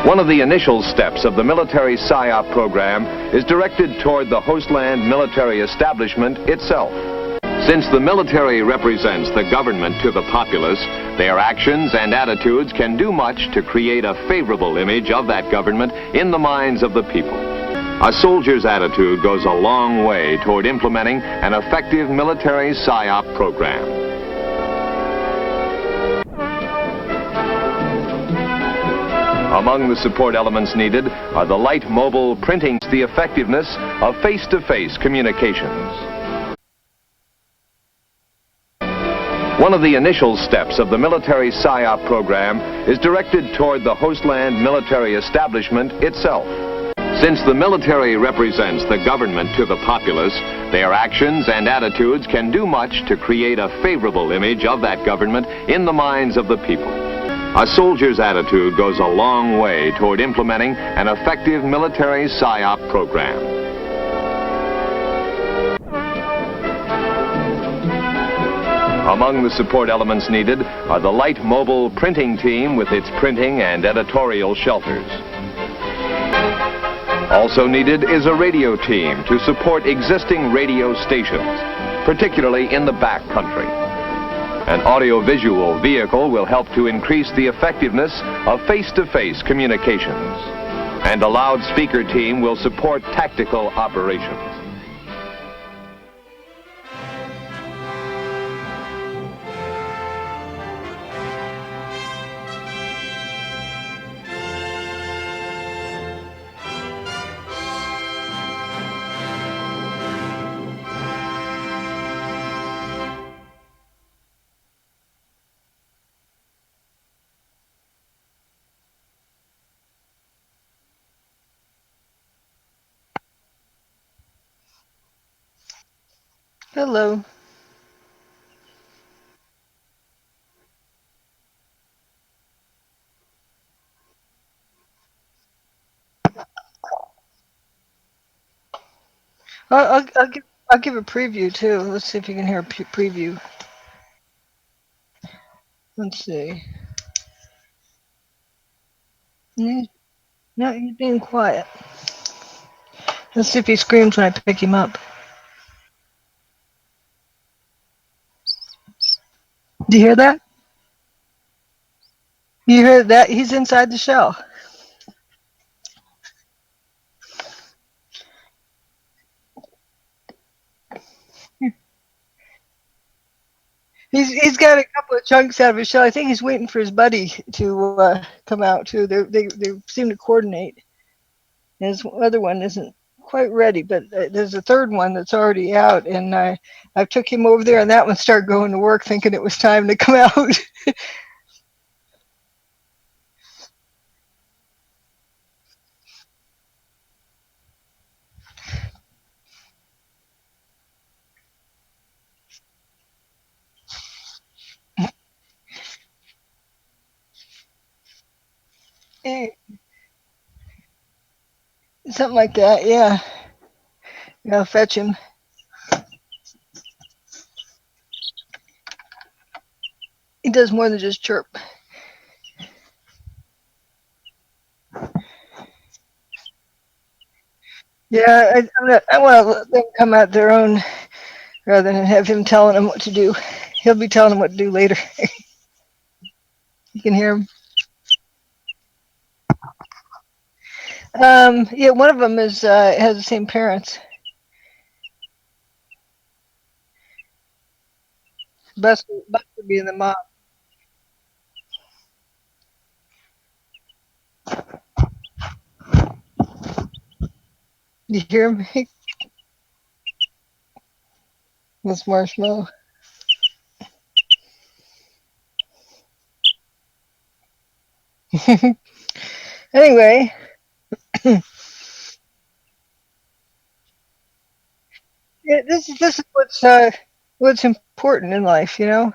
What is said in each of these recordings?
One of the initial steps of the military Psyop program is directed toward the hostland military establishment itself. Since the military represents the government to the populace, their actions and attitudes can do much to create a favorable image of that government in the minds of the people. A soldier's attitude goes a long way toward implementing an effective military Psyop program. Among the support elements needed are the light mobile printing, the effectiveness of face-to-face communications. One of the initial steps of the military Psyop program is directed toward the hostland military establishment itself. Since the military represents the government to the populace, their actions and attitudes can do much to create a favorable image of that government in the minds of the people. A soldier's attitude goes a long way toward implementing an effective military Psyop program. Among the support elements needed are the light mobile printing team with its printing and editorial shelters. Also needed is a radio team to support existing radio stations, particularly in the back country. An audiovisual vehicle will help to increase the effectiveness of face-to-face communications. And a loudspeaker team will support tactical operations. Hello. I'll give a preview too. Let's see if you can hear a preview. Let's see. No, he's being quiet. Let's see if he screams when I pick him up. Do you hear that? You heard that? He's inside the shell. He's got a couple of chunks out of his shell. I think he's waiting for his buddy to come out too. They seem to coordinate. And his other one isn't quite ready, but there's a third one that's already out, and I took him over there, and that one started going to work, thinking it was time to come out. Something like that, yeah. I'll fetch him. He does more than just chirp. Yeah, I want to let them come out their own rather than have him telling them what to do. He'll be telling them what to do later. You can hear him. Yeah, one of them has the same parents. Buster being the mom. You hear him? This marshmallow. Anyway. Yeah, this is what's important in life, you know.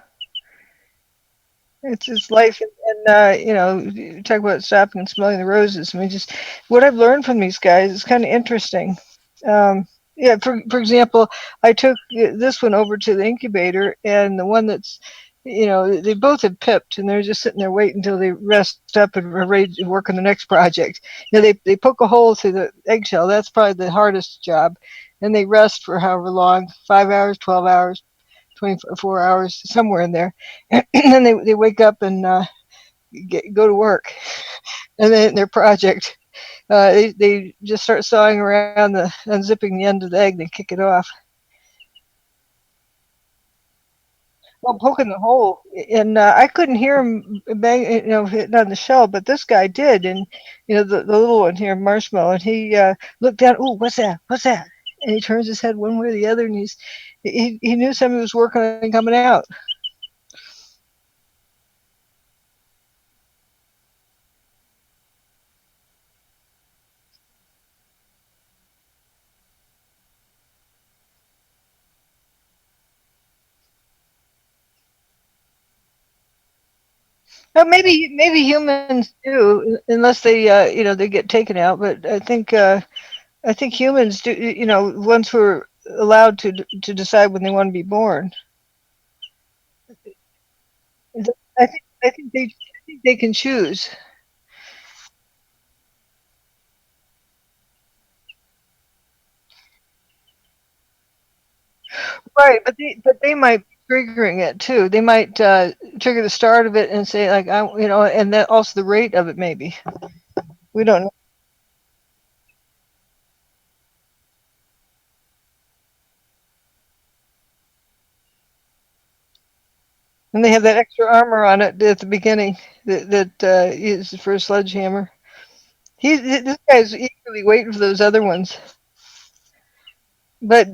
It's life, and you know, you talk about stopping and smelling the roses. I mean, just what I've learned from these guys is kind of interesting. Yeah, for example, I took this one over to the incubator, and the one that's they both had pipped, and they're just sitting there waiting until they rest up and are ready to work on the next project. They poke a hole through the eggshell. That's probably the hardest job. And they rest for however long, 5 hours, 12 hours, 24 hours, somewhere in there. And then they wake up and go to work. And then their project, they just start sawing around unzipping the end of the egg, and they kick it off. Well, poking the hole, and I couldn't hear him bang, hitting on the shell, but this guy did, and the little one here, Marshmallow, and he looked down. Oh, what's that? What's that? And he turns his head one way or the other, and he knew somebody was working on coming out. Well, maybe humans do, unless they get taken out. But I think humans do. Once we're allowed to decide when they want to be born, I think they can choose. Right, but they might be triggering it too. They might trigger the start of it and say like and that also the rate of it maybe. We don't know. And they have that extra armor on it at the beginning that is for a sledgehammer. This guy's eagerly waiting for those other ones, but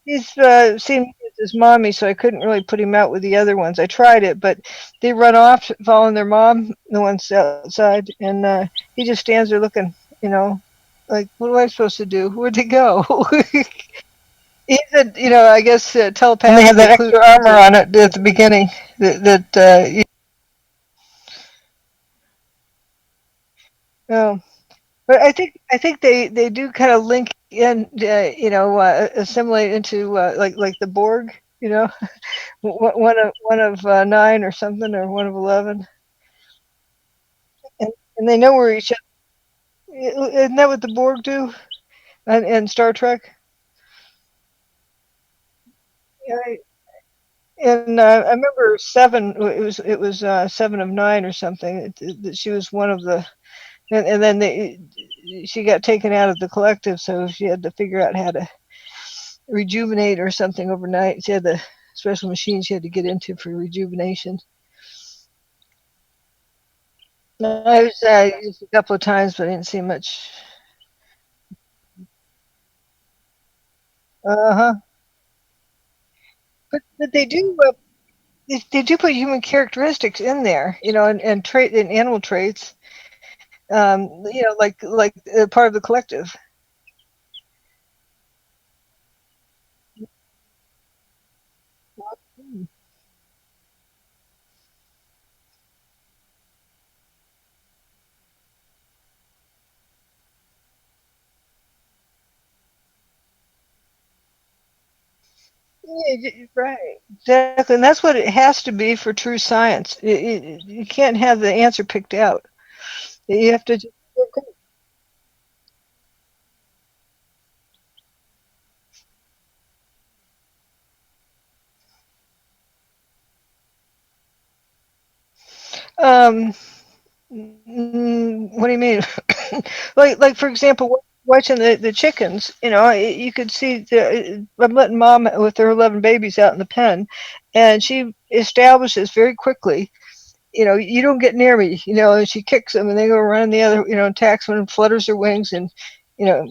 he's seen me as his mommy, so I couldn't really put him out with the other ones. I tried it, but they run off following their mom, the ones outside, and he just stands there looking, you know, like what am I supposed to do? Where'd they go? He's I guess telepathically. And they have that extra armor on it at the beginning that oh. But I think they do kind of link in, assimilate into like the Borg, one of 9 or something, or one of 11, and they know where each other. Isn't that what the Borg do? And Star Trek. Yeah, and I remember Seven. It was 7 of 9 or something. That she was one of the, and then she got taken out of the collective, so she had to figure out how to rejuvenate or something overnight. She had the special machine she had to get into for rejuvenation. I was used a couple of times, but I didn't see much. Uh huh. But they do put human characteristics in there, and trait and animal traits, like part of the collective. Yeah, right, exactly, and that's what it has to be for true science. You can't have the answer picked out. You have to just. Um, what do you mean? like for example, watching the chickens. You could see I'm letting mom with her 11 babies out in the pen, and she establishes very quickly, you don't get near me, and she kicks them and they go running the other, attacks one and flutters her wings and,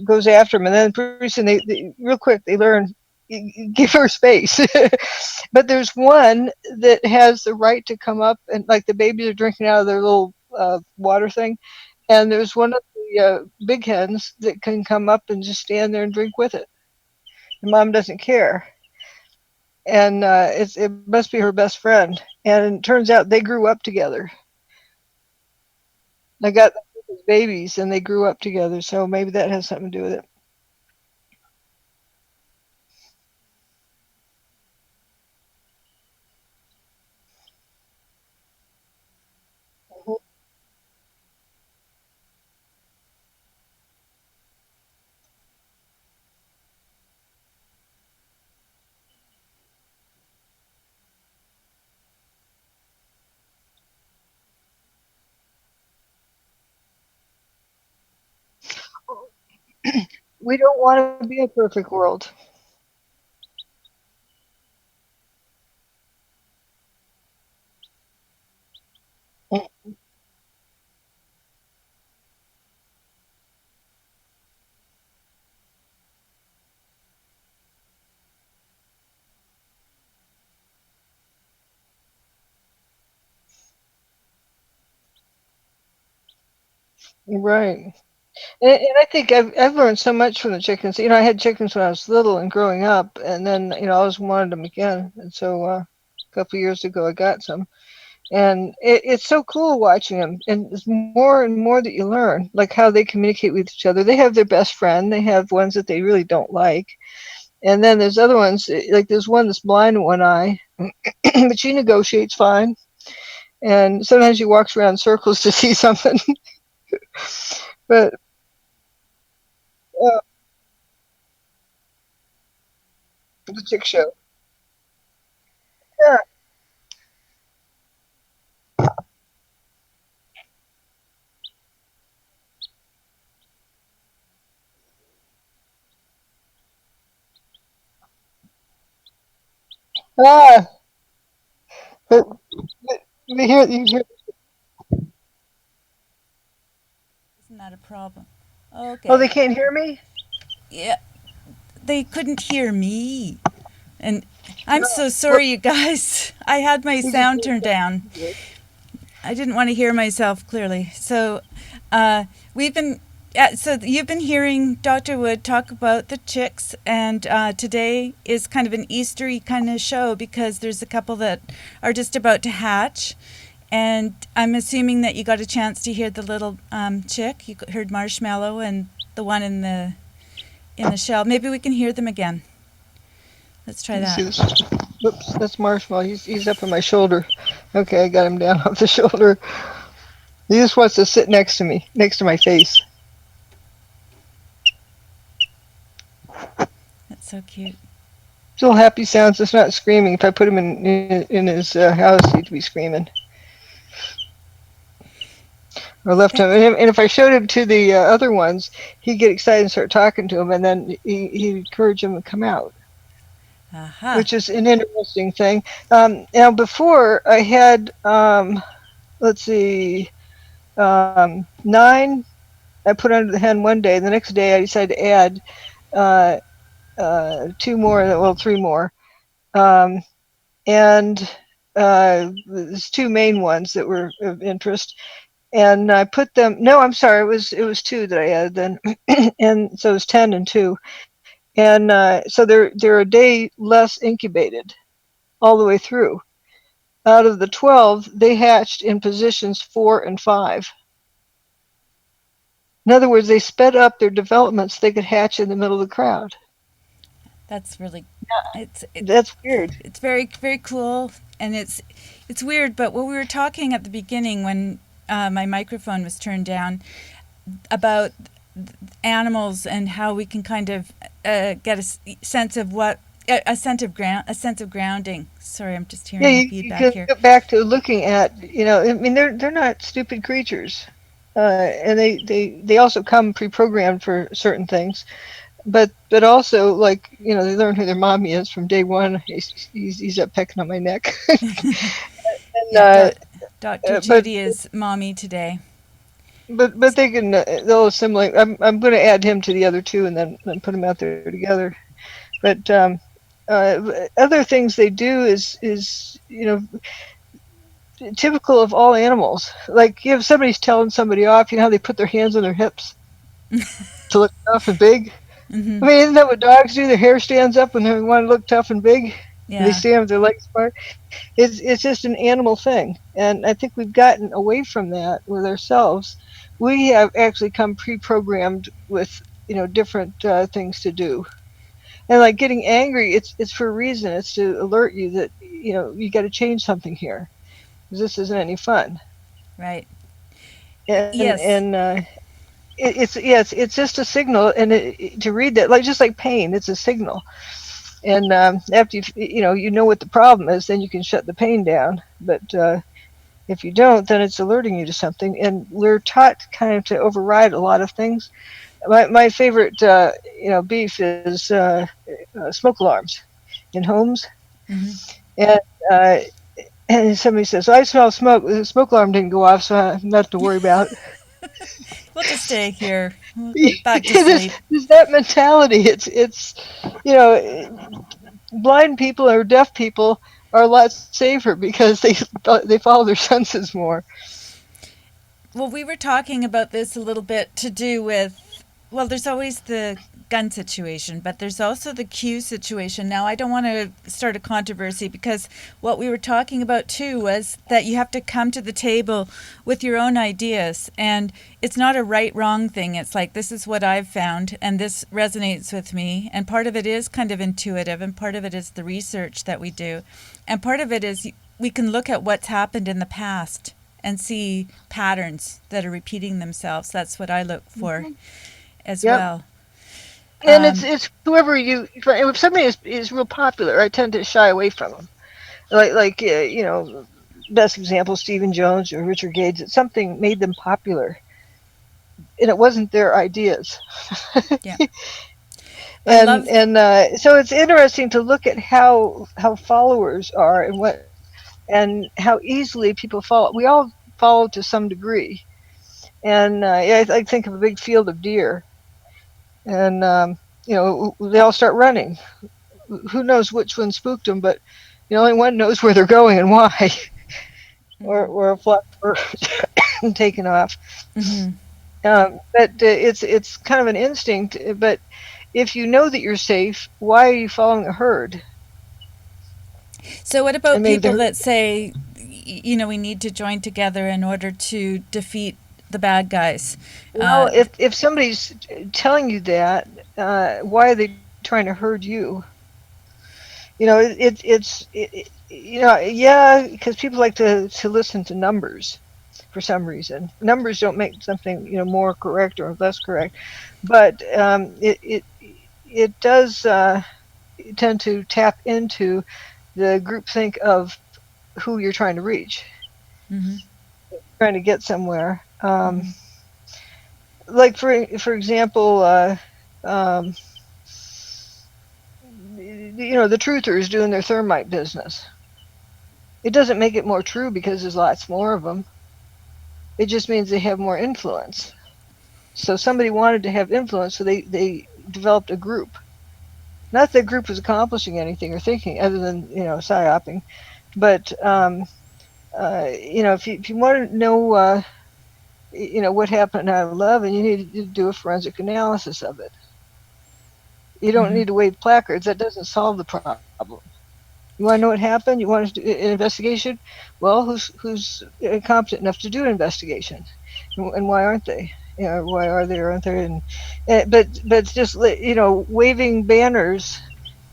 goes after them. And then pretty soon they real quick, they learn, give her space. But there's one that has the right to come up and like the babies are drinking out of their little water thing. And there's one of the big hens that can come up and just stand there and drink with it. And mom doesn't care. And it must be her best friend. And it turns out they grew up together. I got them as babies and they grew up together, so maybe that has something to do with it. we don't want to be a perfect world. Right. And I think I've learned so much from the chickens. You know, I had chickens when I was little and growing up, and then I always wanted them again. And so a couple of years ago, I got some, and it's so cool watching them. And it's more and more that you learn, like how they communicate with each other. They have their best friend. They have ones that they really don't like, and then there's other ones. Like there's one that's blind in one eye, but she negotiates fine. And sometimes she walks around in circles to see something. But uh, the chick show. Yeah. Ah, but you hear. Isn't that a problem? Oh, they Okay. can't hear me. Yeah, they couldn't hear me. And I'm No. so What? sorry, you guys. I had my You just sound turned down. I didn't want to hear myself clearly. So, we've been. So you've been hearing Dr. Wood talk about the chicks, and today is kind of an Eastery kind of show because there's a couple that are just about to hatch, and I'm assuming that you got a chance to hear the little chick. You heard Marshmallow and the one in the shell. Maybe we can hear them again. Let's try Let me that. see this. Whoops, that's Marshmallow. He's up on my shoulder. Okay, I got him down off the shoulder. He just wants to sit next to me, next to my face. That's so cute. Still happy sounds. It's not screaming. If I put him in his house, he'd be screaming. Or left him. And if I showed him to the other ones, he'd get excited and start talking to him, and then he'd encourage him to come out, Aha. which is an interesting thing. Now, before I had, let's see, 9 I put under the hen one day. The next day, I decided to add uh, 2 more, well, 3 more. Um, and there's 2 main ones that were of interest. And I put them. No, I'm sorry. It was 2 that I added then, and so it was 10 and 2. And so they're a day less incubated all the way through. Out of the 12, they hatched in positions 4 and 5. In other words, they sped up their development so they could hatch in the middle of the crowd. That's really it's it, That's weird. it's very very cool, and it's weird. But what we were talking at the beginning when my microphone was turned down about animals and how we can kind of get sense of what a sense of grounding. Sorry, I'm just Yeah, hearing the you feedback can here. get back to looking at, I mean, they're not stupid creatures, and they also come pre-programmed for certain things, but also like they learn who their mommy is from day one. He's up pecking on my neck, and Yeah, Dr. but Judy is mommy today. but they can they'll assimilate. I'm going to add him to the other 2 and then put them out there together. But other things they do is typical of all animals. Like if somebody's telling somebody off, how they put their hands on their hips to look tough and big. Hmm. I mean, isn't that what dogs do? Their hair stands up when they want to look tough and big. They Yeah. stand with their legs apart. It's just an animal thing, and I think we've gotten away from that with ourselves. We have actually come pre-programmed with different things to do, and like getting angry. It's for a reason. It's to alert you that you got to change something here, because this isn't any fun. Right. Yes. And it's yeah, it's just a signal, and to read that, like just like pain, it's a signal. And after you know what the problem is, then you can shut the pain down. But if you don't, then it's alerting you to something. And we're taught kind of to override a lot of things. my favorite beef is smoke alarms in homes. Mm-hmm. And and somebody says, "I smell smoke." The smoke alarm didn't go off, so I have nothing to worry about. We'll just stay here. We'll go back to there's, sleep. there's that mentality. It's you know, blind people or deaf people are a lot safer because they follow their senses more. Well, we were talking about this a little bit to do with, well, there's always the gun situation, but there's also the Q situation. Now, I don't want to start a controversy because what we were talking about too was that you have to come to the table with your own ideas, and it's not a right wrong thing. It's like, this is what I've found, and this resonates with me. And part of it is kind of intuitive, and part of it is the research that we do, and part of it is we can look at what's happened in the past and see patterns that are repeating themselves. That's what I look for as Yep. well. And it's whoever if somebody is real popular, I tend to shy away from them. Best example, Stephen Jones or Richard Gage. Something made them popular, and it wasn't their ideas. Yeah. So it's interesting to look at how followers are and how easily people follow. We all follow to some degree, and I think of a big field of deer, and they all start running. Who knows which one spooked them, but only one knows where they're going and why. Mm-hmm. or a flock bird taken off. Mm-hmm. But it's kind of an instinct. But if you know that you're safe, why are you following a herd? So what about people that say, we need to join together in order to defeat the bad guys? Well, if somebody's telling you that, why are they trying to herd you? Because people like to listen to numbers for some reason. Numbers don't make something more correct or less correct, but it does tend to tap into the groupthink of who you're trying to reach. Mm-hmm. Trying to get somewhere. Like for example, the truthers doing their thermite business. It doesn't make it more true because there's lots more of them. It just means they have more influence. So somebody wanted to have influence, so they developed a group. Not that the group was accomplishing anything or thinking other than psyoping, but if you want to know what happened at 9/11, you need to do a forensic analysis of it. You don't need to wave placards. That doesn't solve the problem. You want to know what happened? You want to do an investigation? Well, who's competent enough to do an investigation, and why aren't they? Why are they or aren't they? And but just waving banners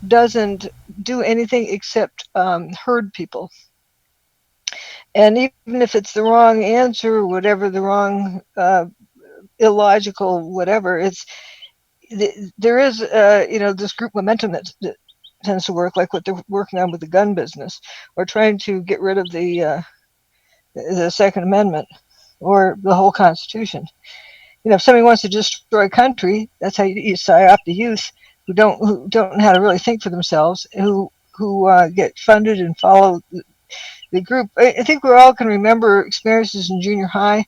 doesn't do anything except herd people. And even if it's the wrong answer, whatever the wrong illogical whatever, there is this group momentum that tends to work, like what they're working on with the gun business, or trying to get rid of the Second Amendment or the whole Constitution. If somebody wants to destroy a country, that's how you psyop the youth who don't know how to really think for themselves, who get funded and follow the group. I think we all can remember experiences in junior high.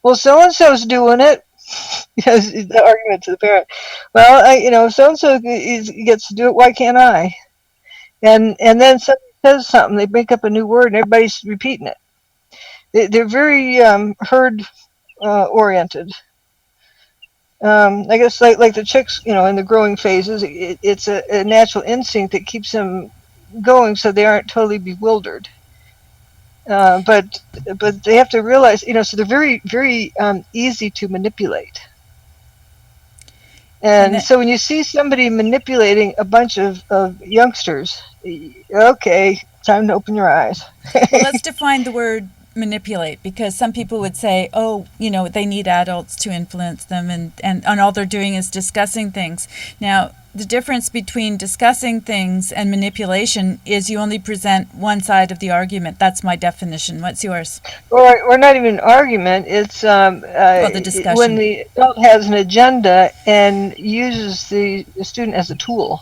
Well, so and so's doing it. Because the argument to the parent. Well, so and so gets to do it. Why can't I? And then somebody says something. They make up a new word, and everybody's repeating it. They're very herd oriented. I guess like the chicks, in the growing phases, it's a natural instinct that keeps them going, so they aren't totally bewildered. But they have to realize, so they're very, very easy to manipulate. And so when you see somebody manipulating a bunch of youngsters, okay, time to open your eyes. Well, let's define the word manipulate, because some people would say, they need adults to influence them, and all they're doing is discussing things. Now, the difference between discussing things and manipulation is you only present one side of the argument. That's my definition. What's yours? Or not even an argument. It's The discussion. when the adult has an agenda and uses the student as a tool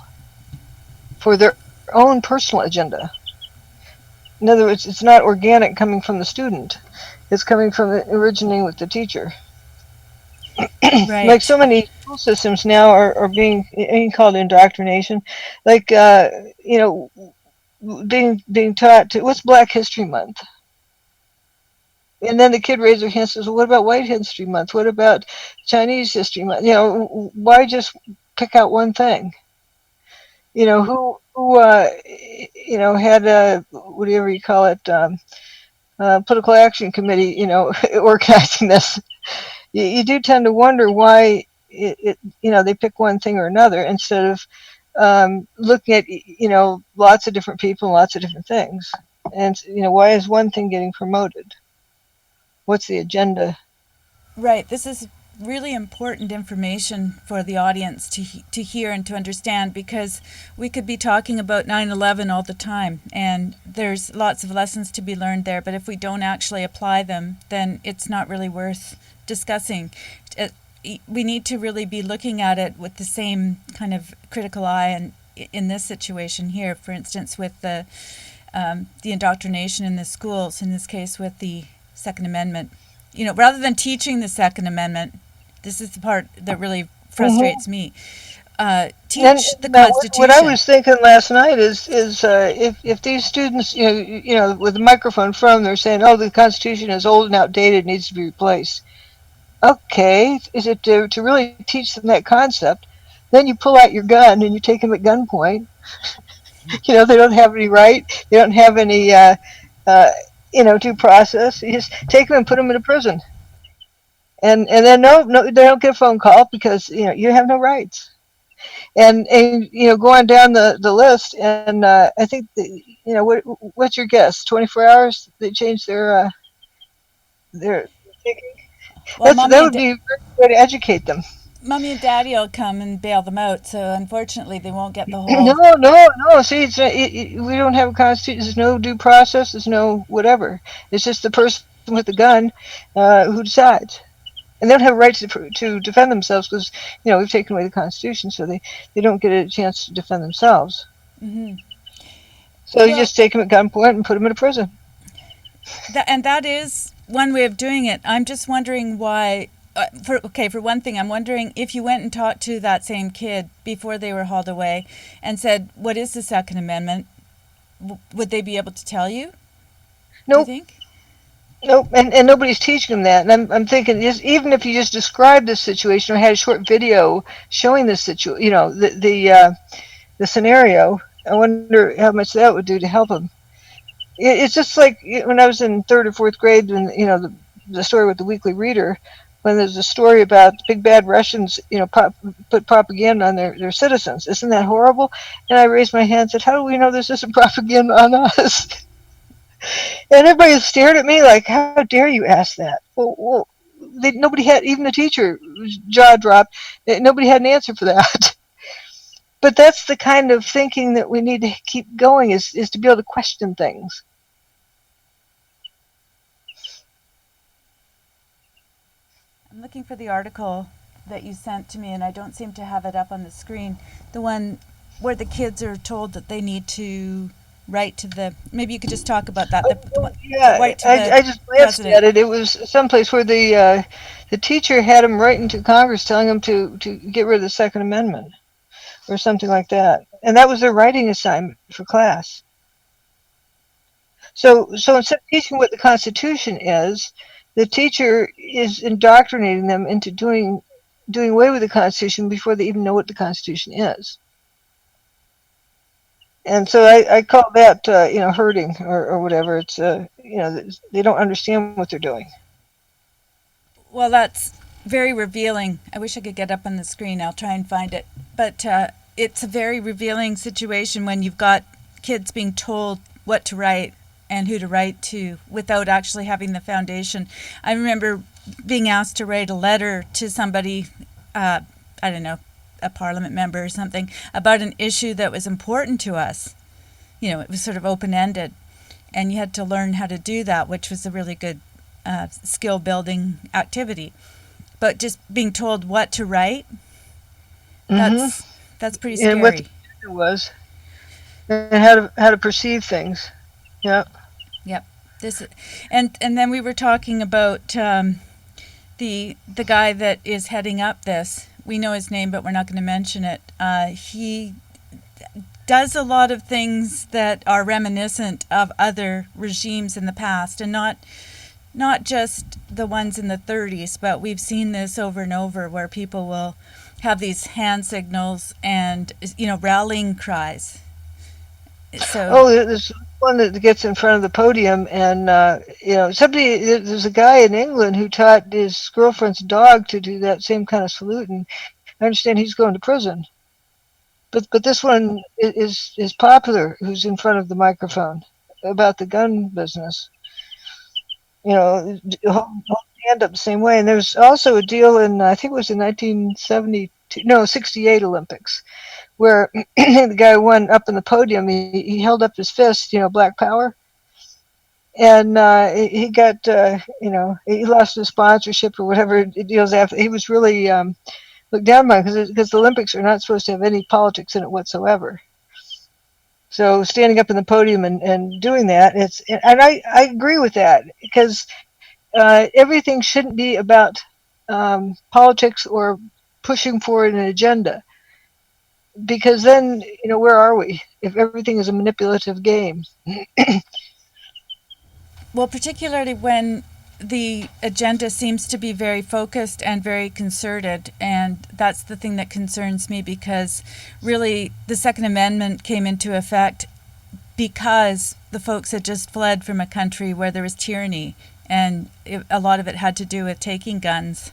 for their own personal agenda. In other words, it's not organic coming from the student. It's coming from originating with the teacher. Right. Like so many school systems now are being called indoctrination. Like, being taught to, what's Black History Month? And then the kid raises their hand and says, well, what about White History Month? What about Chinese History Month? Why just pick out one thing? Who had a, whatever you call it, political action committee, organizing this. You do tend to wonder why they pick one thing or another instead of looking at lots of different people and lots of different things. And why is one thing getting promoted? What's the agenda? Right. This is really important information for the audience to hear and to understand, because we could be talking about 9/11 all the time, and there's lots of lessons to be learned there, but if we don't actually apply them, then it's not really worth discussing. We need to really be looking at it with the same kind of critical eye, and in this situation here, for instance, with the indoctrination in the schools, in this case with the Second Amendment. Rather than teaching the Second Amendment, this is the part that really frustrates me. Teach the Constitution. What I was thinking last night is if these students, with a microphone from, they're saying, "Oh, the Constitution is old and outdated, needs to be replaced." Okay, is it to really teach them that concept? Then you pull out your gun and you take them at gunpoint. They don't have any right. They don't have any, due process. You just take them and put them in a prison. And then no, they don't get a phone call because you have no rights. And go on down the list, and I think what's your guess? 24 hours they change their thinking. Well, that would be a great way to educate them. Mommy and Daddy will come and bail them out, so unfortunately they won't get the whole. No. See, we don't have a constitution. There's no due process. There's no whatever. It's just the person with the gun who decides. And they don't have a right to defend themselves because, we've taken away the Constitution, so they don't get a chance to defend themselves. Mm-hmm. So you just take them at gunpoint and put them in a prison. That is one way of doing it. I'm just wondering why. For one thing, I'm wondering if you went and talked to that same kid before they were hauled away and said, "What is the Second Amendment?" Would they be able to tell you? Nope. Do you think? Nope, and nobody's teaching them that. And I'm thinking, even if you just described this situation or had a short video showing this situation, the scenario, I wonder how much that would do to help them. It's just like when I was in third or fourth grade, when the story with the Weekly Reader, when there's a story about the big bad Russians, put propaganda on their citizens. Isn't that horrible? And I raised my hand and said, "How do we know this isn't propaganda on us?" And everybody stared at me like, "How dare you ask that?" Well, nobody had, even the teacher, jaw dropped. Nobody had an answer for that. But that's the kind of thinking that we need to keep going, is to be able to question things. I'm looking for the article that you sent to me, and I don't seem to have it up on the screen. The one where the kids are told that they need to write to the. Maybe you could just talk about that. I just glanced at it. It was someplace where the teacher had them writing to Congress, telling them to get rid of the Second Amendment, or something like that, and that was their writing assignment for class. So instead of teaching what the Constitution is, the teacher is indoctrinating them into doing away with the Constitution before they even know what the Constitution is. And so I call that herding or whatever. It's they don't understand what they're doing. Well, that's very revealing. I wish I could get up on the screen. I'll try and find it. But it's a very revealing situation when you've got kids being told what to write and who to write to without actually having the foundation. I remember being asked to write a letter to somebody, I don't know, a parliament member or something about an issue that was important to us. It was sort of open-ended, and you had to learn how to do that, which was a really good skill-building activity. But just being told what to write, that's pretty scary. And what the agenda was, and how to perceive things. Yeah. Yep. And then we were talking about the guy that is heading up this. We know his name, but we're not going to mention it. He does a lot of things that are reminiscent of other regimes in the past, and not just the ones in the 30s, but we've seen this over and over where people will have these hand signals and rallying cries. So there's one that gets in front of the podium, and there's a guy in England who taught his girlfriend's dog to do that same kind of salute, and I understand he's going to prison. But this one is popular, who's in front of the microphone about the gun business. Hold the hand up the same way. And there's also a deal in, I think it was in 68 Olympics, where the guy won up in the podium. He held up his fist, Black Power. And he got, he lost his sponsorship or whatever deals after. He was really looked down on because the Olympics are not supposed to have any politics in it whatsoever. So standing up in the podium and doing that, and I agree with that, because everything shouldn't be about politics or pushing forward an agenda, because then where are we if everything is a manipulative game? Well, particularly when the agenda seems to be very focused and very concerted, and that's the thing that concerns me, because really the Second Amendment came into effect because the folks had just fled from a country where there was tyranny, and a lot of it had to do with taking guns,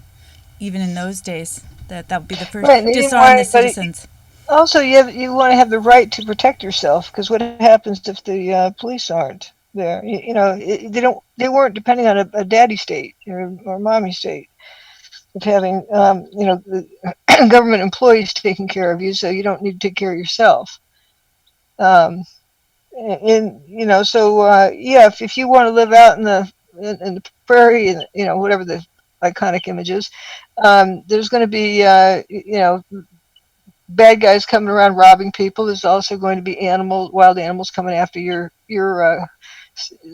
even in those days. That would be the first disarm the citizens. Also, you want to have the right to protect yourself, because what happens if the police aren't there? They weren't depending on a daddy state or mommy state of having the government employees taking care of you, so you don't need to take care of yourself. If you want to live out in the prairie, and whatever the iconic image is, there's going to be bad guys coming around robbing people. There's also going to be wild animals coming after your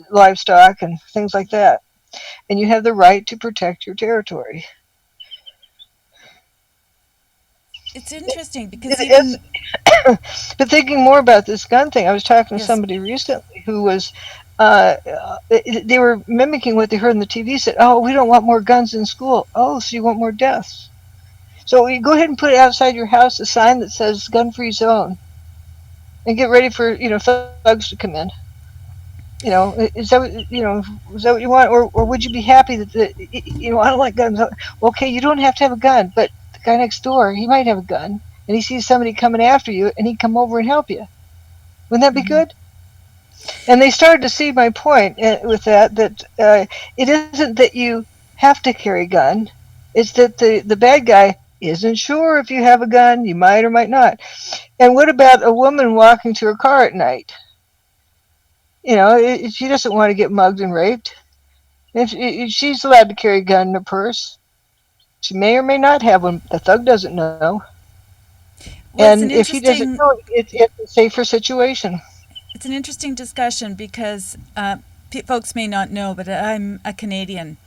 livestock and things like that. And you have the right to protect your territory. It's interesting because but thinking more about this gun thing, I was talking to somebody recently who was they were mimicking what they heard on the TV. Said, "Oh, we don't want more guns in school." Oh, so you want more deaths? So you go ahead and put outside your house a sign that says "gun-free zone," and get ready for thugs to come in. Is that what you want, or would you be happy that I don't like guns? Okay, you don't have to have a gun, but the guy next door, he might have a gun, and he sees somebody coming after you, and he'd come over and help you. Wouldn't that be good? And they started to see my point with that it isn't that you have to carry a gun. It's that the bad guy isn't sure if you have a gun. You might or might not. And what about a woman walking to her car at night? She doesn't want to get mugged and raped. If she's allowed to carry a gun in her purse, she may or may not have one. The thug doesn't know. Well, and if he doesn't know, it's a safer situation. It's an interesting discussion because folks may not know, but I'm a Canadian,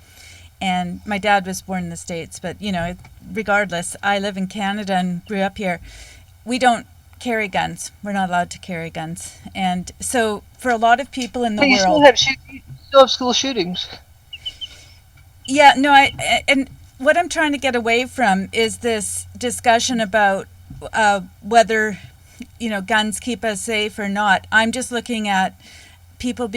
and my dad was born in the States. But regardless, I live in Canada and grew up here. We don't carry guns. We're not allowed to carry guns, and so for a lot of people in the world, you still have school shootings. Yeah, no, and what I'm trying to get away from is this discussion about whether guns keep us safe or not. I'm just looking at people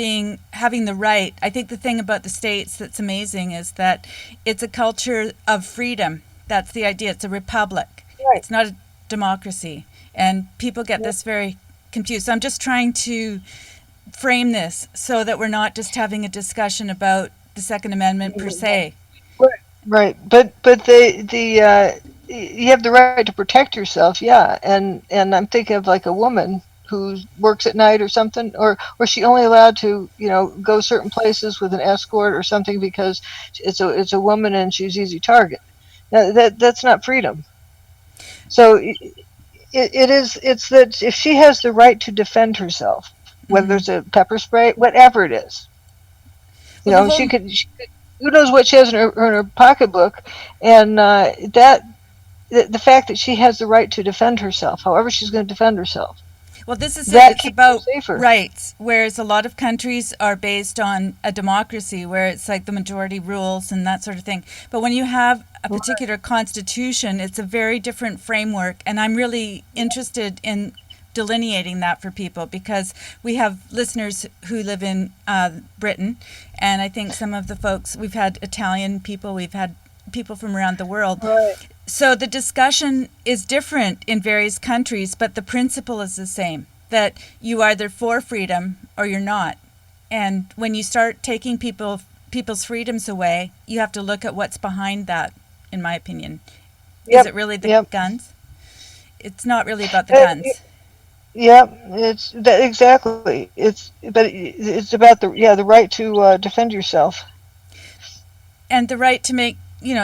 having the right. I think the thing about the States that's amazing is that it's a culture of freedom. That's the idea. It's a republic. Right. It's not a democracy. And people get this very confused. So I'm just trying to frame this so that we're not just having a discussion about the Second Amendment per se. Right. But the you have the right to protect yourself, yeah. And I'm thinking of like a woman who works at night or something, or she only allowed to, go certain places with an escort or something because it's a woman and she's easy target. Now, that's not freedom. So it's that if she has the right to defend herself, whether Hmm. it's a pepper spray, whatever it is, Well, the she whole could, who knows what she has in her pocketbook, and that the fact that she has the right to defend herself, however she's going to defend herself, Well, this is it. that It's keeps her about safer. rights, whereas a lot of countries are based on a democracy where it's like the majority rules and that sort of thing. But when you have a particular constitution, it's a very different framework. And I'm really interested in delineating that for people because we have listeners who live in Britain. And I think some of the folks, we've had Italian people, we've had people from around the world. Right. So the discussion is different in various countries, but the principle is the same, that you are either for freedom or you're not. And when you start taking people's freedoms away, you have to look at what's behind that, in my opinion. Is Yep. it really the Yep. guns? It's not really about the Uh, guns. yep. It's that exactly. It's about the right to defend yourself. And the right to make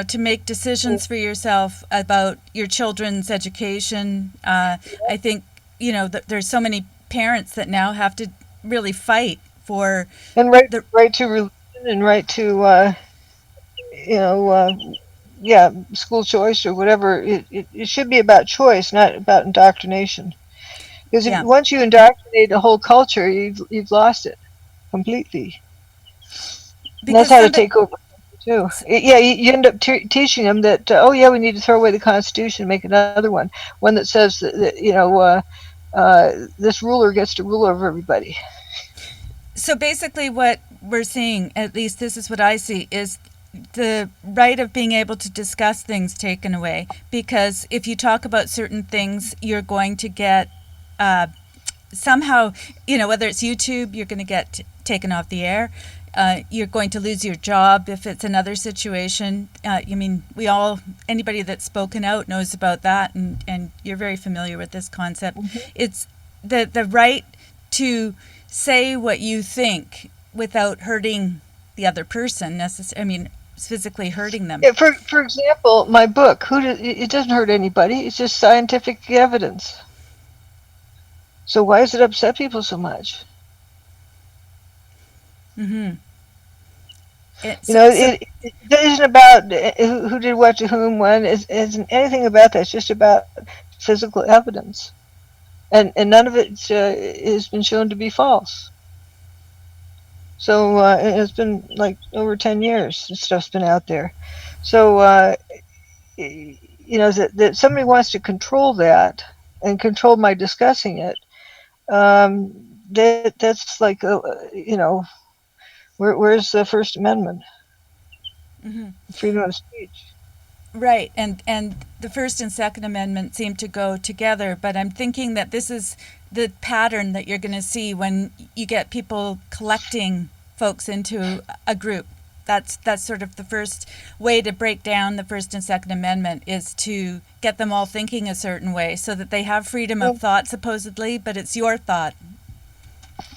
to make decisions for yourself about your children's education. I think there's so many parents that now have to really fight for And the right to religion and right to you know yeah, school choice or whatever. It should be about choice, not about indoctrination. Because if yeah, once you indoctrinate a whole culture, you've lost it completely. And that's because how to somebody take over too. Yeah, you end up teaching them that oh yeah, we need to throw away the Constitution, and make another one that says that this ruler gets to rule over everybody. so basically what we're seeing, at least this is what I see, is the right of being able to discuss things taken away, because if you talk about certain things you're going to get uh, somehow, whether it's YouTube, you're going to get taken off the air. You're going to lose your job if it's another situation. I mean, anybody that's spoken out knows about that, and you're very familiar with this concept. It's the right to say what you think without hurting the other person. I mean, physically hurting them. Yeah, for example, my book, it doesn't hurt anybody. It's just scientific evidence. So why does it upset people so much? Mm-hmm. You So, know, so it isn't about who did what to whom when. It isn't anything about that. It's just about physical evidence, and none of it has been shown to be false. So it's been like over 10 years. This stuff's been out there. So that somebody wants to control that and control my discussing it. That's like where's the First Amendment, mhm. freedom of speech? Right, and the First and Second Amendment seem to go together, but I'm thinking that this is the pattern that you're going to see when you get people collecting folks into a group. That's sort of the first way to break down the First and Second Amendment, is to get them all thinking a certain way so that they have freedom of thought supposedly, but it's your thought.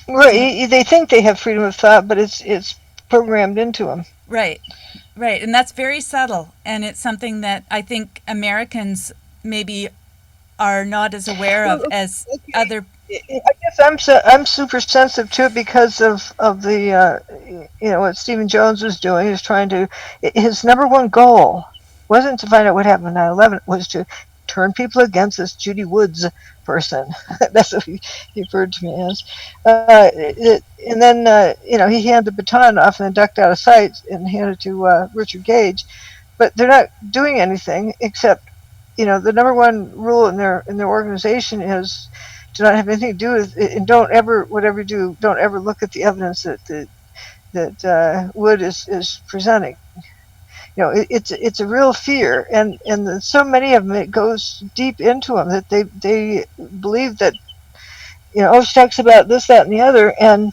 Right. They think they have freedom of thought, but it's programmed into them. Right, right, and that's very subtle, and it's something that I think Americans maybe are not as aware of Well, as okay. other. I guess I'm super sensitive to it because of the what Stephen Jones was doing, is trying to, his number one goal wasn't to find out what happened on 9/11, it was to turn people against this Judy Woods person. That's what he referred to me as. And then he handed the baton off and then ducked out of sight and handed it to Richard Gage, but they're not doing anything except, the number one rule in their organization is do not have anything to do with it, and don't ever, whatever you do, don't ever look at the evidence that Wood is presenting. It's a real fear, and so many of them, it goes deep into them that they believe that, she talks about this, that, and the other, and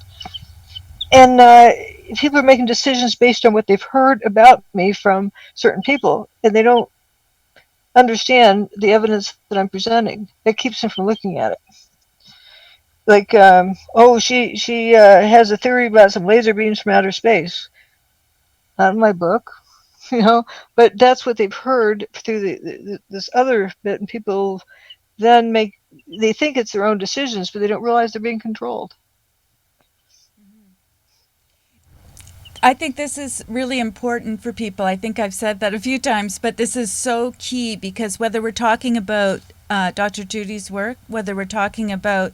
people are making decisions based on what they've heard about me from certain people, and they don't understand the evidence that I'm presenting. That keeps them from looking at it. Like, oh, she has a theory about some laser beams from outer space. Not in my book, you know. But that's what they've heard through this other bit, and people then they think it's their own decisions, but they don't realize they're being controlled. I think this is really important for people. I think I've said that a few times, but this is so key because whether we're talking about Dr. Judy's work, whether we're talking about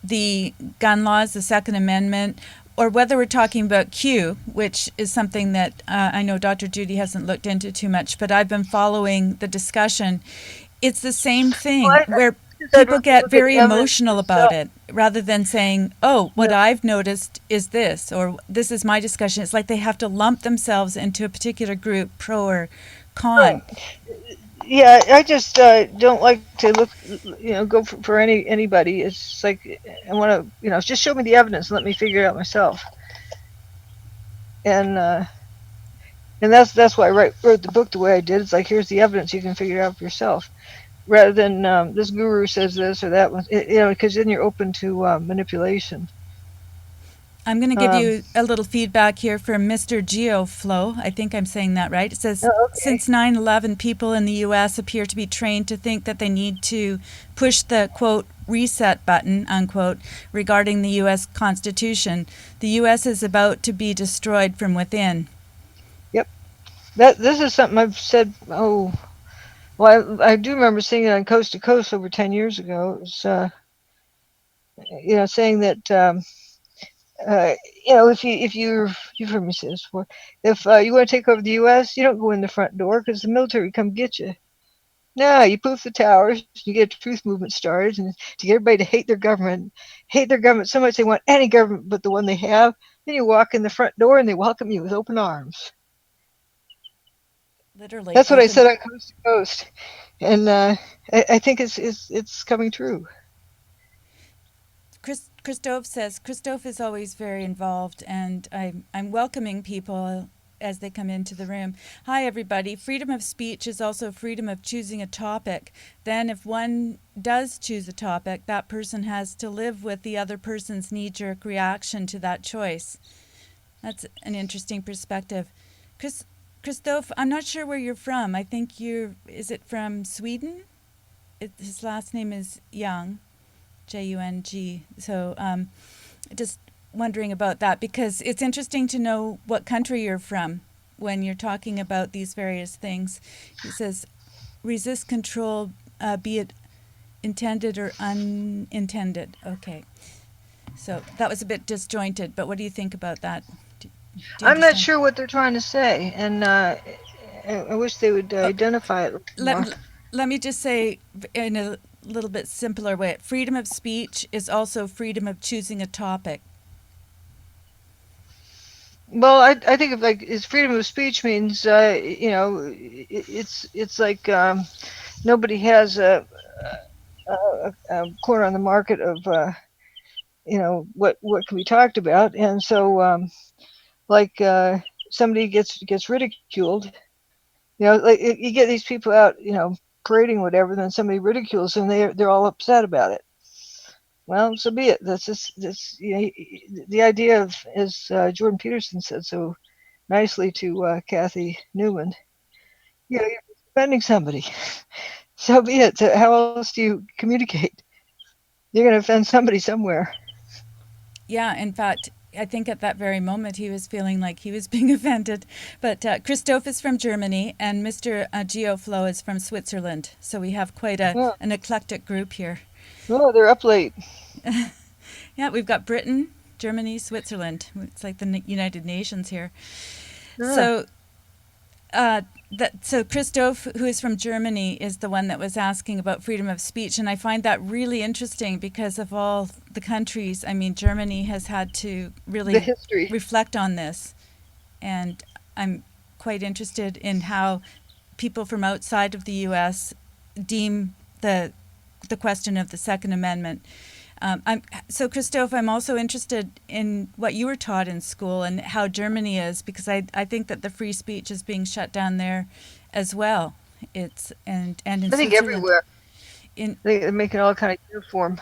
the gun laws, the Second Amendment, or whether we're talking about Q, which is something that I know Dr. Judy hasn't looked into too much, but I've been following the discussion. It's the same thing where people get very emotional about it rather than saying, oh, what I've noticed is this, or this is my discussion. It's like they have to lump themselves into a particular group, pro or con. Yeah, I just don't like to look, go for anybody. It's like I want to, just show me the evidence and let me figure it out myself. And that's why I wrote the book the way I did. It's like, here's the evidence, you can figure it out for yourself, rather than this guru says this or that one. Because then you're open to manipulation. I'm going to give you a little feedback here from Mr. GeoFlow. I think I'm saying that right. It says, since 9/11, people in the U.S. appear to be trained to think that they need to push the, quote, reset button, unquote, regarding the U.S. Constitution. The U.S. is about to be destroyed from within. Yep. This is something I've said, I do remember seeing it on Coast to Coast over 10 years ago. It was, saying that... if you've heard me say this before, if you want to take over the U.S., you don't go in the front door because the military come get you. No, you poof the towers, you get a truth movement started, and to get everybody to hate their government so much they want any government but the one they have. Then you walk in the front door and they welcome you with open arms. Literally. That's what I said on Coast to Coast, and I think it's coming true. Christophe says, Christophe is always very involved, and I'm welcoming people as they come into the room. Hi, everybody. Freedom of speech is also freedom of choosing a topic. Then if one does choose a topic, that person has to live with the other person's knee-jerk reaction to that choice. That's an interesting perspective. Christophe, I'm not sure where you're from. I think is it from Sweden? His last name is Young. Jung. So just wondering about that, because it's interesting to know what country you're from when you're talking about these various things. He says, resist control, be it intended or unintended. Okay. So that was a bit disjointed, but what do you think about that? Do I'm not sure what they're trying to say, and I wish they would identify it more. Let me just say in a little bit simpler way, freedom of speech is also freedom of choosing a topic. Well, I think if it's freedom of speech means it's like nobody has a corner on the market of what can be talked about, and so somebody gets ridiculed, like you get these people out parading whatever, then somebody ridicules them, they're all upset about it. Well, so be it. That's the idea of, as Jordan Peterson said so nicely to Kathy Newman, you're offending somebody. So be it. So how else do you communicate? You're going to offend somebody somewhere. Yeah, in fact, I think at that very moment he was feeling like he was being offended. But Christophe is from Germany and Mr. GeoFlow is from Switzerland. So we have quite an eclectic group here. Oh, they're up late. Yeah, we've got Britain, Germany, Switzerland. It's like the United Nations here. Yeah. So Christophe, who is from Germany, is the one that was asking about freedom of speech. And I find that really interesting because of all the countries. I mean, Germany has had to really reflect on this. And I'm quite interested in how people from outside of the U.S. deem the question of the Second Amendment. So, Christophe, I'm also interested in what you were taught in school and how Germany is, because I think that the free speech is being shut down there as well. It's and in I think Switzerland. everywhere. In They make it all kind of uniform.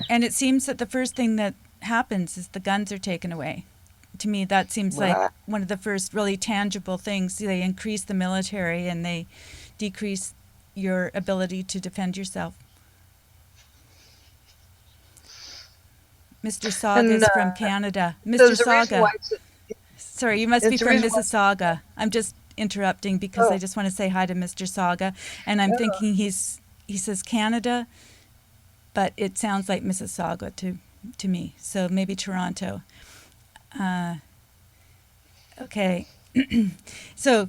And it seems that the first thing that happens is the guns are taken away. To me, that seems like Wow. one of the first really tangible things. They increase the military and they decrease your ability to defend yourself. Mr. Saga And is from Canada. Mr. there's a reason why Saga, sorry, you must be it's the from reason why. Mississauga. I'm just interrupting because I Oh, just want to say hi to Mr. Saga, and I'm oh. thinking he says Canada, but it sounds like Mississauga to me. So maybe Toronto. Okay. So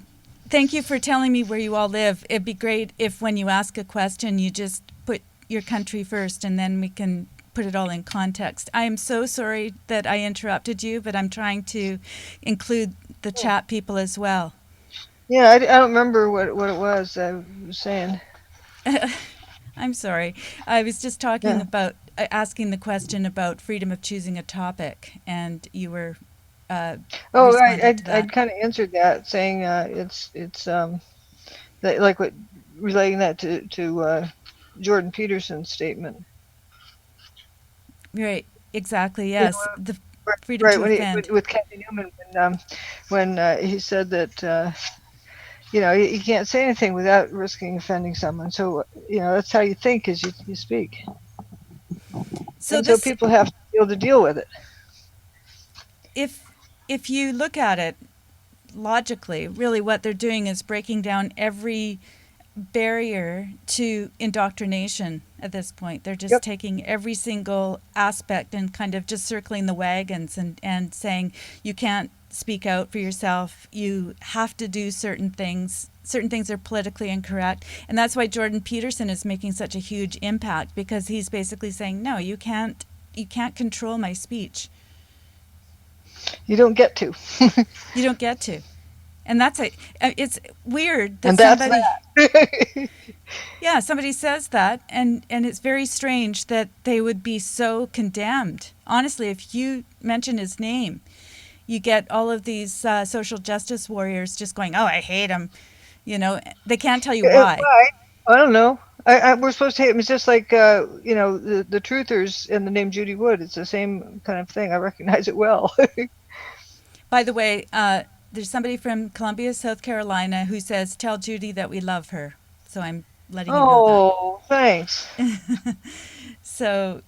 thank you for telling me where you all live. It'd be great if when you ask a question, you just put your country first and then we can put it all in context. I am so sorry that I interrupted you, but I'm trying to include the chat people as well. Yeah, I don't remember what it was I was saying. I'm sorry. I was just talking Yeah. about asking the question about freedom of choosing a topic, and you were Oh, responding to that. I'd kind of answered that, saying it's that, like what relating that to Jordan Peterson's statement. Right. Exactly. You know, Yes. The freedom right to offend. with Kathy Newman when he said that you can't say anything without risking offending someone. So that's how you think as you speak, So and so this, people have to be able to deal with it. if you look at it logically, really what they're doing is breaking down every barrier to indoctrination at this point. They're just Yep. taking every single aspect and kind of just circling the wagons and saying you can't speak out for yourself. You have to do certain things. Certain things are politically incorrect. And that's why Jordan Peterson is making such a huge impact, because he's basically saying, no, you can't control my speech. You don't get to. You don't get to. And it's weird that And that's somebody that. Yeah, somebody says that, and it's very strange that they would be so condemned. Honestly, if you mention his name, you get all of these social justice warriors just going, "Oh, I hate him." They can't tell you why. Why? I don't know. We're supposed to hate him. It's just like the truthers and the name Judy Wood. It's the same kind of thing. I recognize it well. By the way, there's somebody from Columbia, South Carolina, who says, "Tell Judy that we love her." So I'm letting you know Oh, thanks. that. So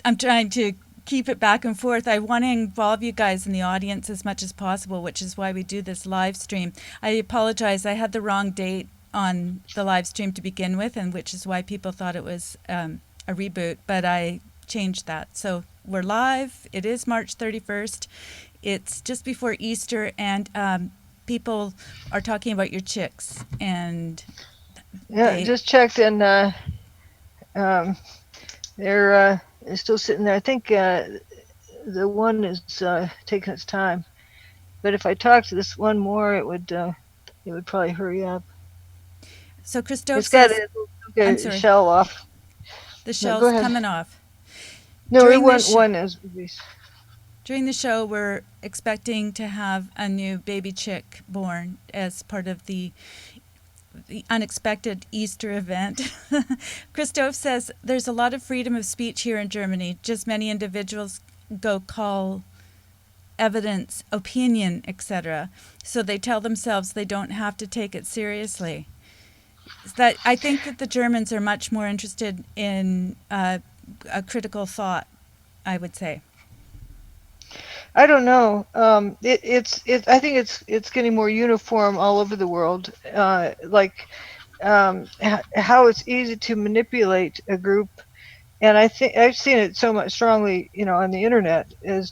I'm trying to keep it back and forth. I want to involve you guys in the audience as much as possible, which is why we do this live stream. I apologize. I had the wrong date on the live stream to begin with, and which is why people thought it was a reboot, but I changed that. So we're live. It is March 31st. It's just before Easter, and people are talking about your chicks. And Yeah, just checked, and they're still sitting there. I think the one is taking its time. But if I talk to this one more, it would probably hurry up. So Christophe It's got says, a sorry. shell off. The No, shell's go ahead. coming off. No, During one is released. During the show, we're expecting to have a new baby chick born as part of the unexpected Easter event. Christophe says there's a lot of freedom of speech here in Germany. Just many individuals go call evidence, opinion, etc. So they tell themselves they don't have to take it seriously. I think that the Germans are much more interested in a critical thought, I would say. I don't know. I think it's getting more uniform all over the world. How it's easy to manipulate a group, and I think I've seen it so much strongly, on the internet, is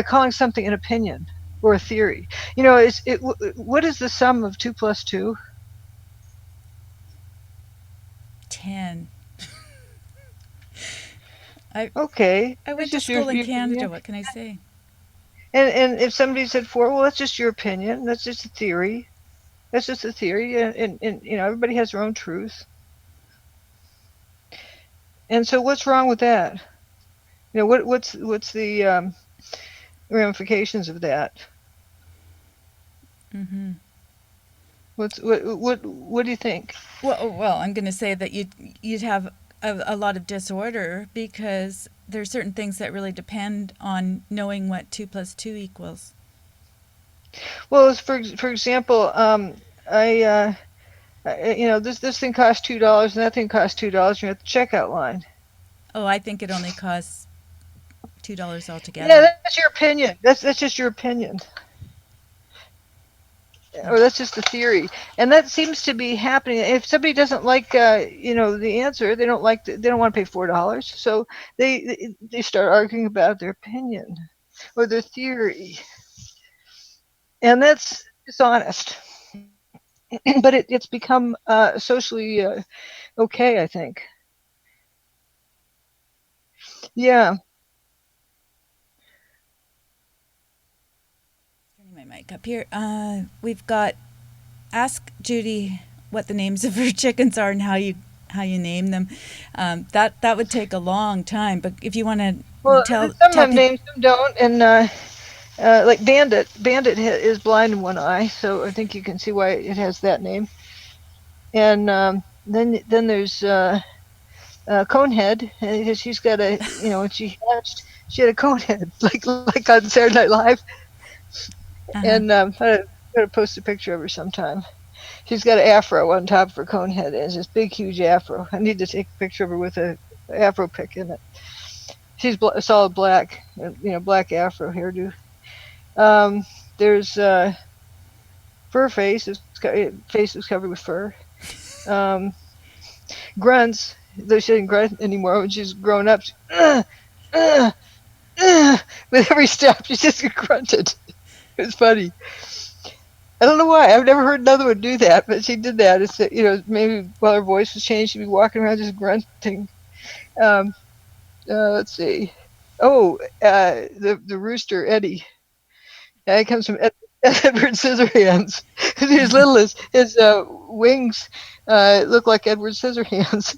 calling something an opinion or a theory. What is the sum of 2 + 2? 10. Okay. I went to school in Canada. What can I say? And if somebody said 4, well, that's just your opinion. That's just a theory. That's just a theory, and everybody has their own truth. And so, what's wrong with that? What's the ramifications of that? Mm-hmm. What do you think? Well, I'm going to say that you'd have a lot of disorder because there's certain things that really depend on knowing what 2 + 2 equals. Well, for example, this thing costs $2 and that thing costs $2. You're at the checkout line. Oh, I think it only costs $2 Yeah, altogether. that's your opinion. That's just your opinion, or that's just the theory, and that seems to be happening. If somebody doesn't like, the answer, they don't like. They don't want to pay $4, so they start arguing about their opinion or their theory, and that's dishonest. But it's become socially okay, I think. Yeah. Turning my mic up here. We've got ask Judy what the names of her chickens are and how you name them. That would take a long time, but if you want to Well, tell some tell have people. names, some don't, and like Bandit. Bandit is blind in one eye, so I think you can see why it has that name. And then there's Conehead. She's got when she hatched, she had a conehead, like on Saturday Night Live. Uh-huh. And I'm gonna post a picture of her sometime. She's got an afro on top of her conehead. It's this big, huge afro. I need to take a picture of her with a afro pick in it. She's solid black, black afro hairdo. There's fur face. Face is covered with fur. Um, Grunts, though she doesn't grunt anymore when she's grown up. With every step, she just grunted. It was funny. I don't know why. I've never heard another one do that, but she did that. It's maybe while her voice was changed, she'd be walking around just grunting. Um, let's see. Oh, the rooster Eddie. It comes from Edward Scissorhands. He's little as his wings look like Edward Scissorhands.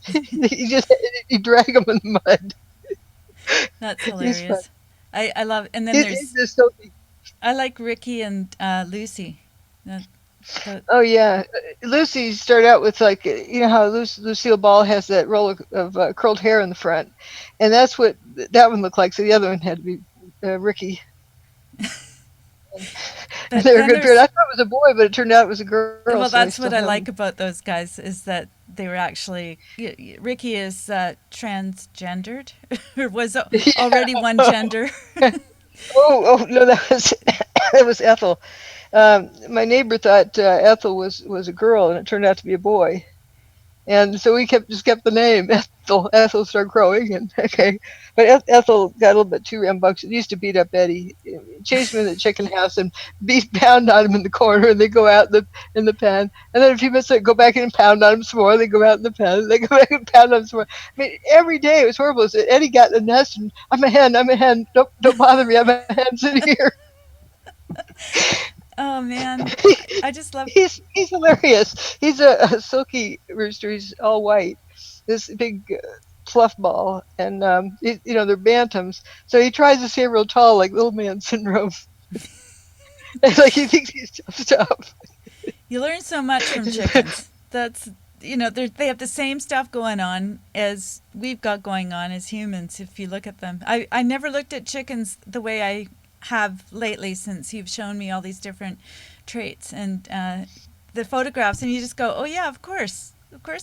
You drag him in the mud. That's He's fun. hilarious. I love, and then He's there's just so. I like Ricky and Lucy. The, the, Oh yeah, Lucy started out with how Lucille Ball has that roll of curled hair in the front, and that's what that one looked like. So the other one had to be Ricky. And but they were then good parents. I there's thought it was a boy, but it turned out it was a girl. well, So I that's still what I have like them. about those guys is that they were actually Ricky is transgendered or was already one gender. Oh no, that was that was Ethel. My neighbor thought Ethel was a girl, and it turned out to be a boy. And so we kept the name Ethel. Ethel started growing, and okay, but Ethel got a little bit too rambunctious. It used to beat up Eddie, chase him in the chicken house, and pound on him in the corner, and they go out in the pen. And then a few minutes later, go back in and pound on him some more. They go out in the pen. And they go back and pound on him some more. I mean, every day it was horrible. So Eddie got in the nest, and I'm a hen. I'm a hen. Don't bother me. I'm a hen. Sit here. Oh man, I just love. He's hilarious. He's a silky rooster. He's all white. This big fluff ball, and they're bantams. So he tries to stay real tall, like little man syndrome. It's like he thinks he's tough. You learn so much from chickens. That's they have the same stuff going on as we've got going on as humans. If you look at them, I never looked at chickens the way I have lately since you've shown me all these different traits and the photographs, and you just go, oh yeah, of course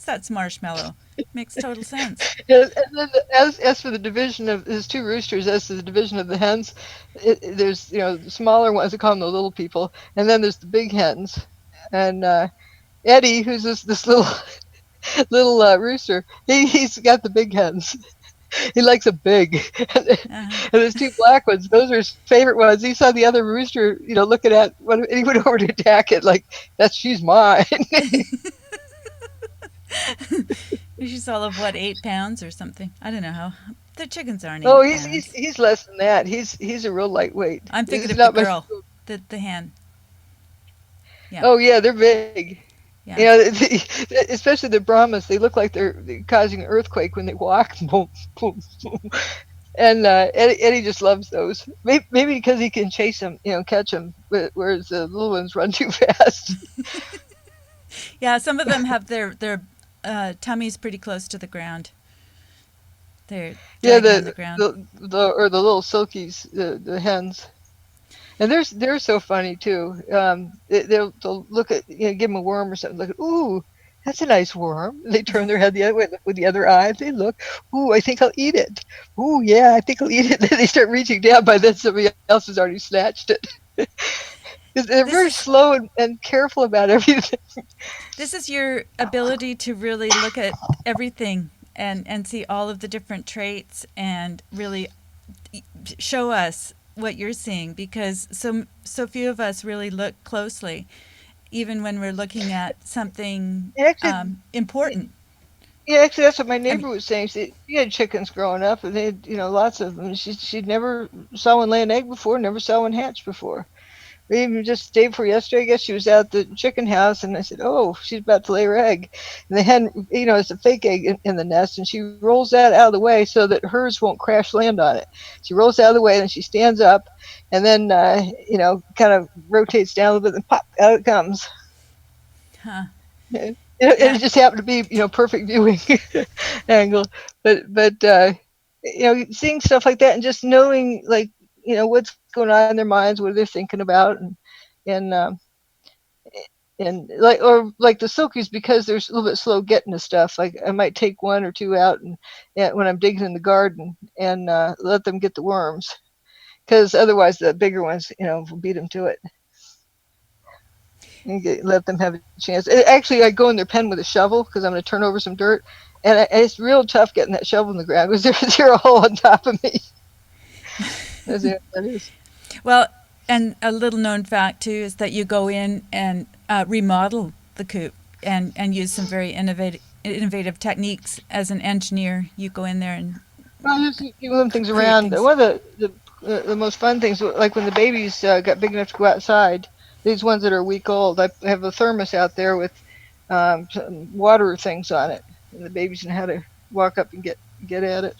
that's Marshmallow. Makes total sense. And then as for the division of there's two roosters, as to the division of the hens, there's the smaller ones. I call them the little people, and then there's the big hens. And Eddie, who's this little rooster, he's got the big hens. He likes them big. Uh-huh. And there's two black ones. Those are his favorite ones. He saw the other rooster, looking at one, and he went over to attack it like, she's mine. She's all of what, 8 pounds or something. I don't know how. The chickens aren't 8 Oh, pounds. he's less than that. He's a real lightweight. I'm thinking He's of the not much. girl, the hen. Yeah. Oh yeah, they're big. Yeah. Especially the Brahmas, they look like they're causing an earthquake when they walk. Boom, boom, boom. And Eddie just loves those. Maybe because he can chase them, catch them, whereas the little ones run too fast. Yeah, some of them have their tummies pretty close to the ground. They're Yeah, dragging on the ground. the little silkies, the hens. And they're so funny too. They'll look at, give them a worm or something. Look, ooh, that's a nice worm. They turn their head the other way, look with the other eye. They look, ooh, I think I'll eat it. Ooh, yeah, I think I'll eat it. Then they start reaching down. By then, somebody else has already snatched it. 'Cause they're This very is slow and careful about everything. this is your ability to really look at everything and see all of the different traits and really show us what you're seeing, because so few of us really look closely, even when we're looking at something And actually, important. yeah, actually, that's what my I mean, neighbor was saying. She had chickens growing up, and they had, lots of them. She'd never saw one lay an egg before, never saw one hatch before. We even just day before yesterday, I guess she was at the chicken house, and I said, "Oh, she's about to lay her egg." And the hen, it's a fake egg in the nest, and she rolls that out of the way so that hers won't crash land on it. She rolls out of the way, and she stands up, and then kind of rotates down a little bit, and pop, out it comes. huh? And Yeah. it just happened to be, perfect viewing angle. But seeing stuff like that and just knowing, like, what's going on in their minds, what they're thinking about, and like, or like the silkies, because they're a little bit slow getting to stuff. Like, I might take one or two out and when I'm digging in the garden, and let them get the worms, because otherwise the bigger ones, will beat them to it. And let them have a chance. Actually, I go in their pen with a shovel because I'm going to turn over some dirt, and it's real tough getting that shovel in the ground because they're all on top of me. That is. Well, and a little known fact too is that you go in and remodel the coop and use some very innovative techniques. As an engineer, you go in there and Well, just you move things create around. things. One of the most fun things, like when the babies got big enough to go outside, these ones that are a week old, I have a thermos out there with some water things on it, and the babies know how to walk up and get at it.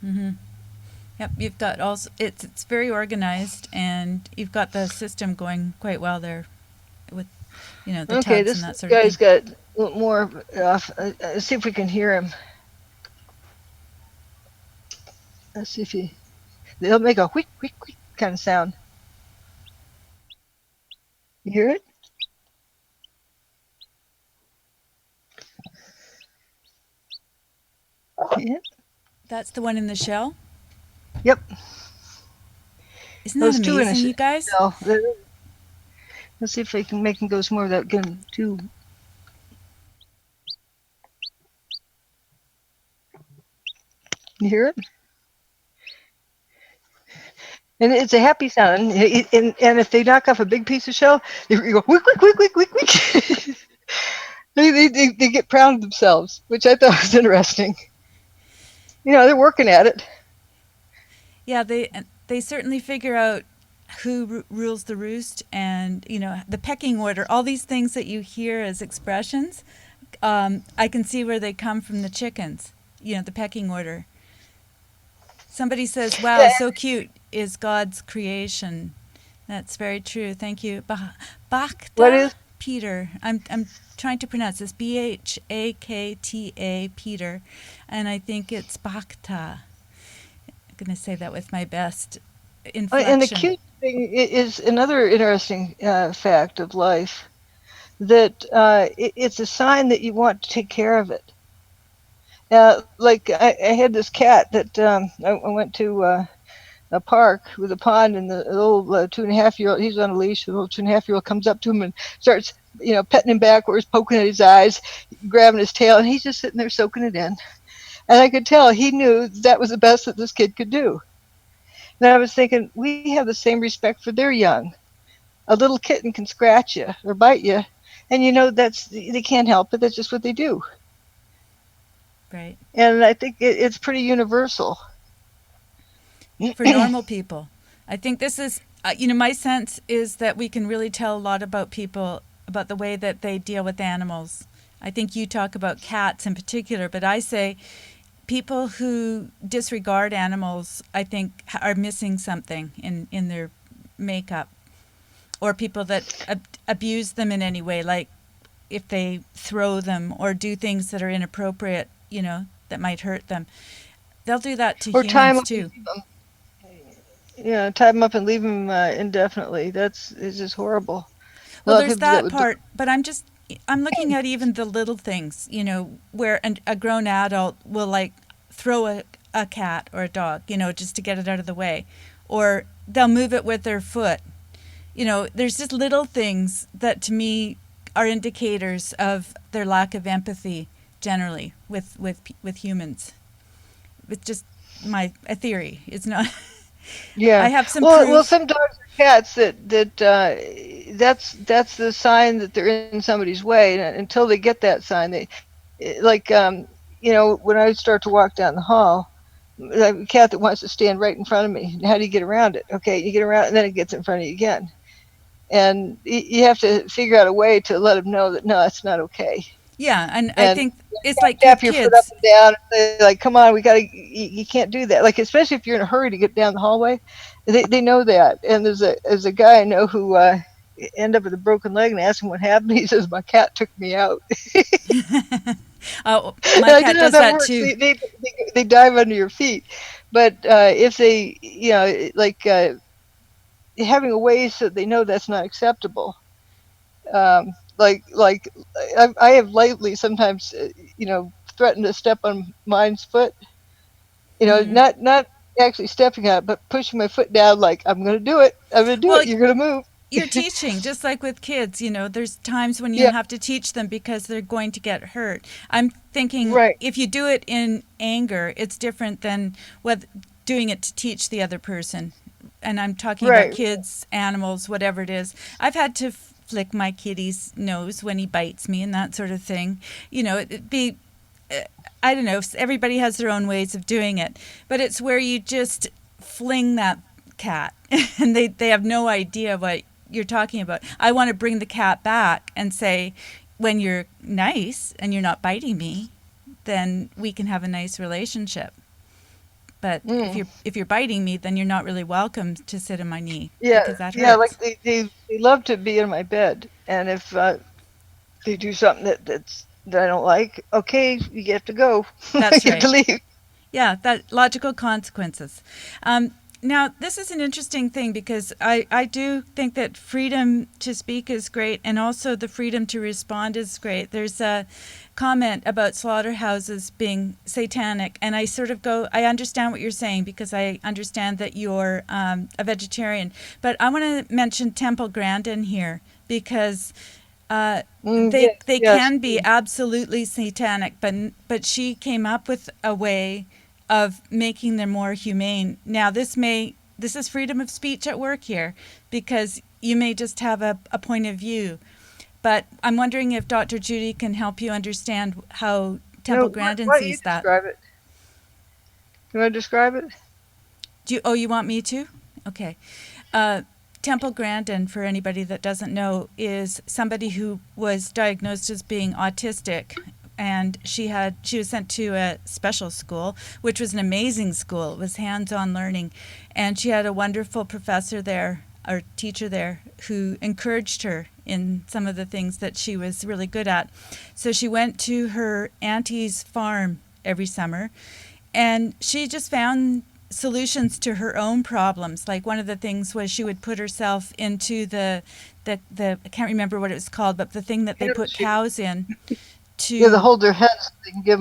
Hmm. Yep, you've got also it's very organized, and you've got the system going quite well there with the Okay, tubs and this that sort of guy's thing. got a little more. Let's see if we can hear him. Let's see if they'll make a quick, quick, quick kind of sound. You hear it? Yeah. That's the one in the shell. Yep. Isn't that Those two in a amazing, you guys? shell. Let's see if I can make him go some more without getting too. You hear it? And it's a happy sound. And if they knock off a big piece of shell, they go quick, quick, quick, quick, quick, quick. They get proud of themselves, which I thought was interesting. They're working at it. Yeah, they certainly figure out who rules the roost, and the pecking order. All these things that you hear as expressions, I can see where they come from the chickens. The pecking order. Somebody says, "Wow, Yeah. so cute is God's creation." That's very true. Thank you, What Bhakta is? Peter. I'm trying to pronounce this Bhakta Peter, and I think it's Bhakta. I'm going to say that with my best And the inflection. cute thing is another interesting fact of life, that it's a sign that you want to take care of it. Like I had this cat that I went to a park with a pond, and the little 2.5-year-old, he's on a leash. The little 2.5-year-old comes up to him and starts, petting him backwards, poking at his eyes, grabbing his tail, and he's just sitting there soaking it in. And I could tell he knew that was the best that this kid could do. And I was thinking, we have the same respect for their young. A little kitten can scratch you or bite you, and they can't help it. That's just what they do. Right. And I think it's pretty universal. For normal people. I think this is, my sense is that we can really tell a lot about people, about the way that they deal with animals. I think you talk about cats in particular, but I say people who disregard animals, I think, are missing something in their makeup, or people that abuse them in any way, like if they throw them or do things that are inappropriate, that might hurt them. They'll do that to Or tie them humans up and too. leave them. Yeah, tie them up and leave them indefinitely. It's just horrible. A Well, lot of there's people do that that with dogs. part, but I'm looking at even the little things, where a grown adult will like throw a cat or a dog, just to get it out of the way, or they'll move it with their foot. There's just little things that to me are indicators of their lack of empathy generally with humans. It's just a theory. It's not. I Yeah. have some Well, proof. some dogs or cats that's the sign that they're in somebody's way. And until they get that sign, like when I start to walk down the hall, I have a cat that wants to stand right in front of me. How do you get around it? Okay, you get around, and then it gets in front of you again. And you have to figure out a way to let them know that no, that's not okay. Yeah, and I And think it's like tap with your foot up kids. and down and say like, "Come on, we gotta." You can't do that. Like especially if you're in a hurry to get down the hallway, they know that. And there's a guy I know who ended up with a broken leg, and I asked him what happened. He says my cat took me out. Oh, And my I don't cat know how does that that works. too. They dive under your feet, but if they like having a way so they know that's not acceptable. Like I have lately sometimes threatened to step on mine's foot. Hmm. Not actually stepping on it, but pushing my foot down like I'm going to do it. I'm going to do Well, it. You're going to move. you're teaching just like with kids. There's times when you Yeah, have to teach them because they're going to get hurt. I'm thinking right, if you do it in anger, it's different than doing it to teach the other person. And I'm talking about right. kids, animals, whatever it is. I've had to flick my kitty's nose when he bites me and that sort of thing. It'd be, I don't know, everybody has their own ways of doing it, but it's where you just fling that cat and they have no idea what you're talking about. I want to bring the cat back and say, when you're nice and you're not biting me, then we can have a nice relationship. But Mm. if you're biting me, then you're not really welcome to sit on my knee Yeah, because that yeah. Like hurts. they love to be in my bed, and if they do something that I don't like, okay, you get to go. That's You have to right. leave. Yeah, that logical consequences. Now, this is an interesting thing because I do think that freedom to speak is great and also the freedom to respond is great. There's a comment about slaughterhouses being satanic, and I understand what you're saying because I understand that you're a vegetarian. But I want to mention Temple Grandin here because Yes, they yes. can be absolutely satanic, but she came up with a way of making them more humane. Now this is freedom of speech at work here because you may just have a point of view, but I'm wondering if Dr. Judy can help you understand how No, Temple Grandin why don't you sees that. describe it? You want to describe it? You want me to? Okay. Uh, Temple Grandin, for anybody that doesn't know, is somebody who was diagnosed as being autistic, and she was sent to a special school, which was an amazing school. It was hands-on learning, and she had a wonderful professor there or teacher there who encouraged her in some of the things that she was really good at. So she went to her auntie's farm every summer, and she just found solutions to her own problems. Like one of the things was she would put herself into the I can't remember what it was called, but the thing that they put cows in Yeah, to to hold their heads so they can give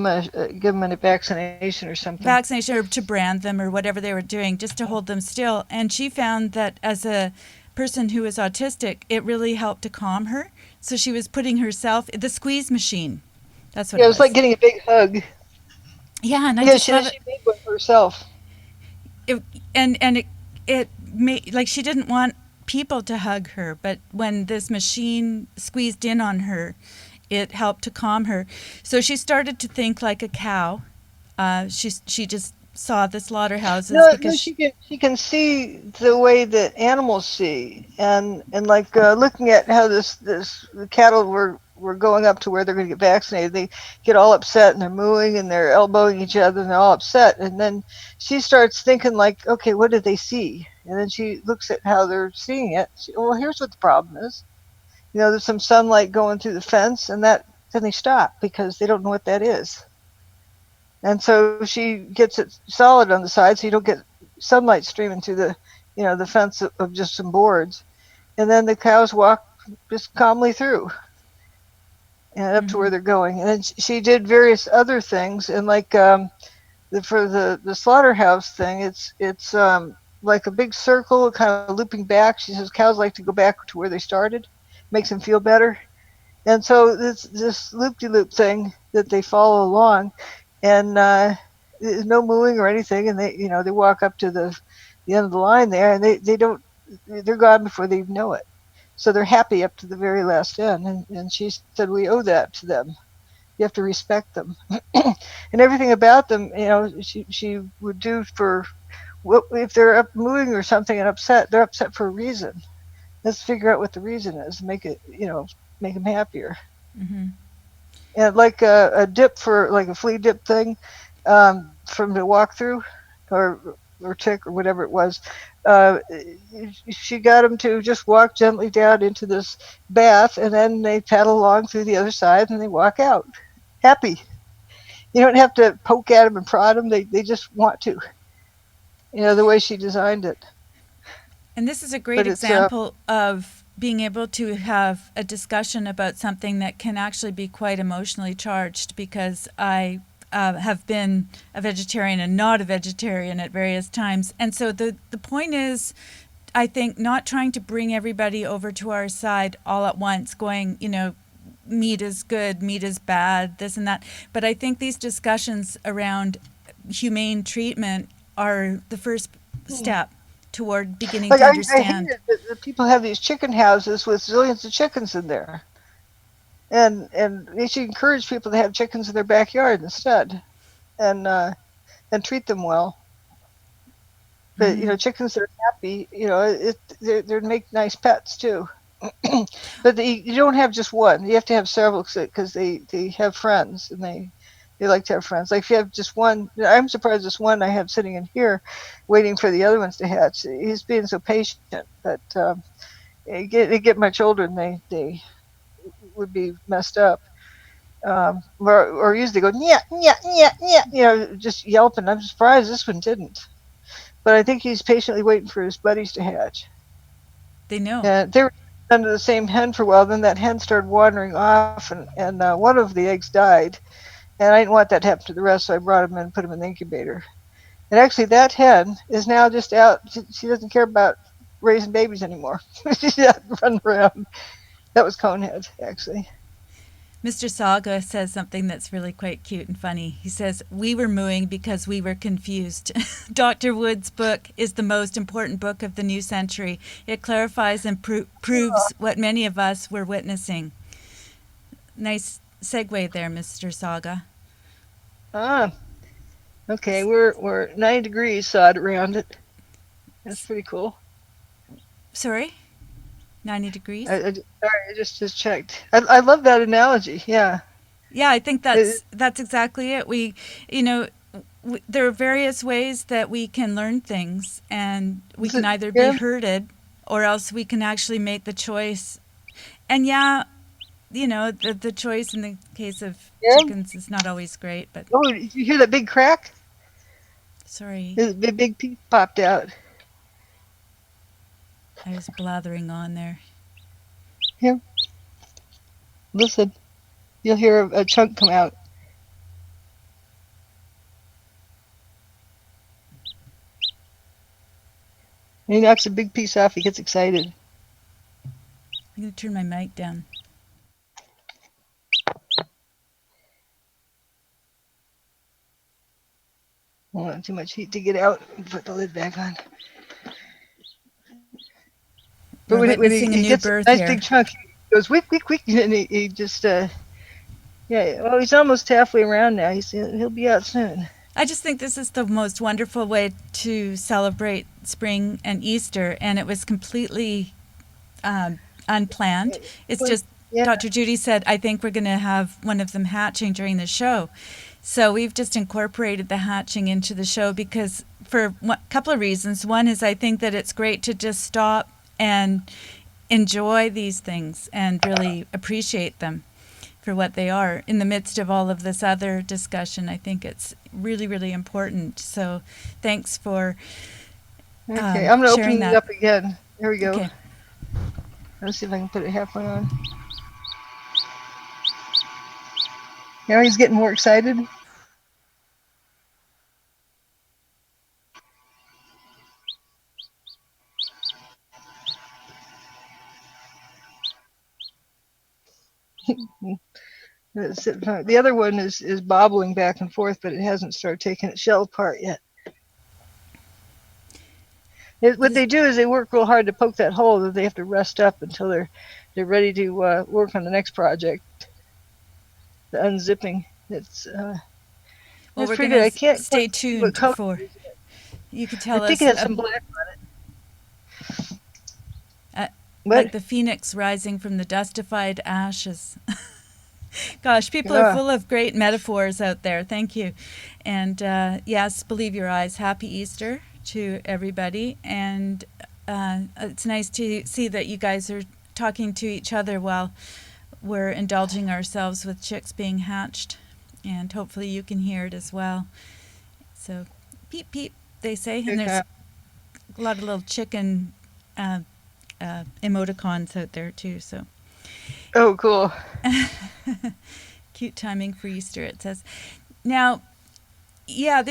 them a vaccination or something. vaccination or to brand them or whatever they were doing, just to hold them still. And she found that as a person who was autistic, it really helped to calm her. So she was putting herself the squeeze machine. That's what Yeah, it it was like was. getting a big hug. Yeah, and I Yeah, just she love she made one for herself. it. It made like she didn't want people to hug her, but when this machine squeezed in on her, it helped to calm her. So she started to think like a cow. She just saw the slaughterhouses No, no, because she can see the way that animals see, and like looking at how the cattle were going up to where they're going to get vaccinated. They get all upset and they're mooing and they're elbowing each other and they're all upset. And then she starts thinking like, okay, what did they see? And then she looks at how they're seeing it. Well, here's what the problem is. there's some sunlight going through the fence, and then they stop because they don't know what that is. And so she gets it solid on the side, so you don't get sunlight streaming through the fence of just some boards. And then the cows walk just calmly through and up to where they're going. And then she did various other things, and like for the slaughterhouse thing, it's like a big circle, kind of looping back. She says cows like to go back to where they started, makes them feel better. And so this loop-de-loop thing that they follow along, and there's no mooing or anything, and they walk up to the end of the line there, and they're gone before they even know it. So they're happy up to the very last end, and she said we owe that to them. You have to respect them, and everything about them. She would do for if they're up mooing or something and upset. They're upset for a reason. Let's figure out what the reason is. Make them happier. Mm-hmm. And like a dip for like a flea dip thing, from the walkthrough, or tick or whatever it was. She got them to just walk gently down into this bath, and then they paddle along through the other side, and they walk out happy. You don't have to poke at them and prod them. They just want to. The way she designed it. And this is a great example of being able to have a discussion about something that can actually be quite emotionally charged, because I have been a vegetarian and not a vegetarian at various times. And so the point is, I think, not trying to bring everybody over to our side all at once, going, meat is good, meat is bad, this and that. But I think these discussions around humane treatment are the first step toward beginning to understand. I hate it that people have these chicken houses with zillions of chickens in there. And they should encourage people to have chickens in their backyard instead, and treat them well. But chickens that are happy, they make nice pets too. But you don't have just one. You have to have several, because they have friends, and they like to have friends. Like if you have just one, I'm surprised this one I have sitting in here, waiting for the other ones to hatch. He's being so patient, but they get much older, and they would be messed up. Or usually go yeah, just yelping. I'm surprised this one didn't. But I think he's patiently waiting for his buddies to hatch. They know. They were under the same hen for a while. Then that hen started wandering off, and one of the eggs died. And I didn't want that to happen to the rest, so I brought him in and put him in the incubator. And actually, that hen is now just out. She doesn't care about raising babies anymore. She's out running around. That was Conehead, actually. Mr. Saga says something that's really quite cute and funny. He says, "We were mooing because we were confused." Dr. Wood's book is the most important book of the new century. It clarifies and proves what many of us were witnessing. Nice segue there, Mr. Saga. Okay, we're 9 degrees sod around it. That's pretty cool. Sorry? 90 degrees? I just checked. I love that analogy. Yeah. Yeah, I think that's exactly it. There are various ways that we can learn things, and we can either be herded, or else we can actually make the choice. And the choice in the case of chickens is not always great, but... Oh, did you hear that big crack? Sorry. The big piece popped out. I was blathering on there. Here. Listen. You'll hear a chunk come out. He knocks a big piece off. He gets excited. I'm going to turn my mic down. I don't want too much heat to get out and put the lid back on. But when he gets a nice big chunk, he goes wick, wick, wick, and he just, well, he's almost halfway around now. He'll be out soon. I just think this is the most wonderful way to celebrate spring and Easter, and it was completely unplanned. It's just, Dr. Judy said, I think we're going to have one of them hatching during the show. So we've just incorporated the hatching into the show for a couple of reasons. One is I think that it's great to just stop and enjoy these things and really appreciate them for what they are in the midst of all of this other discussion. I think it's really, really important. So thanks for Okay, I'm going to sharing open it that. up again. Here we go. Okay. Let's see if I can put it halfway on. Now he's getting more excited. The other one is bobbling back and forth, but it hasn't started taking its shell apart yet. What they do is they work real hard to poke that hole that they have to rest up until they're ready to work on the next project. The unzipping. It's Well, it's we're pretty going good. I to can't stay quite see what tuned color for. it is. You could tell I think us. it has some black on it. Like the phoenix rising from the dustified ashes. Gosh, people are full of great metaphors out there. Thank you. And yes, believe your eyes. Happy Easter to everybody. And it's nice to see that you guys are talking to each other while we're indulging ourselves with chicks being hatched. And hopefully you can hear it as well. So, peep, peep, they say. And there's a lot of little chicken emoticons out there, too. So. Oh, cool. Cute timing for Easter, it says. Now, yeah,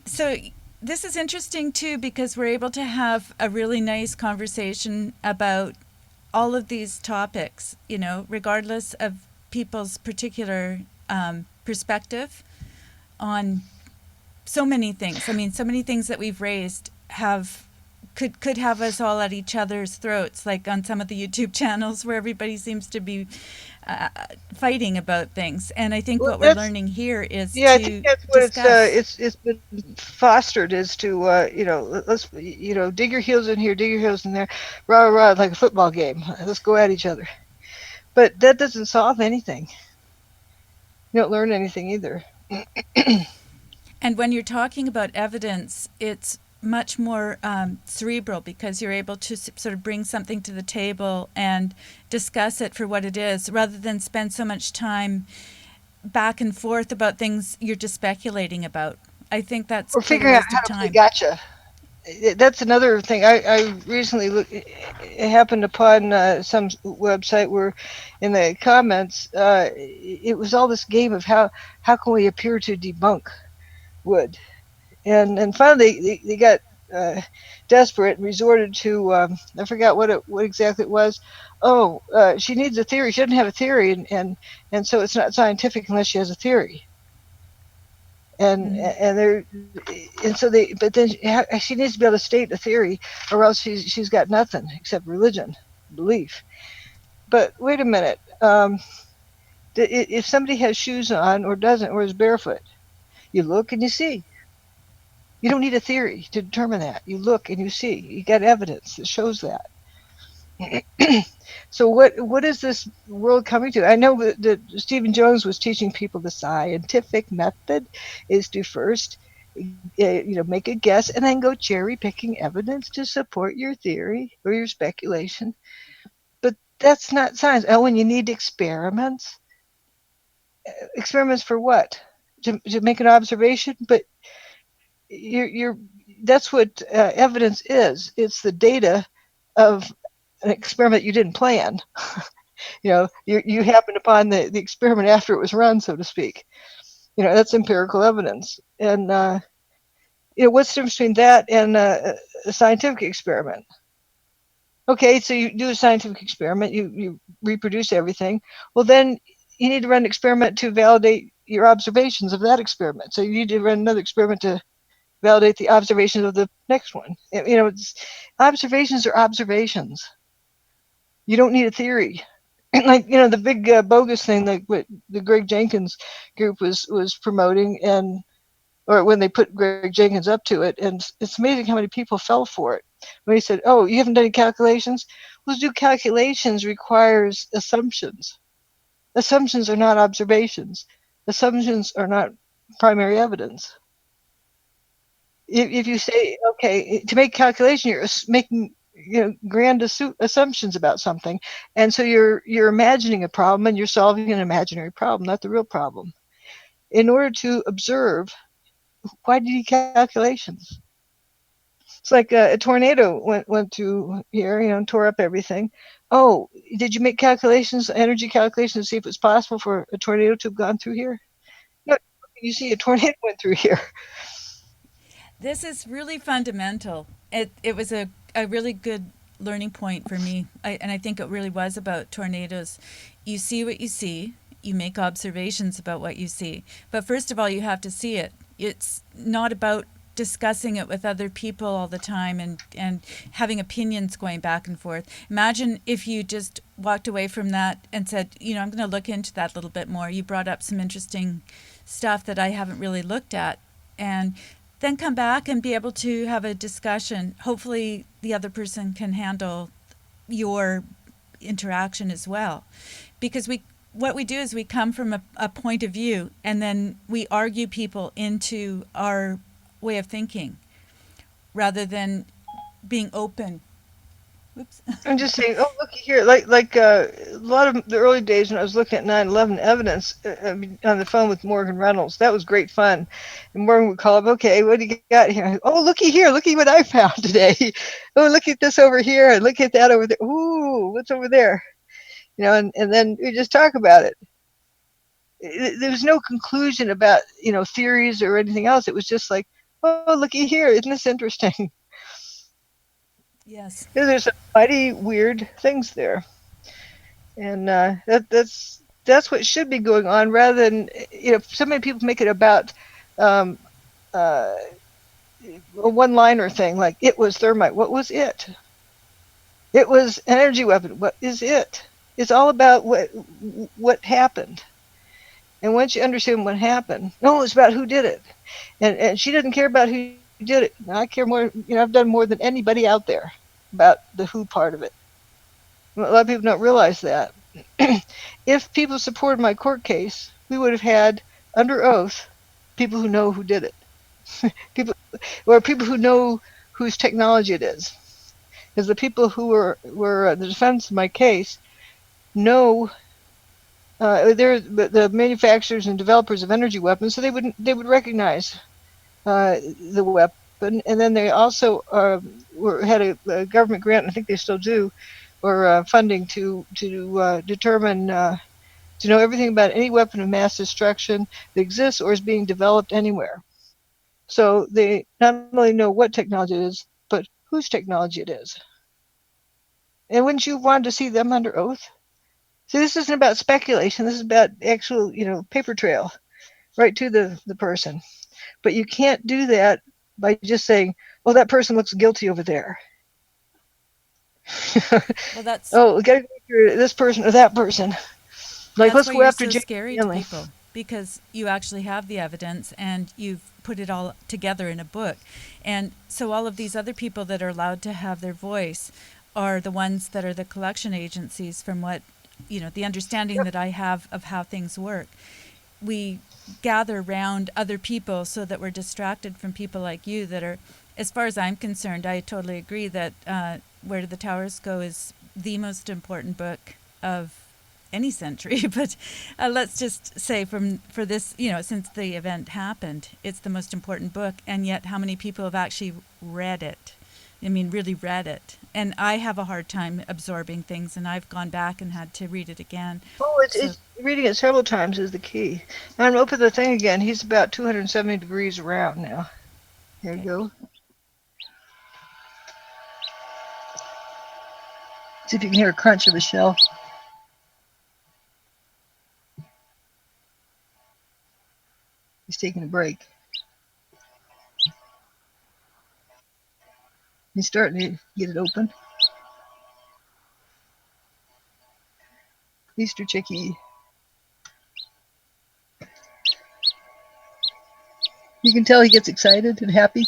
so this is interesting, too, because we're able to have a really nice conversation about all of these topics, you know, regardless of people's particular perspective on so many things. I mean, so many things that we've raised could have us all at each other's throats, like on some of the YouTube channels where everybody seems to be fighting about things. And I think what we're learning here is I think that's what discuss. it's been fostered is to let's dig your heels in here, dig your heels in there, rah rah, like a football game. Let's go at each other. But that doesn't solve anything. You don't learn anything either. And when you're talking about evidence, it's much more cerebral because you're able to sort of bring something to the table and discuss it for what it is, rather than spend so much time back and forth about things you're just speculating about. I think that's or figuring out how to play gotcha. That's another thing. I recently happened upon some website where, in the comments, it was all this game of how can we appear to debunk Wood. And finally, they got desperate and resorted to I forgot what exactly it was. Oh, she needs a theory. She doesn't have a theory, and so it's not scientific unless she has a theory. And but then she needs to be able to state a theory, or else she's got nothing except religion, belief. But wait a minute. If somebody has shoes on or doesn't, or is barefoot, you look and you see. You don't need a theory to determine that. You look and you see. You got evidence that shows that. So what is this world coming to? I know that Stephen Jones was teaching people the scientific method is to first make a guess and then go cherry picking evidence to support your theory or your speculation. But that's not science. Oh, and you need experiments. Experiments for what? To make an observation? But that's what evidence is. It's the data of an experiment you didn't plan. You happened upon the experiment after it was run, so to speak. That's empirical evidence. And what's the difference between that and a scientific experiment? Okay, so you do a scientific experiment, you reproduce everything. Well, then you need to run an experiment to validate your observations of that experiment. So you need to run another experiment to validate the observations of the next one. Observations are observations. You don't need a theory. Like, the big bogus thing that the Greg Jenkins group was promoting, or when they put Greg Jenkins up to it, and it's amazing how many people fell for it. When he said, "Oh, you haven't done any calculations?" Well, to do calculations requires assumptions. Assumptions are not observations. Assumptions are not primary evidence. If you say, okay, to make calculation, you're making grand assumptions about something, and so you're imagining a problem and you're solving an imaginary problem, not the real problem. In order to observe, why do you need calculations? It's like a tornado went through here, and tore up everything. Oh, did you make calculations, energy calculations, to see if it's possible for a tornado to have gone through here? No, you see a tornado went through here. This is really fundamental. It was a really good learning point for me. And I think it really was about tornadoes. You see what you see, you make observations about what you see. But first of all, you have to see it. It's not about discussing it with other people all the time and having opinions going back and forth. Imagine if you just walked away from that and said, I'm going to look into that a little bit more. You brought up some interesting stuff that I haven't really looked at. And then come back and be able to have a discussion. Hopefully the other person can handle your interaction as well. Because what we do is we come from a point of view and then we argue people into our way of thinking rather than being open. Oops. I'm just saying, oh, looky here. Like a lot of the early days when I was looking at 9/11 evidence on the phone with Morgan Reynolds, that was great fun. And Morgan would call up, okay, what do you got here? Oh, looky here. Looky what I found today. Oh, look at this over here. And look at that over there. Ooh, what's over there? And then we just talk about it. There was no conclusion about, theories or anything else. It was just like, oh, looky here. Isn't this interesting? Yes. There's some mighty weird things there. And that's what should be going on, rather than so many people make it about a one-liner thing like it was thermite. What was it? It was an energy weapon. What is it? It's all about what happened. And once you understand what happened, no, it's about who did it. And she didn't care about who did it. I care more. I've done more than anybody out there about the who part of it. A lot of people don't realize that. If people supported my court case, we would have had under oath people who know who did it, people who know whose technology it is. Because the people who were the defense of my case know they're the manufacturers and developers of energy weapons, so they would recognize the weapon. And then they also had a government grant, and I think they still do, or funding to determine to know everything about any weapon of mass destruction that exists or is being developed anywhere. So they not only know what technology it is, but whose technology it is. And wouldn't you want to see them under oath? See, this isn't about speculation. This is about actual, paper trail right to the person. But you can't do that by just saying, "Oh, that person looks guilty over there." Well, that's Oh, we got to go after this person or that person. Like, that's let's why go you're after so Jane scary to Stanley. people, because you actually have the evidence and you've put it all together in a book. And so all of these other people that are allowed to have their voice are the ones that are the collection agencies, from what, the understanding that I have of how things work. We gather around other people so that we're distracted from people like you that are, as far as I'm concerned, I totally agree that Where Do the Towers Go is the most important book of any century, but let's just say for this, since the event happened, it's the most important book, and yet how many people have actually read it? I mean, really read it. And I have a hard time absorbing things, and I've gone back and had to read it again. Oh, So it's reading it several times is the key. And I'm open the thing again. He's about 270 degrees around now. Here we okay. go. See if you can hear a crunch of the shell. He's taking a break. He's starting to get it open. Easter chickie. You can tell he gets excited and happy.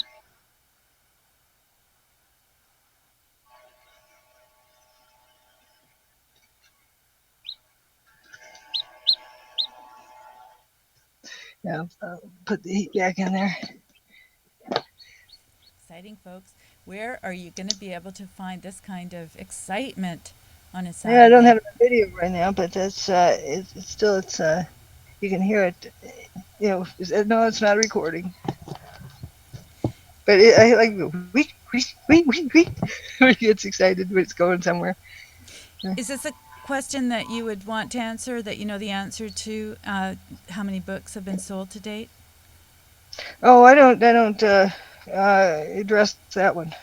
Yeah, put the heat back in there. exciting, folks. Where are you going to be able to find this kind of excitement on a Yeah, I don't Saturday? have a video right now, but that's it's still you can hear it. You know, no, it's not a recording, but I like we when it gets excited when it's going somewhere. Is this a question that you would want to answer, that you know the answer to, how many books have been sold to date? Oh, I don't address that one.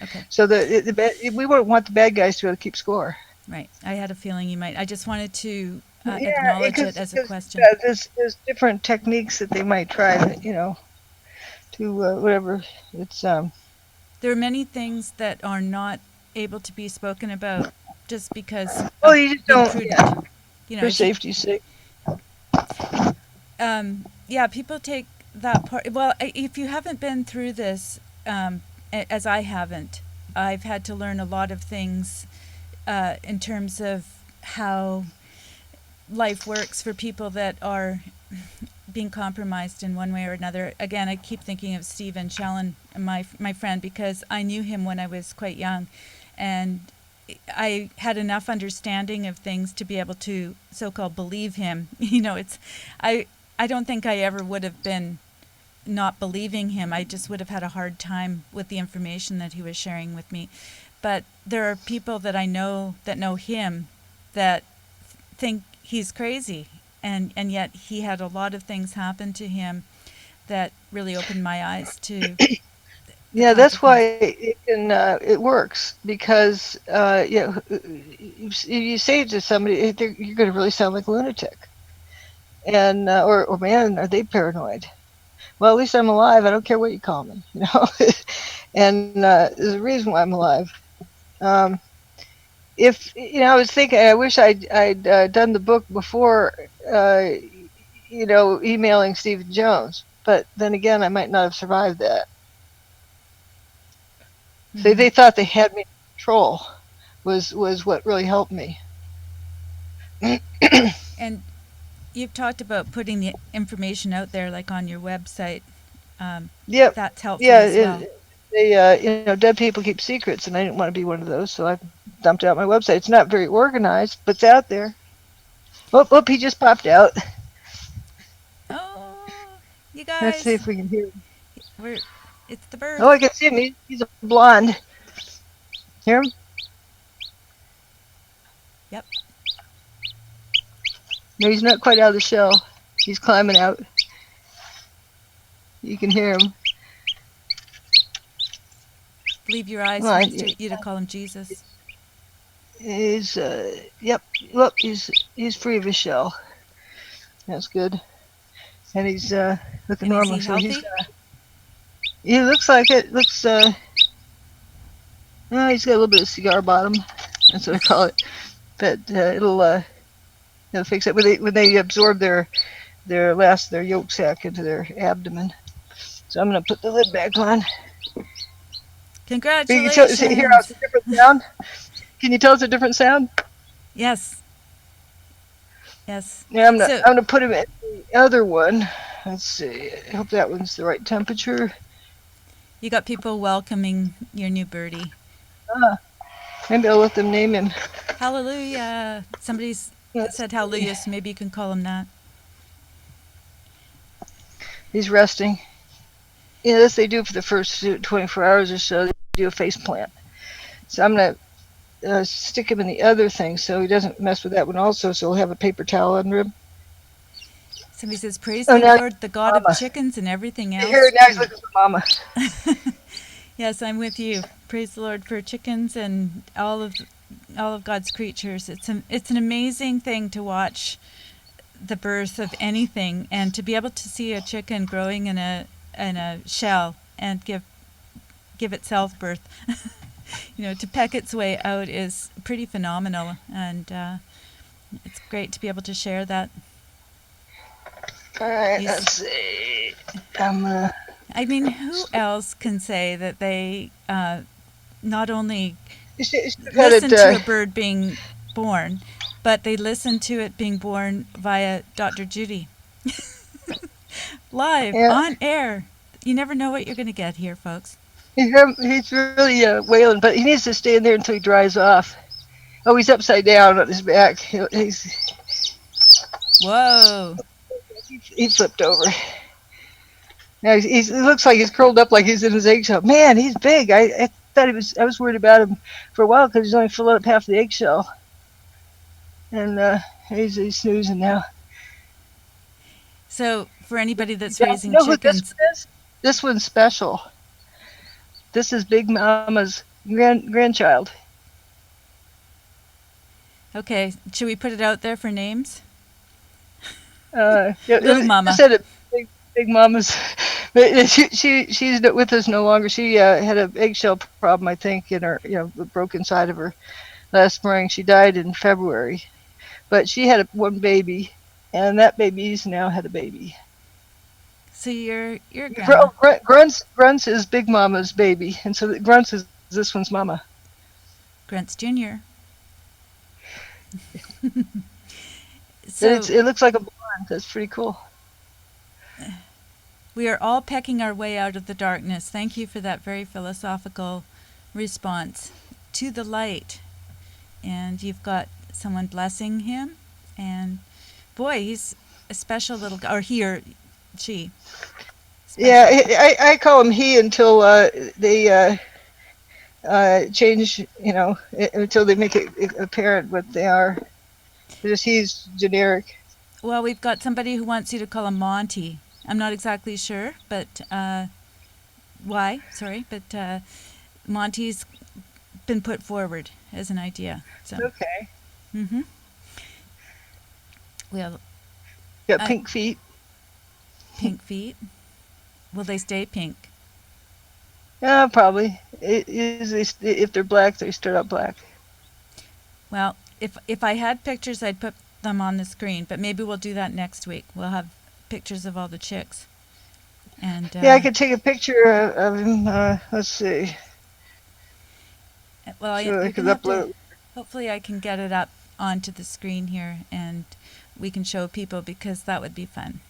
Okay, So we won't want the bad guys to be able to keep score. right. I had a feeling you might. I just wanted to Yeah, acknowledge it because as a question. there's different techniques that they might try, you know, to whatever. It's There are many things that are not able to be spoken about just because well, of you just being don't, prudent. yeah, You know, for if you, safety's sake. yeah, people take that part. Well, if you haven't been through this, as I haven't, I've had to learn a lot of things in terms of how life works for people that are being compromised in one way or another. Again, I keep thinking of Stephen Shellen, my friend, because I knew him when I was quite young, and I had enough understanding of things to be able to so-called believe him. You know, I don't think I ever would have been not believing him. I just would have had a hard time with the information that he was sharing with me. But there are people that I know that know him that think he's crazy, and yet he had a lot of things happen to him that really opened my eyes to the Yeah, that's why consequences. it works because you know, you say it to somebody, you're going to really sound like a lunatic, and or man, are they paranoid? Well, at least I'm alive. I don't care what you call me, you know. And there's a reason why I'm alive. Um, if you know, I was thinking, I wish I'd done the book before, uh, you know, emailing Stephen Jones. But then again, I might not have survived that. So Hmm. they thought they had me in control. Was what really helped me. And you've talked about putting the information out there, like on your website. Yep. That's helpful Yeah. as well. You know, dead people keep secrets, and I didn't want to be one of those, so I dumped out my website. It's not very organized, but it's out there. Whoop, he just popped out. Oh, you Let's see guys, if we can hear him. we're it's the Oh, I birth. can see him. He's a blonde. Hear him? Yep. No, he's not quite out of the shell. He's climbing out. You can hear him. Believe your eyes Well, when you to call him Jesus. he's yep. Look, he's free of his shell. That's good. And he's looking And is normal. he So he's healthy? he looks like it. Looks no, he's got a little bit of cigar bottom. That's what I call it. But it'll fix it when they absorb their yolk sac into their abdomen. So I'm gonna put the lid back on. But you can hear how it's Congratulations. a different sound. Can you tell it's a different sound? Yes. Yes. Yeah, So I'm gonna put him in the other one. Let's see. I hope that one's the right temperature. you got people welcoming your new birdie. Ah, maybe I'll let them name him. Hallelujah. Somebody's Let's said see. hallelujah, so maybe you can call him that. He's resting. You know, this they do for the first 24 hours or so. They do a face plant. So I'm gonna stick him in the other thing so he doesn't mess with that one also. So he'll have a paper towel under him. Somebody says, praise Oh, the now Lord, the God of Mama. chickens and everything Here, else now he's too. looking for Mama. Yes, I'm with you. Praise the Lord for chickens and all of God's creatures. It's an amazing thing to watch the birth of anything, and to be able to see a chicken growing in a shell and give itself birth. You know, to peck its way out is pretty phenomenal, and it's great to be able to share that. All right, These, let's see. I'm gonna. I mean, who else can say that they not only You should have had it. listen to a bird being born, but they listen to it being born via Dr. Judy. Live, Yeah, on air. You never know what you're going to get here, folks. He's really wailing, but he needs to stay in there until he dries off. Oh, he's upside down on his back. Whoa. He flipped over. Now he looks like he's curled up like he's in his eggshell. Man, he's big. I thought he was. I was worried about him for a while because he's only filled up half the eggshell, and he's snoozing now. So for anybody that's Yeah, raising you know who this chickens, one is? This one's special. This is Big Mama's grandchild. okay, should we put it out there for names? Yeah, Little Mama. I said it, Big Mama's. But she's not with us no longer. She had an eggshell problem, I think, in her broke inside of her last spring. She died in February, but she had one baby, and that baby's now had a baby. So your grandma. Grunts is Big Mama's baby, and so Grunts is this one's mama. Grunts Jr. So it looks like a blonde. That's pretty cool. We are all pecking our way out of the darkness. Thank you for that very philosophical response to the light. And you've got someone blessing him, and boy, he's a special little guy. Or he or she. Special. Yeah, I call him he until they change, until they make it apparent what they are. Because he's generic. Well, we've got somebody who wants you to call him Monty. I'm not exactly sure, but why? Sorry, but Monty's been put forward as an idea. So. Okay. Mm-hmm. Well. Got pink feet. Pink feet. Will they stay pink? Yeah, probably. If they're black, they start out black. Well, if I had pictures, I'd put them on the screen. But maybe we'll do that next week. We'll have pictures of all the chicks. And yeah, I could take a picture of him. Let's see. Well, so I could upload. Hopefully, I can get it up onto the screen here, and we can show people, because that would be fun.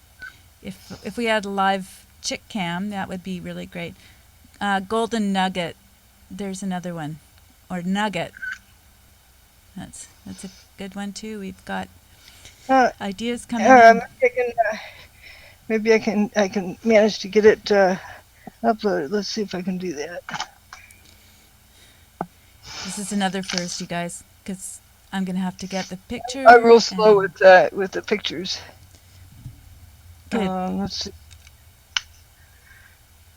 If we had a live chick cam, that would be really great. Golden Nugget. There's another one, or Nugget. That's a good one too. We've got ideas coming in. Maybe I can manage to get it uploaded. Let's see if I can do that. This is another first, you guys, because I'm gonna have to get the picture. I'm real slow with the pictures. Good. Let's see.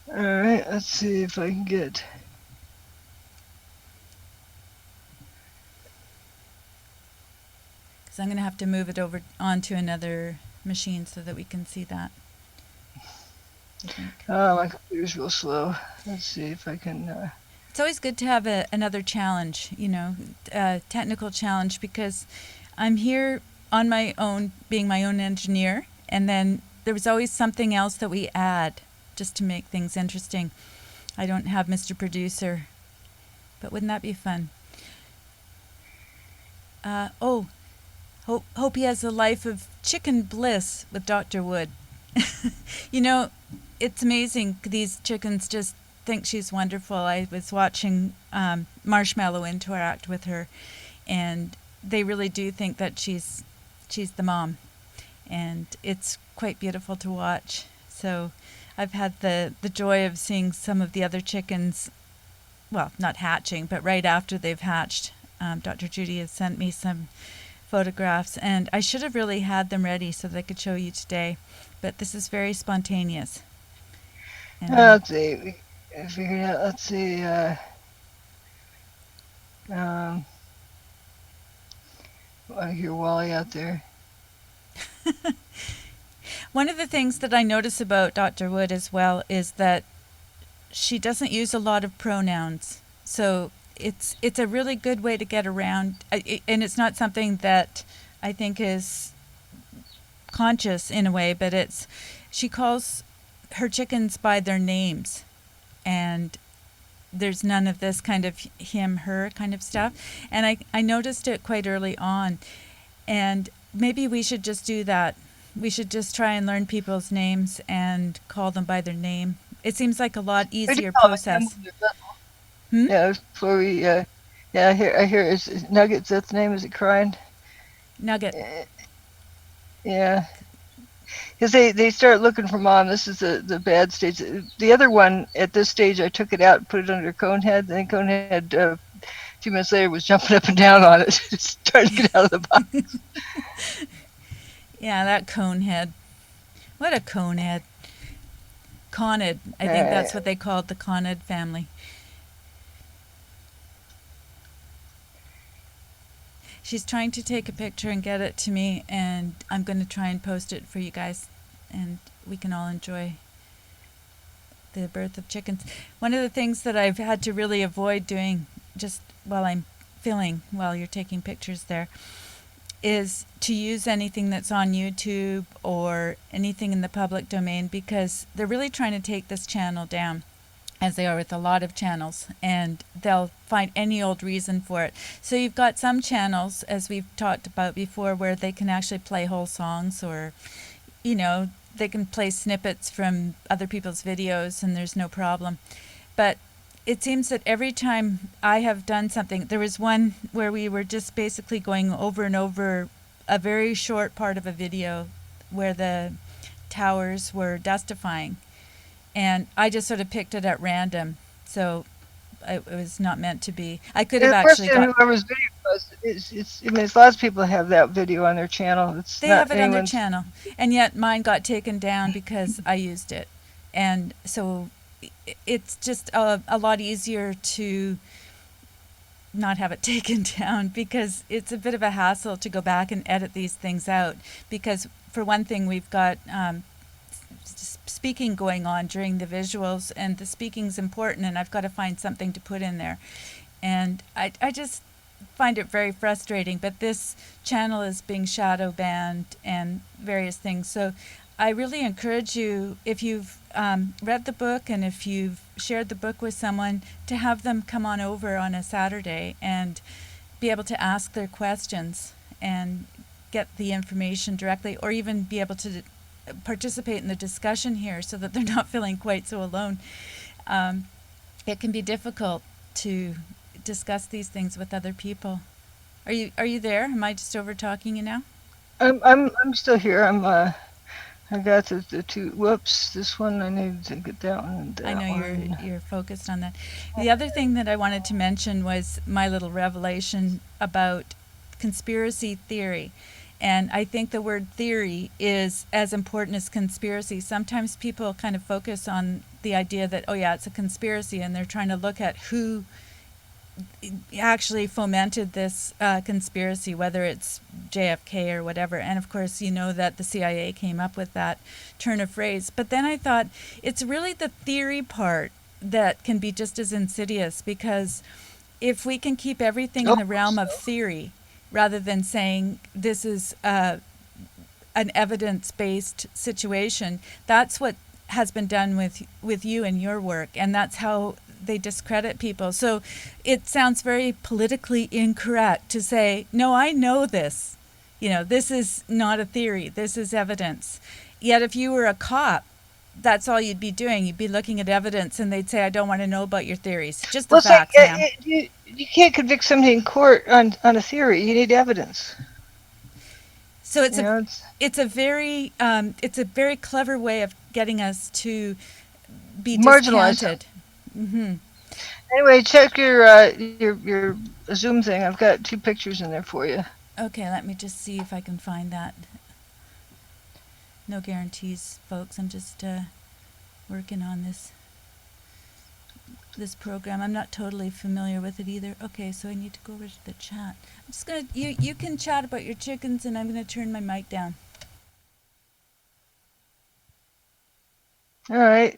All right, let's see if I can get. Because I'm going to have to move it over onto another machine so that we can see that. Oh, my computer's real slow. Let's see if I can. It's always good to have another challenge, technical challenge, because I'm here on my own, being my own engineer, and then there was always something else that we add just to make things interesting. I don't have Mr. Producer, but wouldn't that be fun? Hope he has a life of chicken bliss with Dr. Wood. It's amazing. These chickens just think she's wonderful. I was watching Marshmallow interact with her, and they really do think that she's the mom, and it's quite beautiful to watch. So I've had the joy of seeing some of the other chickens, well, not hatching, but right after they've hatched. Dr. Judy has sent me some photographs, and I should have really had them ready so that I could show you today, but this is very spontaneous. And, let's see. I figured out. Let's see. I hear Wally out there. One of the things that I notice about Dr. Wood as well is that she doesn't use a lot of pronouns. So it's a really good way to get around, and it's not something that I think is conscious in a way, but she calls her chickens by their names, and there's none of this kind of him, her kind of stuff. And I noticed it quite early on, and maybe we should just do that. We should just try and learn people's names and call them by their name. It seems like a lot What do you easier call it? process. Hmm? Yeah, before we, yeah, I hear is Nuggets, that's the name, is it crying? Nugget. Yeah, because they start looking for mom. This is the bad stage. The other one, at this stage, I took it out and put it under Conehead. Then Conehead, a few minutes later, was jumping up and down on it, just trying to get out of the box. Yeah, that conehead. What a conehead. Conid. I think that's Uh, what they called the Conid family. She's trying to take a picture and get it to me, and I'm going to try and post it for you guys, and we can all enjoy the birth of chickens. One of the things that I've had to really avoid doing just while I'm filming, while you're taking pictures there, is to use anything that's on YouTube or anything in the public domain, because they're really trying to take this channel down, as they are with a lot of channels, and they'll find any old reason for it. So you've got some channels, as we've talked about before, where they can actually play whole songs, or, you know, they can play snippets from other people's videos and there's no problem. But it seems that every time I have done something, there was one where we were just basically going over and over a very short part of a video where the towers were dustifying, and I just sort of picked it at random, so it was not meant to be. I could have the actually person, got. whoever's video was, it's, I mean, there's lots of people have that video on their channel. It's They not have it on their anyone's. channel, and yet mine got taken down because I used it, and so it's just a lot easier to not have it taken down, because it's a bit of a hassle to go back and edit these things out, because for one thing we've got speaking going on during the visuals, and the speaking's important, and I've got to find something to put in there, and I just find it very frustrating. But this channel is being shadow banned and various things, so I really encourage you, if you've read the book and if you've shared the book with someone, to have them come on over on a Saturday and be able to ask their questions and get the information directly, or even be able to participate in the discussion here, so that they're not feeling quite so alone. It can be difficult to discuss these things with other people. Are you there? Am I just over talking you now? I'm still here. I got the two. Whoops, this one I need to get that one. And that I know one. you're focused on that. The other thing that I wanted to mention was my little revelation about conspiracy theory. And I think the word theory is as important as conspiracy. Sometimes people kind of focus on the idea that, oh yeah, it's a conspiracy, and they're trying to look at who actually fomented this conspiracy, whether it's JFK or whatever. And of course, you know that the CIA came up with that turn of phrase. But then I thought it's really the theory part that can be just as insidious, because if we can keep everything in the realm of theory, rather than saying this is an evidence-based situation, that's what has been done with you and your work, and that's how they discredit people. So it sounds very politically incorrect to say, no, I know this. You know, this is not a theory, this is evidence. Yet if you were a cop, that's all you'd be doing. You'd be looking at evidence, and they'd say, I don't want to know about your theories. Just the Well, it's like facts, ma'am. you can't convict somebody in court on a theory. You need evidence. So it's You know, it's a very clever way of getting us to be marginalized. discounted. Mm-hmm. Anyway, check your Zoom thing. I've got 2 pictures in there for you. Okay, let me just see if I can find that. No guarantees, folks. I'm just working on this program. I'm not totally familiar with it either. Okay, so I need to go over to the chat. I'm just gonna you can chat about your chickens, and I'm gonna turn my mic down. All right.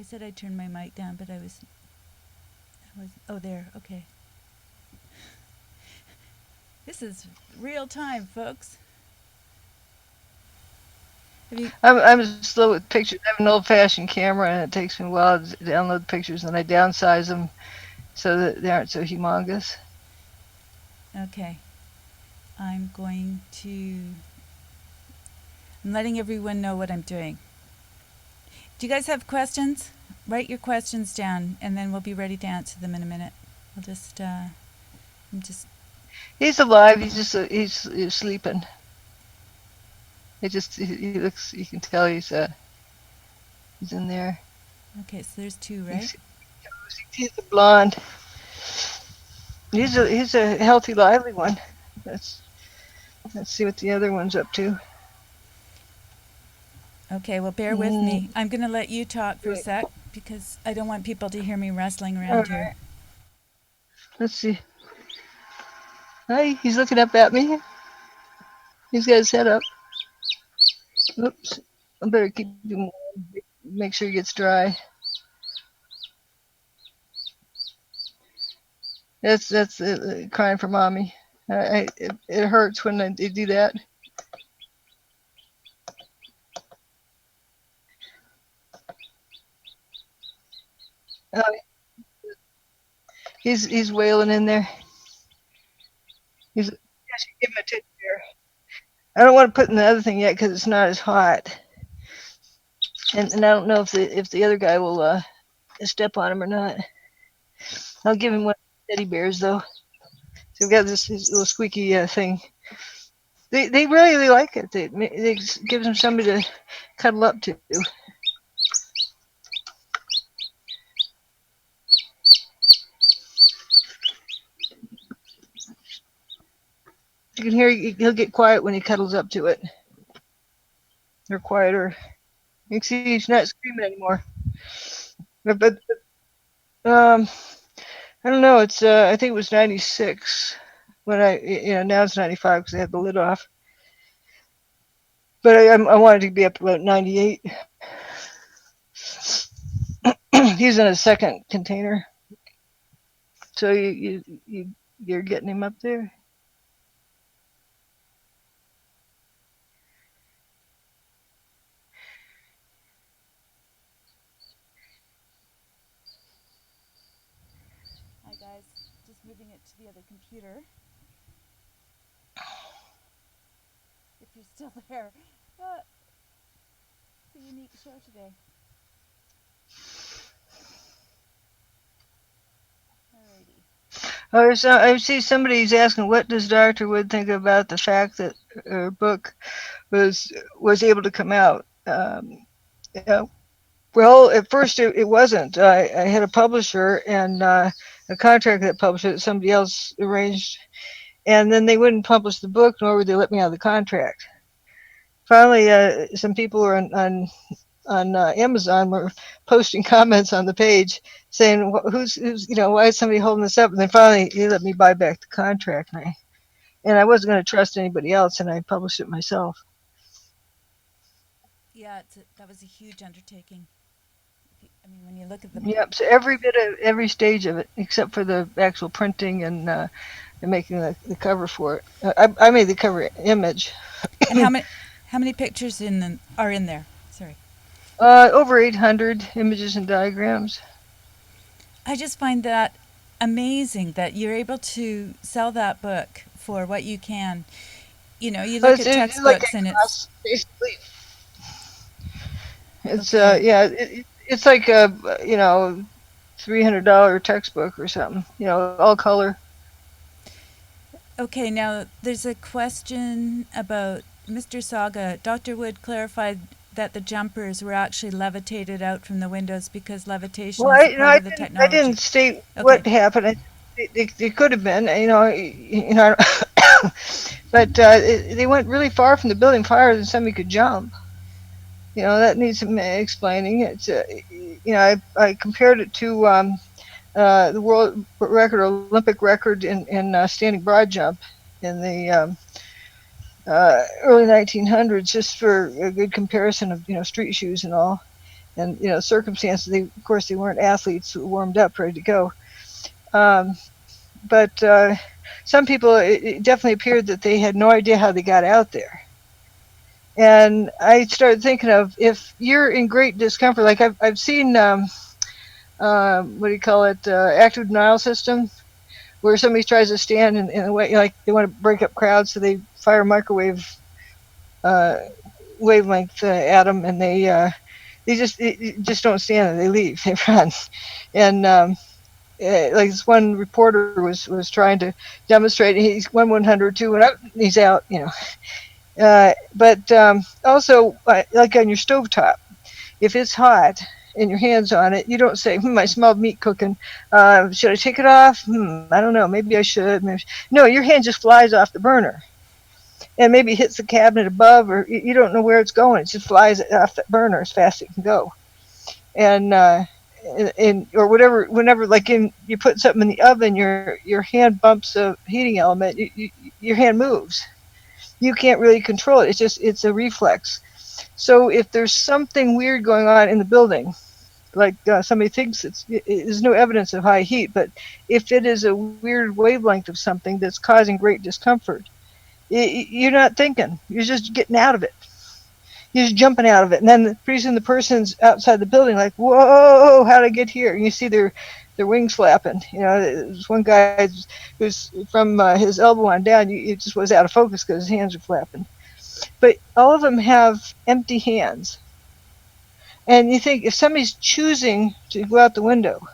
I said I turned my mic down, but I was oh, there. Okay. This is real time, folks. I'm slow with pictures. I have an old-fashioned camera, and it takes me a while to download pictures, and I downsize them so that they aren't so humongous. Okay. I'm going to. I'm letting everyone know what I'm doing. Do you guys have questions? Write your questions down, and then we'll be ready to answer them in a minute. I'll just. I'm just. He's alive. He's sleeping. He looks. You can tell he's in there. Okay, so there's two, right? He's a blonde. He's a healthy, lively one. Let's let's see what the other one's up to. Okay, well, bear with Mm, me. I'm going to let you talk for a right. sec because I don't want people to hear me wrestling All around here. right. Let's see. Hi. He's looking up at me. He's got his head up. Oops. I better keep him warm. Make sure he gets dry. That's crying for mommy. It hurts when they do that. Uh, he's wailing in there. He's give him a teddy bear. I don't want to put in the other thing yet because it's not as hot, and I don't know if the other guy will step on him or not. I'll give him one of the teddy bears though. So we've got this little squeaky thing. They really like it. They give them somebody to cuddle up to. You can hear he'll get quiet when he cuddles up to it. They're quieter. You can see he's not screaming anymore. But I don't know. It's I think it was 96 when now it's 95 because they had the lid off. But I wanted to be up to about 98. He's in a second container, so you're getting him up there. Hi, guys. Just moving it to the other computer. If you're still there. It's a unique show today. Alrighty. I see somebody's asking, what does Dr. Wood think about the fact that her book was able to come out? Yeah, well, at first it wasn't. I had a publisher and a contract that publisher that somebody else arranged, and then they wouldn't publish the book, nor would they let me out of the contract. Finally, some people were on Amazon were posting comments on the page saying, who's why is somebody holding this up? And then finally, they let me buy back the contract, and I wasn't going to trust anybody else, and I published it myself. Yeah, that was a huge undertaking. I mean, when you look at the. Yep. So every stage of it, except for the actual printing and making the cover for it. I made the cover image. And how many pictures are in there? Sorry. Over 800 images and diagrams. I just find that amazing that you're able to sell that book for what you can. You know, you look at It's like textbooks and a it's class, basically. It's okay. yeah, it's like a $300 textbook or something. All color. Okay, now there's a question about Mr. Saga. Dr. Wood clarified that the jumpers were actually levitated out from the windows because levitation Well, is a part of the I technology. didn't state Okay. what happened. It could have been, but they went really far from the building, farther than somebody could jump. That needs some explaining. It's I compared it to the world record, Olympic record in standing broad jump in the early 1900s, just for a good comparison of street shoes and all, and circumstances. Of course, they weren't athletes who warmed up, ready to go. But some people, it definitely appeared that they had no idea how they got out there. And I started thinking of, if you're in great discomfort, like I've seen, what do you call it, active denial system, where somebody tries to stand in a way like they want to break up crowds, so they fire microwave uh, wavelength at them, and they just don't stand it. They leave, they run, and like this one reporter was trying to demonstrate. He's 1/100, 2 and up, he's out, but also, like on your stovetop, if it's hot and your hands on it, you don't say, I smelled meat cooking. Should I take it off? I don't know. Maybe I should. No, your hand just flies off the burner and maybe hits the cabinet above, or you don't know where it's going. It just flies off the burner as fast as it can go. And or whatever, whenever you put something in the oven, your hand bumps a heating element. Your hand moves. You can't really control it. It's a reflex. So if there's something weird going on in the building, like somebody thinks there's no evidence of high heat, but if it is a weird wavelength of something that's causing great discomfort, you're not thinking. You're just getting out of it. You're just jumping out of it. And then pretty soon the person's outside the building like, whoa, how'd I get here? And you see their wings flapping. There's one guy who's from his elbow on down, it just was out of focus because his hands are flapping. But all of them have empty hands. And you think if somebody's choosing to go out the window,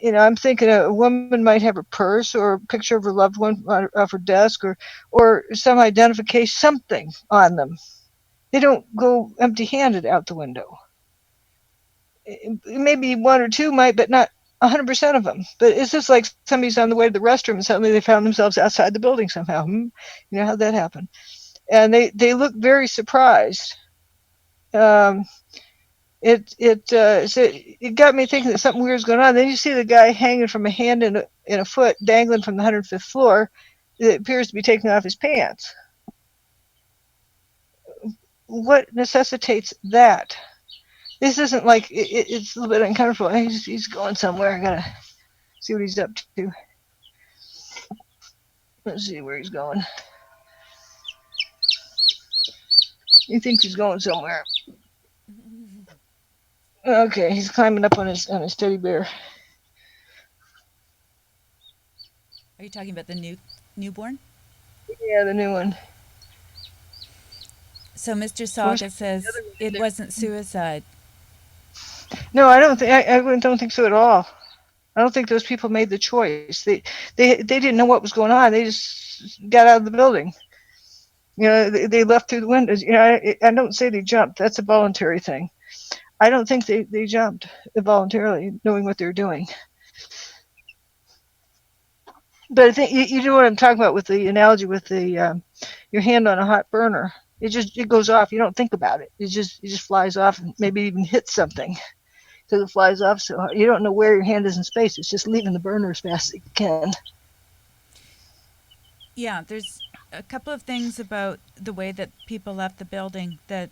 I'm thinking a woman might have a purse or a picture of her loved one off her desk, or some identification, something on them. They don't go empty-handed out the window. Maybe one or two might, but not 100% of them. But it's just like somebody's on the way to the restroom and suddenly they found themselves outside the building somehow. How'd that happen? And they look very surprised. So it got me thinking that something weird's going on. Then you see the guy hanging from a hand and a foot, dangling from the 105th floor. It appears to be taking off his pants. What necessitates that? This isn't like it's a little bit uncomfortable. He's going somewhere. I gotta see what he's up to. Let's see where he's going. He thinks he's going somewhere. Okay, he's climbing up on his teddy bear. Are you talking about the newborn? Yeah, the new one. So Mr. Saga says it wasn't suicide. No, I don't think. I don't think so at all. I don't think those people made the choice. They didn't know what was going on. They just got out of the building. They left through the windows. I don't say they jumped. That's a voluntary thing. I don't think they jumped voluntarily, knowing what they're doing. But I think you know what I'm talking about with the analogy with the your hand on a hot burner. It goes off. You don't think about it. It just flies off and maybe even hits something because it flies off so hard. You don't know where your hand is in space. It's just leaving the burner as fast as it can. Yeah, there's a couple of things about the way that people left the building that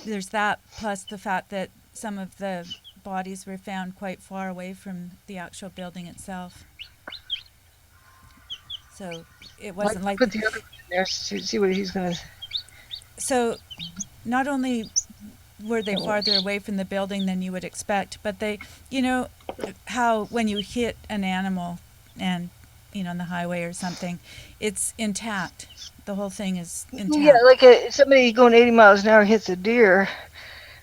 there's that, plus the fact that some of the bodies were found quite far away from the actual building itself. So it wasn't like put the other one in there to see what he's going to. So not only were they farther away from the building than you would expect, but they, how when you hit an animal and, on the highway or something, it's intact. The whole thing is intact. Yeah, like somebody going 80 miles an hour hits a deer.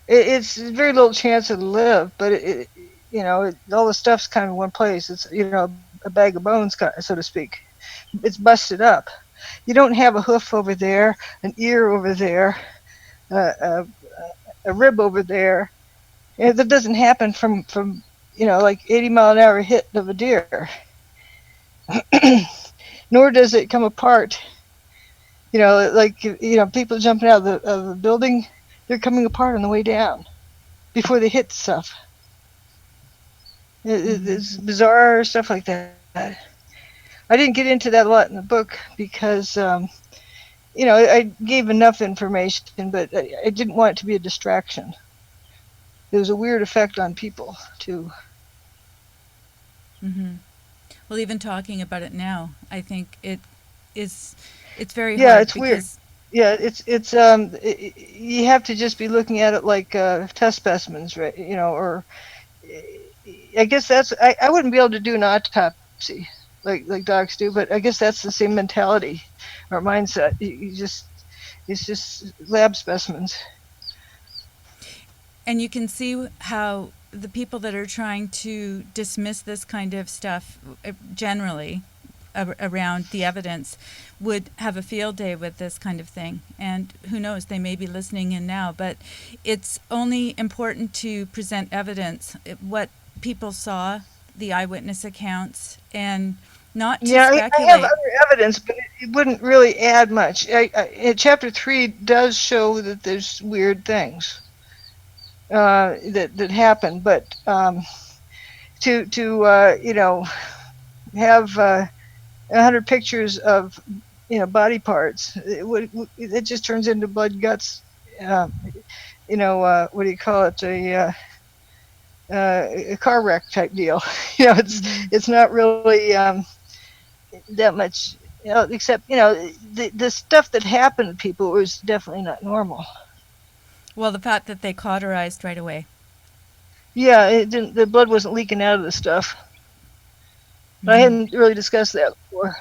It's very little chance it'll live, but all the stuff's kind of in one place. It's, a bag of bones, so to speak. It's busted up. You don't have a hoof over there, an ear over there, a rib over there. That doesn't happen from like 80 mile an hour hit of a deer. Nor does it come apart. People jumping out of the building, they're coming apart on the way down before they hit stuff. It's bizarre stuff like that. I didn't get into that a lot in the book because, I gave enough information, but I didn't want it to be a distraction. There was a weird effect on people, too. Mm-hmm. Well, even talking about it now, I think it's very hard. Yeah, it's weird. Yeah, it's you have to just be looking at it like test specimens, right? Or I guess I wouldn't be able to do an autopsy like docs do, but I guess that's the same mentality or mindset. It's just lab specimens. And you can see how the people that are trying to dismiss this kind of stuff generally around the evidence would have a field day with this kind of thing. And who knows, they may be listening in now, but it's only important to present evidence, what people saw, the eyewitness accounts, and not to speculate. I have other evidence, but it wouldn't really add much. Chapter 3 does show that there's weird things that happen, but to have 100 pictures of body parts, it just turns into blood, guts. What do you call it? A car wreck type deal. It's not really that much, except the stuff that happened to people was definitely not normal. Well, the fact that they cauterized right away. Yeah, it didn't. The blood wasn't leaking out of the stuff. But I hadn't really discussed that before.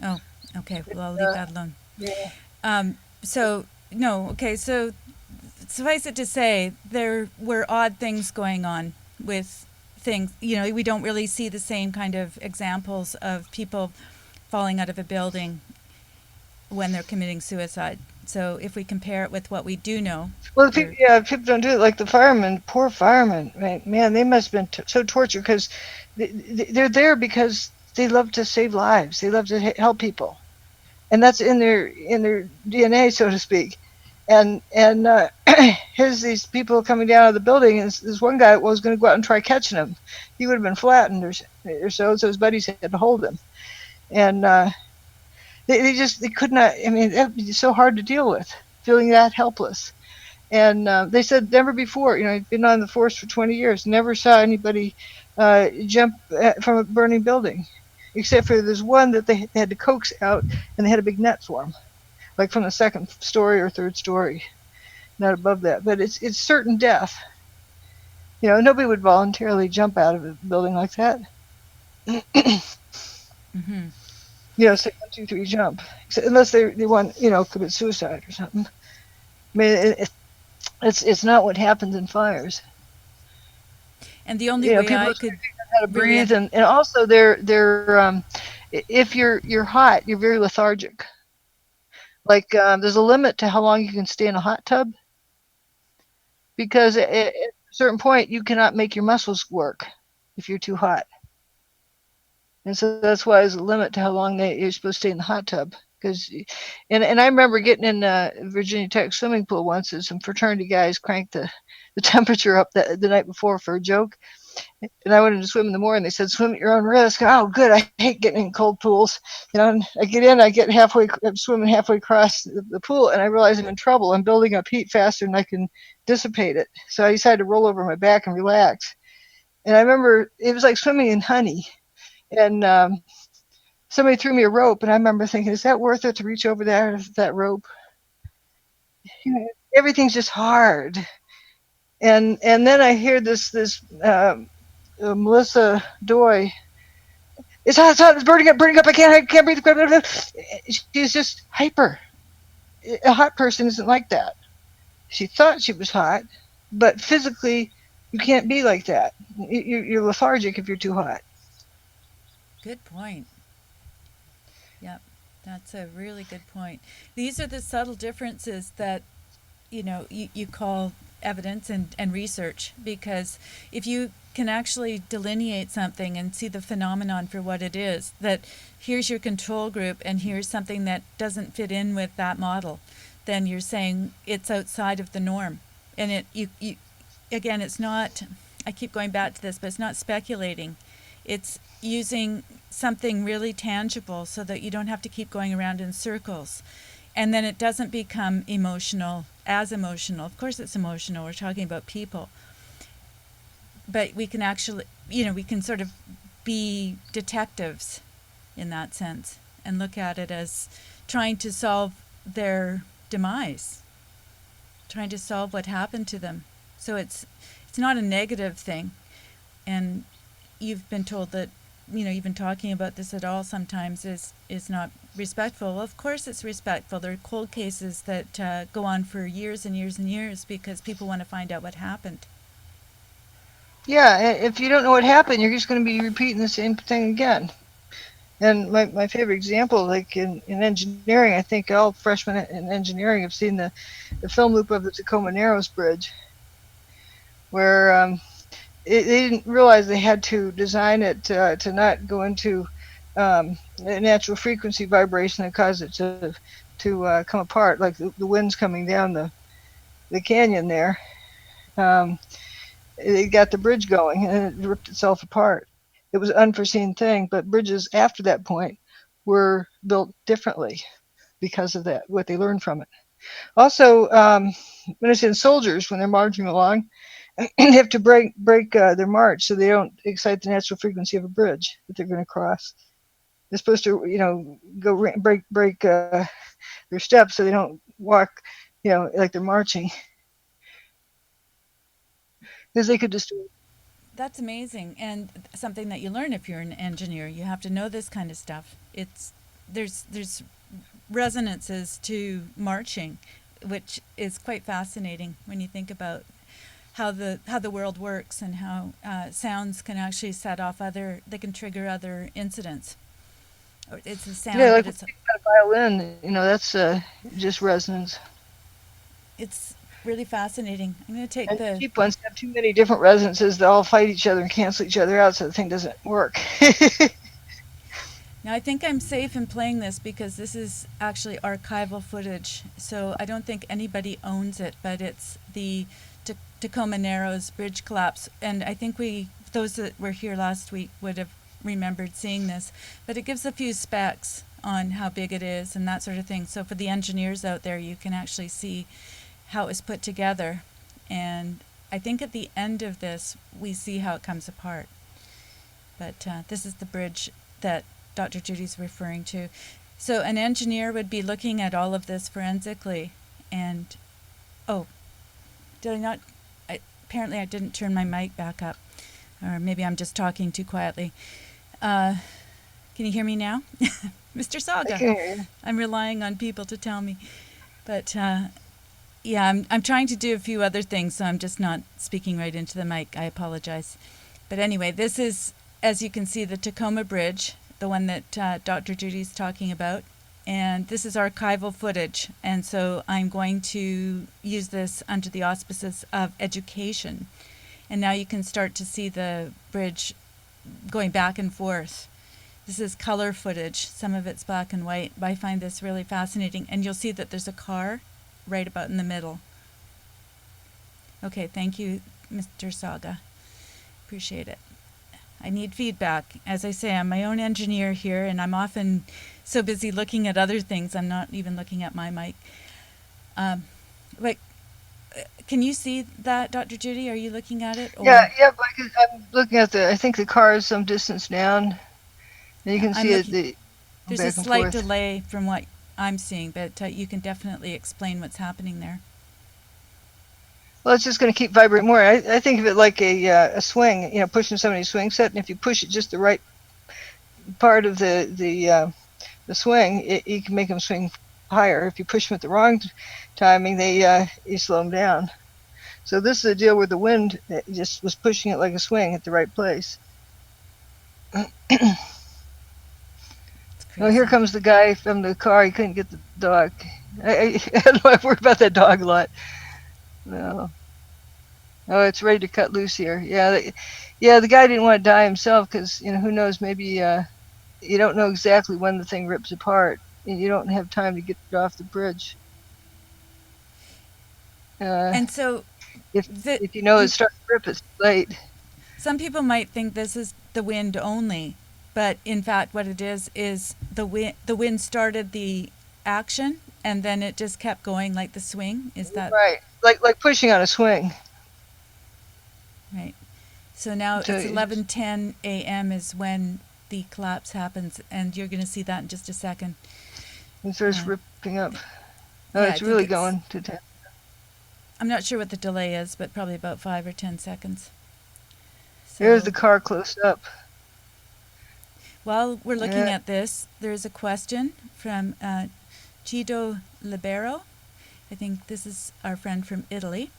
Oh, okay. Well, I'll leave that alone. Yeah. So suffice it to say, there were odd things going on with things. We don't really see the same kind of examples of people falling out of a building when they're committing suicide. So if we compare it with what we do know. Well, people don't do it. Like the firemen, poor firemen, right? Man, they must have been so tortured because they're there because they love to save lives. They love to help people, and that's in their DNA, so to speak. And here's these people coming down out of the building, and this one guy was going to go out and try catching him. He would have been flattened or so his buddies had to hold him, and they could not. I mean, it would be so hard to deal with, feeling that helpless. And they said never before, I'd been on the force for 20 years, never saw anybody jump from a burning building, except for there's one that they had to coax out, and they had a big net for him, like from the second story or third story, not above that. But it's certain death. Nobody would voluntarily jump out of a building like that. Mm-hmm. Say 1, 2, 3, jump, unless they want commit suicide or something. I mean, it's not what happens in fires. And the only way I could how to breathe, and also they're if you're hot, you're very lethargic. Like there's a limit to how long you can stay in a hot tub, because at a certain point you cannot make your muscles work if you're too hot. And so that's why there's a limit to how long you're supposed to stay in the hot tub. And I remember getting in Virginia Tech swimming pool once, and some fraternity guys cranked the temperature up the night before for a joke. And I went in to swim in the morning. They said, swim at your own risk. Oh, good. I hate getting in cold pools. And I get in, I'm swimming halfway across the pool, and I realize I'm in trouble. I'm building up heat faster than I can dissipate it. So I decided to roll over my back and relax. And I remember it was like swimming in honey. And somebody threw me a rope, and I remember thinking, is that worth it to reach over there that rope? Everything's just hard. And then I hear this Melissa Doy. It's hot, it's burning up. I can't breathe. She's just hyper. A hot person isn't like that. She thought she was hot, but physically you can't be like that. You're lethargic if you're too hot. Good point. Yep, that's a really good point. These are the subtle differences that you call evidence and research, because if you can actually delineate something and see the phenomenon for what it is, that here's your control group and here's something that doesn't fit in with that model, then you're saying it's outside of the norm. And again, it's not, I keep going back to this, but it's not speculating. It's using something really tangible so that you don't have to keep going around in circles. And then it doesn't become as emotional. Of course it's emotional. We're talking about people. But we can actually, we can sort of be detectives in that sense and look at it as trying to solve their demise, trying to solve what happened to them. So it's not a negative thing. And you've been told that, even talking about this at all sometimes is not respectful. Well, of course it's respectful. There are cold cases that go on for years and years and years because people want to find out what happened. Yeah, if you don't know what happened, you're just going to be repeating the same thing again. And my favorite example, like in engineering, I think all freshmen in engineering have seen the film loop of the Tacoma Narrows Bridge, where they didn't realize they had to design it to not go into a natural frequency vibration that caused it to come apart, like the winds coming down the canyon there. Um, it got the bridge going and it ripped itself apart. It was an unforeseen thing, but bridges after that point were built differently because of that, what they learned from it. Also, when I say soldiers, when they're marching along, they have to break their march so they don't excite the natural frequency of a bridge that they're going to cross. They're supposed to, go break their steps so they don't walk, like they're marching, because they could destroy. That's amazing, and something that you learn if you're an engineer. You have to know this kind of stuff. There's resonances to marching, which is quite fascinating when you think about how the world works and how sounds can actually set off they can trigger other incidents. It's a sound, Yeah, like but it's a violin, that's just resonance. it's really fascinating. I'm going to take And the cheap ones have too many different resonances that all fight each other and cancel each other out, so the thing doesn't work. Now, I think I'm safe in playing this because this is actually archival footage, so I don't think anybody owns it, but it's the Tacoma Narrows bridge collapse, and I think those that were here last week would have remembered seeing this, but it gives a few specs on how big it is and that sort of thing. So for the engineers out there, you can actually see how it was put together, and I think at the end of this, we see how it comes apart. But this is the bridge that Dr. Judy's referring to. So an engineer would be looking at all of this forensically, and did I not? Apparently I didn't turn my mic back up, or maybe I'm just talking too quietly. Can you hear me now? Mr. Saga. I can hear you. I'm relying on people to tell me. But yeah, I'm trying to do a few other things, so I'm just not speaking right into the mic. I apologize. But anyway, this is, as you can see, the Tacoma Bridge, the one that Dr. Judy's talking about. And this is archival footage, and so I'm going to use this under the auspices of education. And now you can start to see the bridge going back and forth. This is color footage. Some of it's black and white, but I find this really fascinating. And you'll see that there's a car right about in the middle. Okay, thank you, Mr. Saga. Appreciate it. I need feedback. As I say, I'm my own engineer here, and I'm often so busy looking at other things, I'm not even looking at my mic. But can you see that, Dr. Judy? Are you looking at it? Or? Yeah, I'm looking at I think the car is some distance down, and you can see it. There's a slight delay from what I'm seeing, but you can definitely explain what's happening there. Well, it's just going to keep vibrating more. I think of it like a swing, pushing somebody's swing set, and if you push it just the right part of the swing, you can make them swing higher. If you push them at the wrong timing, you slow them down. So this is a deal where the wind just was pushing it like a swing at the right place. Oh, here comes the guy from the car. He couldn't get the dog. I don't know. I worry about that dog a lot. No. Oh, it's ready to cut loose here. Yeah, the guy didn't want to die himself because, who knows, maybe you don't know exactly when the thing rips apart, and you don't have time to get it off the bridge. And so, if you know it's starting to rip, it's too late. Some people might think this is the wind only, but in fact, what it is the wind. The wind started the action, and then it just kept going like the swing. Is that right? Like pushing on a swing. Right. So now it's 11:10 a.m. is when the collapse happens, and you're going to see that in just a second. It starts ripping up. Oh, yeah, it's really going to 10. I'm not sure what the delay is, but probably about 5 or 10 seconds. There's So the car close up. while we're looking Yeah. at this, there's a question from Guido Libero. I think this is our friend from Italy.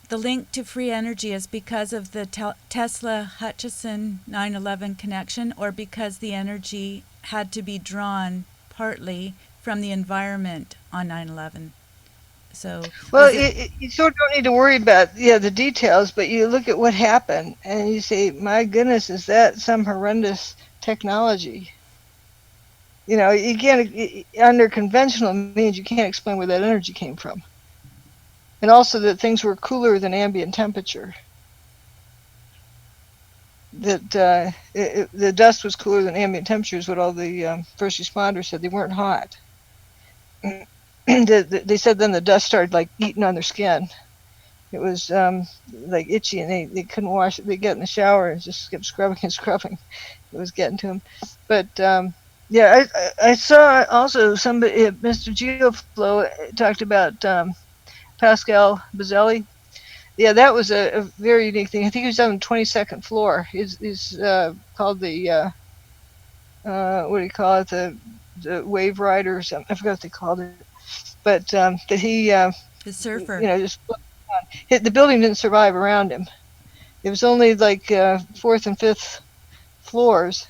The link to free energy is because of the Tesla-Hutchison 9/11 connection, or because the energy had to be drawn partly from the environment on 9/11. So Well, was it? you sort of don't need to worry about the details, but you look at what happened and you say, "My goodness, is that some horrendous technology?" You can't under conventional means you can't explain where that energy came from, and also that things were cooler than ambient temperature. That the dust was cooler than ambient temperature is what all the first responders said. They weren't hot. They said then the dust started like eating on their skin. It was like itchy, and they couldn't wash it. They get in the shower and just kept scrubbing and scrubbing. It was getting to them. But yeah, I saw also somebody, Mr. Geoflow, talked about Pascal Bazzelli. Yeah, that was a very unique thing. I think he was on the 22nd floor. He's called the what do you call it? The wave rider or something. I forgot what they called it. But that he The surfer. just hit the building, didn't survive around him. It was only like fourth and fifth floors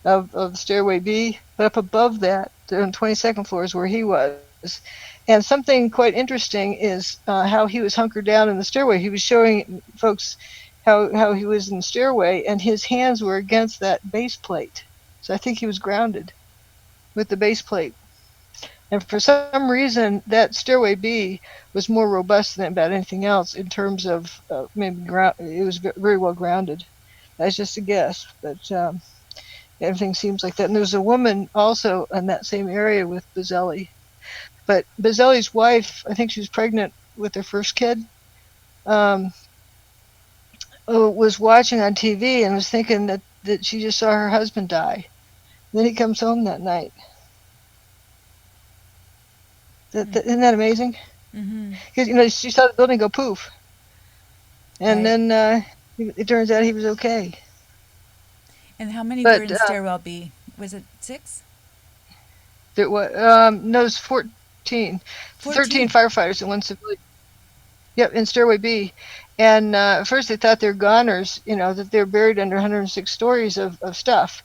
of stairway B, but up above that, on 22nd floor is where he was. And something quite interesting is how he was hunkered down in the stairway. He was showing folks how he was in the stairway, and his hands were against that base plate. So I think he was grounded with the base plate. And for some reason, that stairway B was more robust than about anything else in terms of maybe ground. It was very well grounded. That's just a guess, but everything seems like that. And there's a woman also in that same area with Bazzelli. But Bazzelli's wife, I think she was pregnant with their first kid, um, was watching on TV and was thinking that she just saw her husband die. Then he comes home that night. Isn't that amazing? Mm-hmm. Because she saw the building go poof, and Right. then it turns out he was okay. And how many were But in stairwell B? Was it 6? there was no, it was 13 14. firefighters and one civilian. Yep, in stairway B. And at first they thought they're goners, that they're buried under 106 stories of stuff,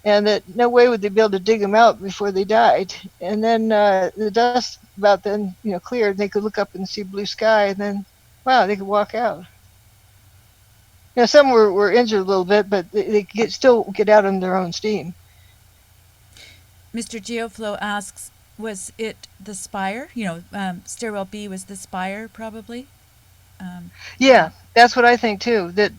and that no way would they be able to dig them out before they died. And then the dust about then, cleared, and they could look up and see blue sky, and then, wow, they could walk out. Some were injured a little bit, but they could still get out on their own steam. Mr. Geoflow asks, was it the spire? Stairwell B was the spire, probably. Yeah, that's what I think too. It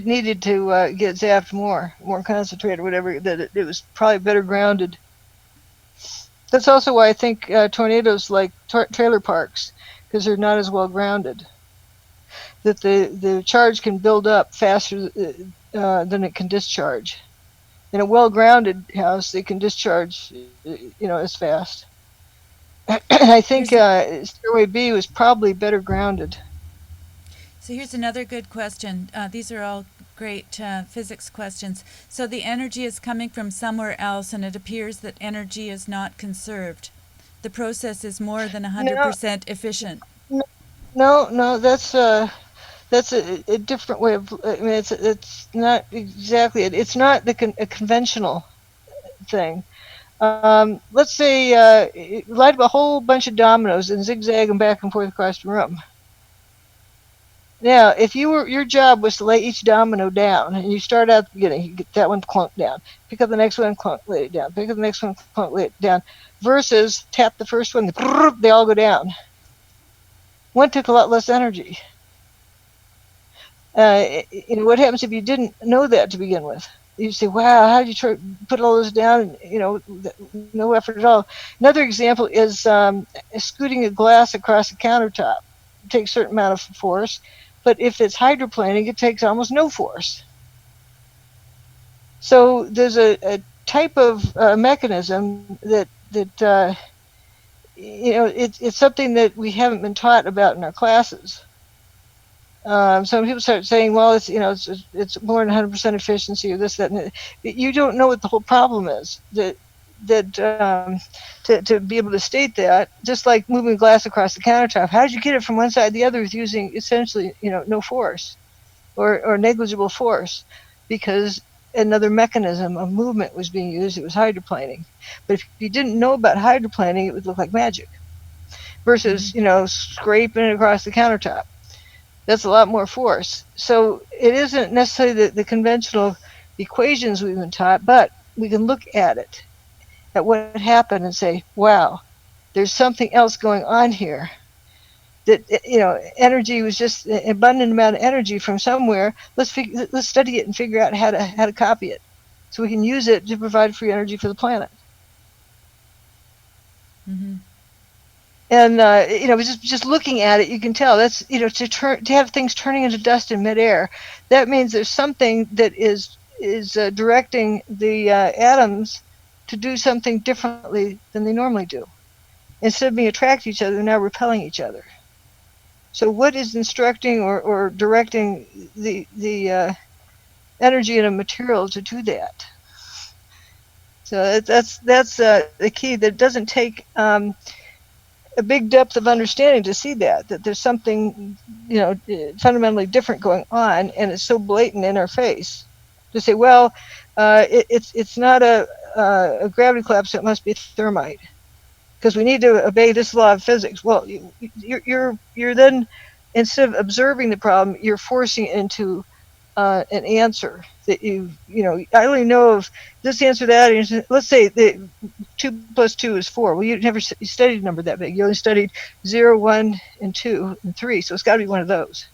needed to get zapped more concentrated, whatever. That it was probably better grounded. That's also why I think tornadoes like trailer parks, because they're not as well grounded. That the charge can build up faster than it can discharge. In a well-grounded house, they can discharge, as fast. I think Here's Stairway B was probably better grounded. So here's another good question. These are all great physics questions. So the energy is coming from somewhere else, and it appears that energy is not conserved. The process is more than No, 100% efficient. no, that's a different way of. I mean, it's not exactly it. It's not a conventional thing. Let's say light up a whole bunch of dominoes and zigzag them back and forth across the room. Now, if your job was to lay each domino down, and you start out at the beginning, you get that one clunk down, pick up the next one, clunk, lay it down, pick up the next one, clunk, lay it down, versus tap the first one, they all go down. One took a lot less energy. What happens if you didn't know that to begin with? You say, wow, how did you put all those down? No effort at all. Another example is scooting a glass across a countertop. It takes a certain amount of force, but if it's hydroplaning, it takes almost no force. So there's a type of mechanism that it's something that we haven't been taught about in our classes. Some people start saying, well, it's more than 100% efficiency or this, that, and that. You don't know what the whole problem is. To be able to state that, just like moving glass across the countertop, how did you get it from one side to the other with using essentially, no force or negligible force? Because another mechanism of movement was being used. It was hydroplaning. But if you didn't know about hydroplaning, it would look like magic versus, scraping it across the countertop. That's a lot more force. So it isn't necessarily the conventional equations we've been taught, but we can look at what happened and say, wow, there's something else going on here. That energy was just an abundant amount of energy from somewhere. Let's study it and figure out how to copy it, so we can use it to provide free energy for the planet. Mm-hmm. And just looking at it, you can tell that's to have things turning into dust in midair. That means there's something that is directing the atoms to do something differently than they normally do. Instead of being attracted to each other, they're now repelling each other. So what is instructing or directing the energy in a material to do that? So that's the key. That doesn't take a big depth of understanding to see that there's something fundamentally different going on, and it's so blatant in our face. To say, well, it's not a gravity collapse, so it must be thermite, because we need to obey this law of physics. Well, you're then, instead of observing the problem, you're forcing it into an answer that I only know of this answer, that answer. Let's say that 2 + 2 is 4. Well, you never studied a number that big. You only studied 0, 1, and 2, and 3. So it's got to be one of those.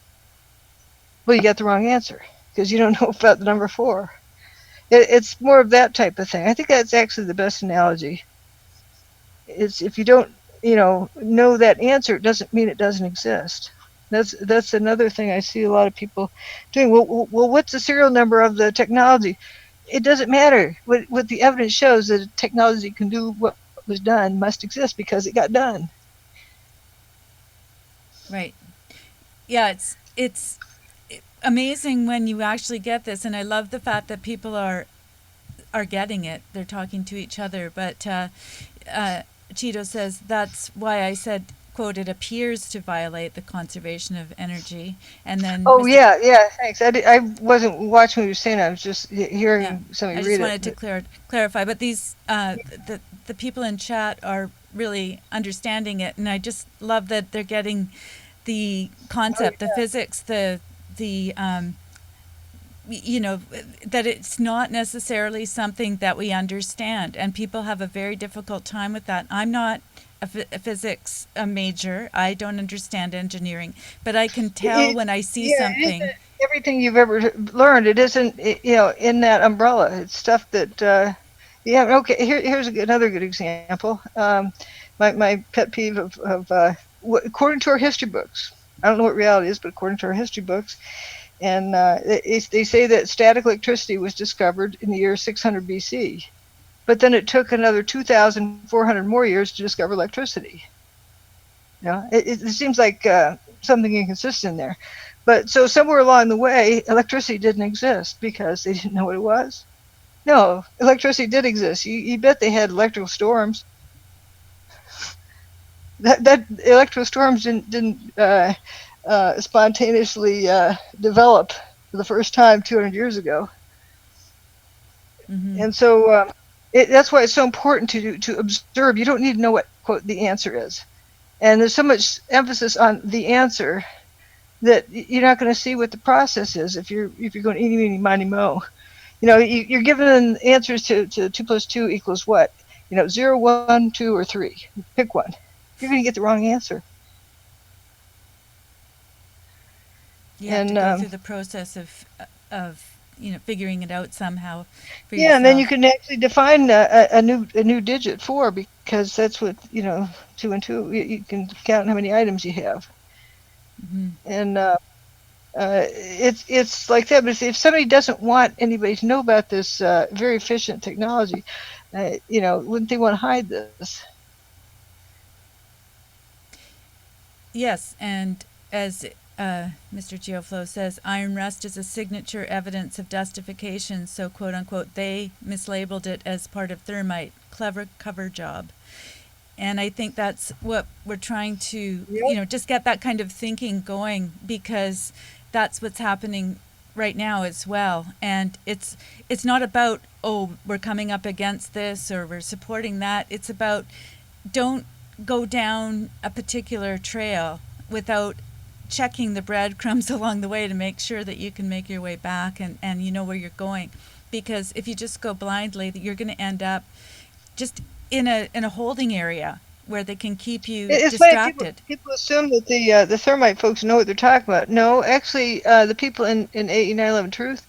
Well, you got the wrong answer because you don't know about the number 4. It's more of that type of thing. I think that's actually the best analogy. It's if you don't, know that answer, it doesn't mean it doesn't exist. That's another thing I see a lot of people doing. Well, what's the serial number of the technology? It doesn't matter. What the evidence shows, that technology can do what was done must exist because it got done. Right. Yeah, it's amazing when you actually get this, and I love the fact that people are getting it. They're talking to each other, but Cheeto says that's why I said, quote, it appears to violate the conservation of energy. And then yeah, thanks. I wasn't watching what you were saying. I was just hearing somebody read it. I just wanted to clarify. But these the people in chat are really understanding it, and I just love that they're getting the concept, the physics, the that it's not necessarily something that we understand, and people have a very difficult time with that. I'm not a physics major. I don't understand engineering, but I can tell when I see something. Everything you've ever learned, it isn't in that umbrella. It's stuff that okay. Here's another good example. My pet peeve of according to our history books. I don't know what reality is, but according to our history books, and they say that static electricity was discovered in the year 600 BC, but then it took another 2,400 more years to discover electricity. It seems like something inconsistent there. But so somewhere along the way, electricity didn't exist because they didn't know what it was. No, electricity did exist. You bet they had electrical storms. That electrical storms didn't spontaneously develop for the first time 200 years ago. Mm-hmm. And so that's why it's so important to observe. You don't need to know what, quote, the answer is. And there's so much emphasis on the answer that you're not going to see what the process is if you're going eeny, meeny, miny, mo. You're given answers to 2 + 2 = what? 0, 1, 2, or 3. Pick one. You're going to get the wrong answer. You have to go through the process of figuring it out somehow for yourself. And then you can actually define a new digit 4, because that's what 2 and 2. You can count how many items you have. Mm-hmm. And it's like that. But if somebody doesn't want anybody to know about this very efficient technology, wouldn't they want to hide this? Yes, and as Mr. Geoflow says iron rust is a signature evidence of dustification, so quote unquote they mislabeled it as part of thermite. Clever cover job. And I think that's what we're trying to, Yep. just get that kind of thinking going, because that's what's happening right now as well. And it's not about, oh, we're coming up against this or we're supporting that. It's about, don't go down a particular trail without checking the breadcrumbs along the way to make sure that you can make your way back, and you know where you're going. Because if you just go blindly, you're going to end up just in a holding area where they can keep you It's funny, distracted. people assume that the thermite folks know what they're talking about. No, actually, the people in AE 911 Truth,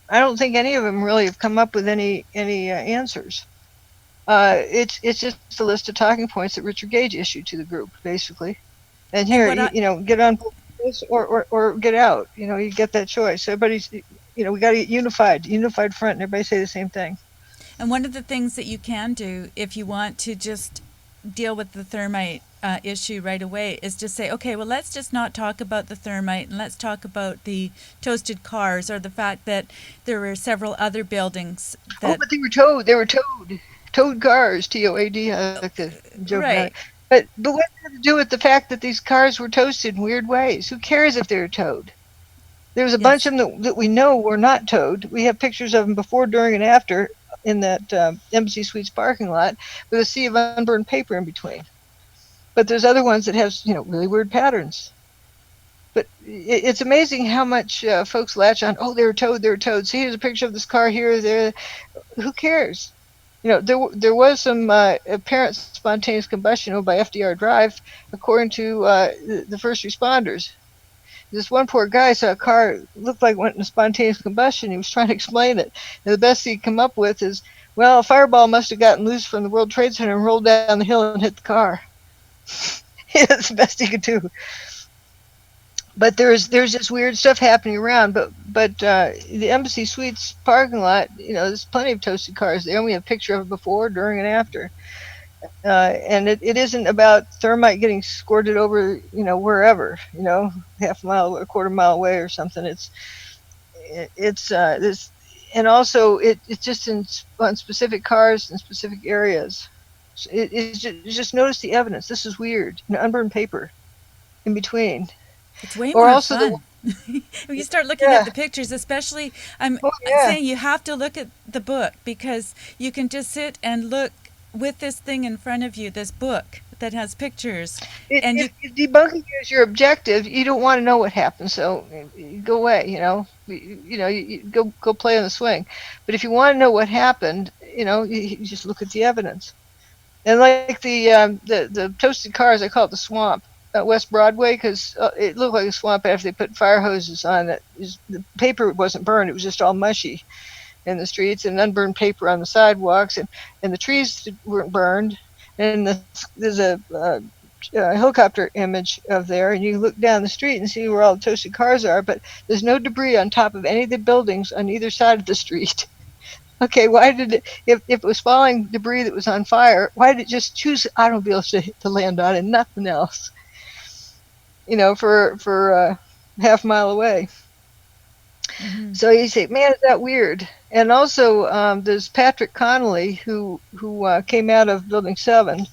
I don't think any of them really have come up with any answers. It's just a list of talking points that Richard Gage issued to the group, basically. And here, get on board this or get out. You get that choice. Everybody's, we got to get unified front, and everybody say the same thing. And one of the things that you can do if you want to just deal with the thermite issue right away is just say, okay, well, let's just not talk about the thermite, and let's talk about the toasted cars, or the fact that there were several other buildings that... Oh, but they were towed. They were towed cars, TOAD. I like to joke Right. about it. But what does it do with the fact that these cars were toasted in weird ways? Who cares if they were towed? There was a bunch of them that we know were not towed. We have pictures of them before, during, and after in that Embassy Suites parking lot with a sea of unburned paper in between. But there's other ones that have, really weird patterns. But it's amazing how much folks latch on, oh, they were towed. See, here's a picture of this car here, there. Who cares? There was some apparent spontaneous combustion by FDR Drive, according to the first responders. This one poor guy saw a car looked like it went into spontaneous combustion. He was trying to explain it. And the best he'd come up with is, well, a fireball must have gotten loose from the World Trade Center and rolled down the hill and hit the car. That's the best he could do. But there's just weird stuff happening around. But the Embassy Suites parking lot, there's plenty of toasted cars there. And we have a picture of it before, during, and after. And it isn't about thermite getting squirted over, wherever, half a mile, a quarter mile away or something. It's this, and also it's just on specific cars in specific areas. It's just notice the evidence. This is weird. Unburned paper in between. It's way more fun. When you start looking at the pictures, especially, I'm saying you have to look at the book, because you can just sit and look with this thing in front of you, this book that has pictures. If debunking is your objective, you don't want to know what happened, so you go away, you go play on the swing. But if you want to know what happened, you just look at the evidence. And like the toasted cars, I call it the swamp at West Broadway, because it looked like a swamp after they put fire hoses on it. The paper wasn't burned, it was just all mushy in the streets, and unburned paper on the sidewalks, and the trees weren't burned. And there's a helicopter image of there, and you look down the street and see where all the toasted cars are, but there's no debris on top of any of the buildings on either side of the street. Okay, why did it, if it was falling debris that was on fire, why did it just choose automobiles to land on and nothing else? For half a mile away. Mm-hmm. So you say, man, is that weird? And also, there's Patrick Connolly who came out of Building 7,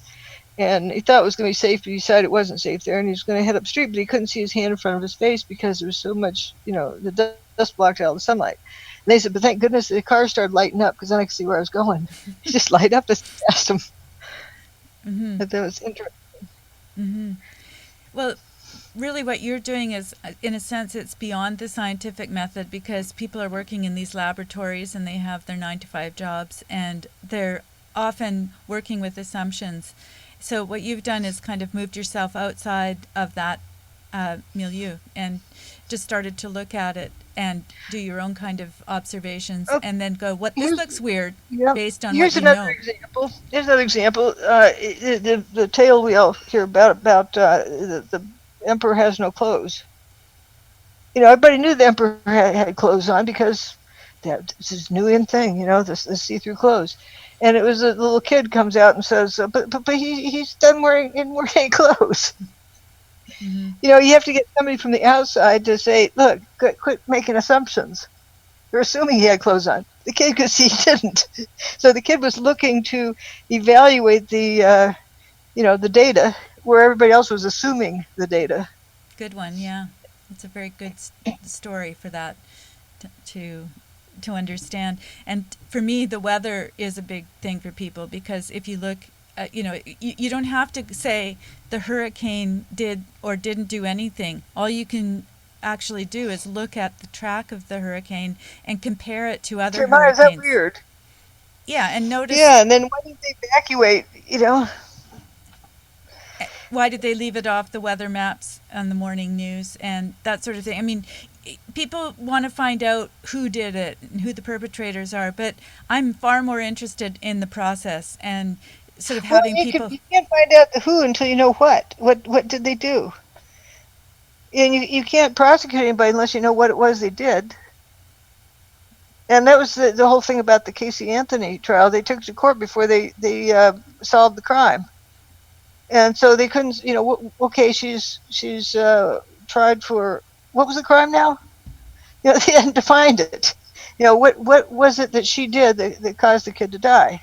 and he thought it was going to be safe, but he decided it wasn't safe there, and he was going to head up the street, but he couldn't see his hand in front of his face because there was so much, the dust blocked out all the sunlight. And they said, but thank goodness the car started lighting up, because then I could see where I was going. It just light up as past him. Mm-hmm. But that was interesting. Mm-hmm. Well, really what you're doing is, in a sense, it's beyond the scientific method, because people are working in these laboratories and they have their 9-to-5 jobs, and they're often working with assumptions. So what you've done is kind of moved yourself outside of that milieu and just started to look at it and do your own kind of observations, and then go, this looks weird, based on what you know. Here's another example. The tale we all hear about the emperor has no clothes. Everybody knew the emperor had clothes on, because this is new in thing, the see-through clothes. And it was a little kid comes out and says, but he's done wearing any clothes. Mm-hmm. You have to get somebody from the outside to say, look, quit making assumptions. They're assuming he had clothes on. The kid could see he didn't. So the kid was looking to evaluate the data where everybody else was assuming the data. Good one. Yeah, it's a very good story for that to to understand. And for me, the weather is a big thing for people because if you look, you don't have to say the hurricane did or didn't do anything. All you can actually do is look at the track of the hurricane and compare it to other Is that hurricanes. weird? Yeah, and notice Yeah, and then why didn't they evacuate? why did they leave it off the weather maps on the morning news and that sort of thing. I mean, people want to find out who did it and who the perpetrators are, but I'm far more interested in the process and sort of Well, having people. you can't find out the who until you know what. What did they do? And you can't prosecute anybody unless you know what it was they did. And that was the whole thing about the Casey Anthony trial. They took it to court before they solved the crime, and so they couldn't. Okay, she's tried for what was the crime now? They hadn't defined it. What was it that she did that caused the kid to die?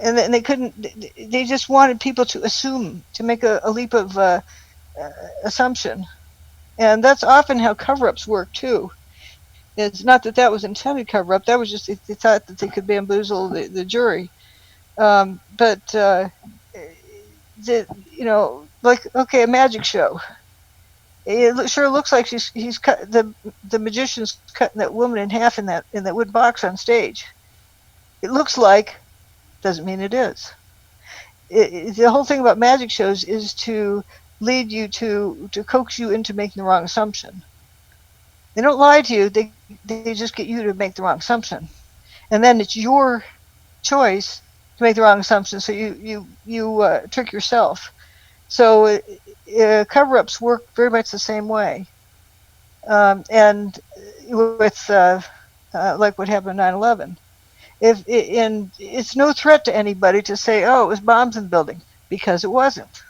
And they couldn't. They just wanted people to assume, to make a leap of assumption, and that's often how cover-ups work too. It's not that was intended cover-up. That was just they thought that they could bamboozle the jury. But like okay, a magic show. It sure looks like he's cut the magician's cutting that woman in half in that wood box on stage. It looks like, doesn't mean it is. The whole thing about magic shows is to lead you to coax you into making the wrong assumption. They don't lie to you. They just get you to make the wrong assumption, and then it's your choice to make the wrong assumption. So you trick yourself. So cover-ups work very much the same way, and with like what happened on 9/11. And it's no threat to anybody to say, oh, it was bombs in the building, because it wasn't.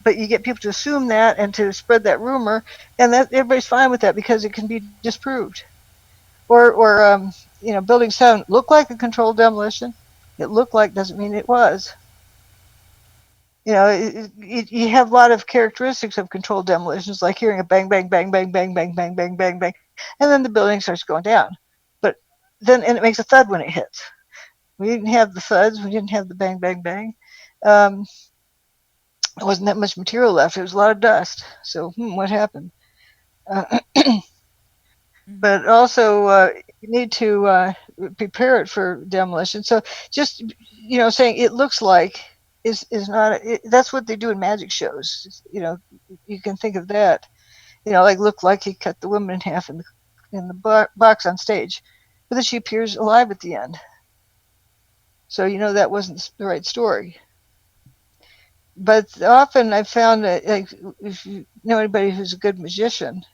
But you get people to assume that and to spread that rumor, and that everybody's fine with that because it can be disproved. Or Building 7 looked like a controlled demolition. It looked like doesn't mean it was. You have a lot of characteristics of controlled demolitions, like hearing a bang, bang, bang, bang, bang, bang, bang, bang, bang, bang, and then the building starts going down. But and it makes a thud when it hits. We didn't have the thuds. We didn't have the bang, bang, bang. Um, there wasn't that much material left. There was a lot of dust. So, what happened? Mm-hmm. But also, you need to prepare it for demolition. So, just saying it looks like is not. That's what they do in magic shows. You can think of that. Like look like he cut the woman in half in the box on stage, but then she appears alive at the end. So that wasn't the right story. But often I've found that, like, if you know anybody who's a good magician,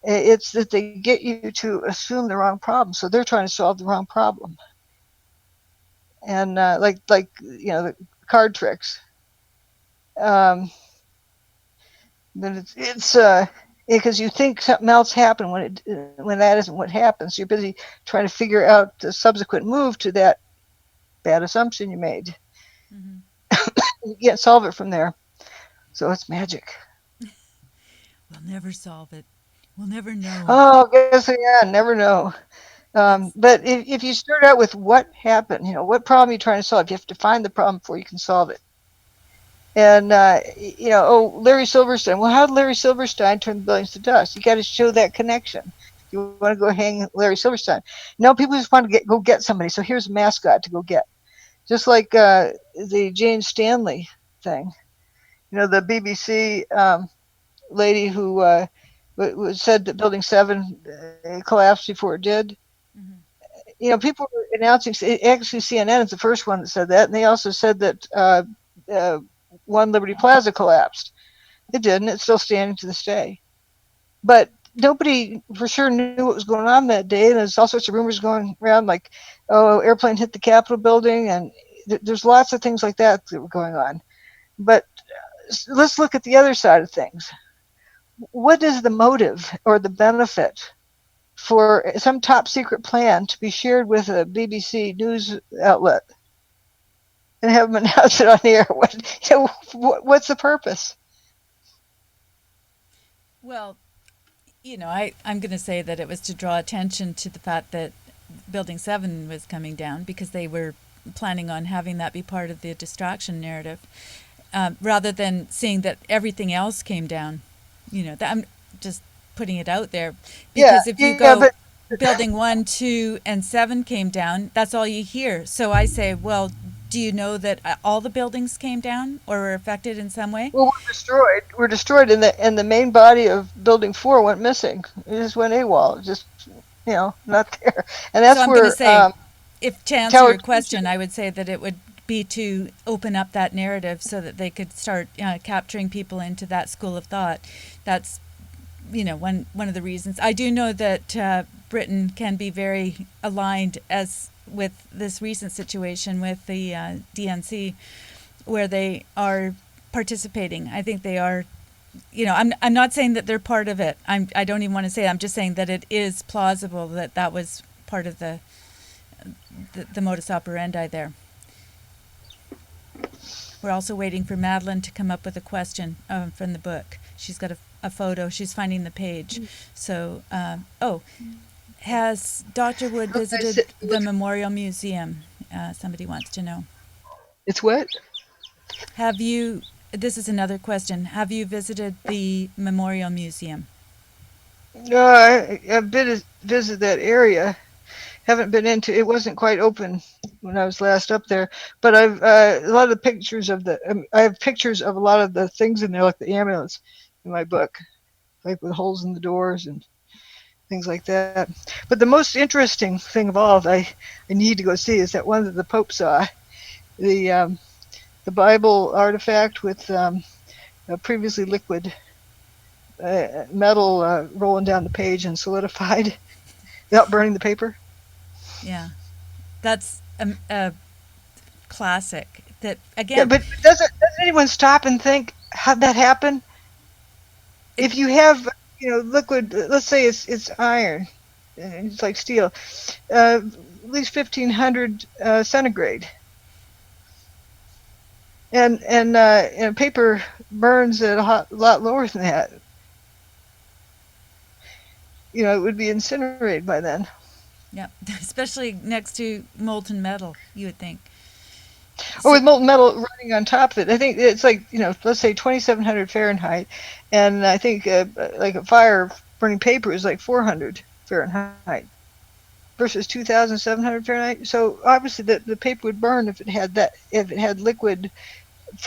it's that they get you to assume the wrong problem. So they're trying to solve the wrong problem. And like the card tricks. Um, then it's because you think something else happened when that isn't what happens. You're busy trying to figure out the subsequent move to that bad assumption you made. Mm-hmm. You can't solve it from there. So it's magic. We'll never solve it. We'll never know. Oh, guess yeah, never know. That's But if you start out with what happened, what problem you're trying to solve, you have to find the problem before you can solve it. And Larry Silverstein. Well, how did Larry Silverstein turn the buildings to dust? You got to show that connection. You want to go hang Larry Silverstein? No, people just want to go get somebody. So here's a mascot to go get. Just like the Jane Stanley thing. The BBC lady who said that Building 7 collapsed before it did. People were announcing. Actually, CNN is the first one that said that, and they also said that One Liberty Plaza collapsed. It didn't. It's still standing to this day. But nobody for sure knew what was going on that day. And there's all sorts of rumors going around, like, oh, airplane hit the Capitol building, and there's lots of things like that were going on. But let's look at the other side of things. What is the motive or the benefit for some top secret plan to be shared with a BBC news outlet and have them announce it on the air? What's the purpose? Well, I'm going to say that it was to draw attention to the fact that Building 7 was coming down, because they were planning on having that be part of the distraction narrative, rather than seeing that everything else came down. I'm just putting it out there. Because if you go, but Building 1, 2, and 7 came down, that's all you hear. So I say, well, do you know that all the buildings came down or were affected in some way? well, we're destroyed. We're destroyed, and the main body of Building 4 went missing. It just went AWOL. It just not there. And that's so I'm where going to say, if to answer Tower your question, I would say that it would be to open up that narrative so that they could start capturing people into that school of thought. That's one of the reasons. I do know that Britain can be very aligned as with this recent situation with the DNC, where they are participating. I think they are. I'm not saying that they're part of it. I don't even want to say it. I'm just saying that it is plausible that that was part of the modus operandi there. We're also waiting for Madeline to come up with a question from the book. She's got a photo. She's finding the page. So, has Dr. Wood visited the Memorial Museum? Somebody wants to know. It's what? This is another question. Have you visited the Memorial Museum? No, I've been to visit that area. Haven't been into. It wasn't quite open when I was last up there. But I've a lot of the pictures of I have pictures of a lot of the things in there, like the ambulance, in my book, like with holes in the doors and things like that. But the most interesting thing of all, I need to go see, is that one that the Pope saw, the Bible artifact with a previously liquid metal rolling down the page and solidified without burning the paper. Yeah, that's a classic. That again. Yeah, but doesn't anyone stop and think, how'd that happen? If you have liquid, let's say it's iron, it's like steel, at least 1500 centigrade, and paper burns at a lot lower than that. It would be incinerated by then. Yeah, especially next to molten metal, you would think. Or with molten metal running on top of it. I think it's like, let's say 2700 Fahrenheit, and I think like a fire burning paper is like 400 Fahrenheit versus 2700 Fahrenheit. So obviously the paper would burn if it had liquid,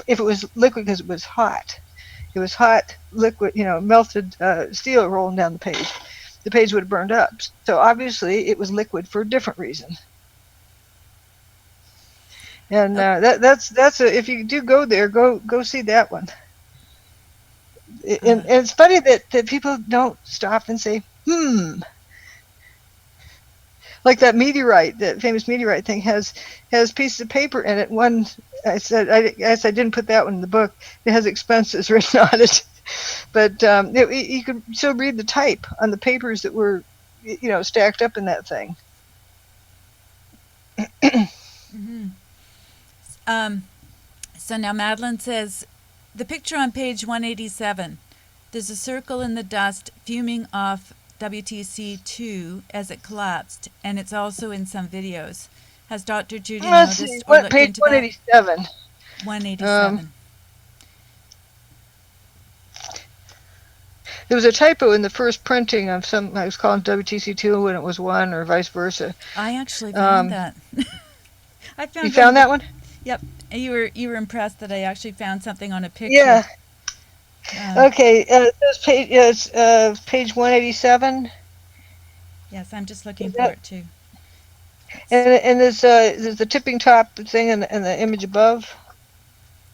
if it was liquid because it was hot. It was hot, liquid, melted steel rolling down the page. The page would have burned up. So obviously it was liquid for a different reason. And that's if you do go there, go see that one. And it's funny that people don't stop and say, like that meteorite, that famous meteorite thing has pieces of paper in it. One, I didn't put that one in the book. It has expenses written on it. But you could still read the type on the papers that were, stacked up in that thing. Mm-hmm. So now Madeline says, the picture on page 187, there's a circle in the dust fuming off WTC-2 as it collapsed, and it's also in some videos. Has Dr. Judy noticed or looked page into 187. that? 187. There was a typo in the first printing of some. I was calling WTC2 when it was 1, or vice versa. I actually found that. You found that one? Yep. You were impressed that I actually found something on a picture. Yeah. Okay. It's page 187. Yes, I'm just looking for it too. And there's the tipping top thing and the image above.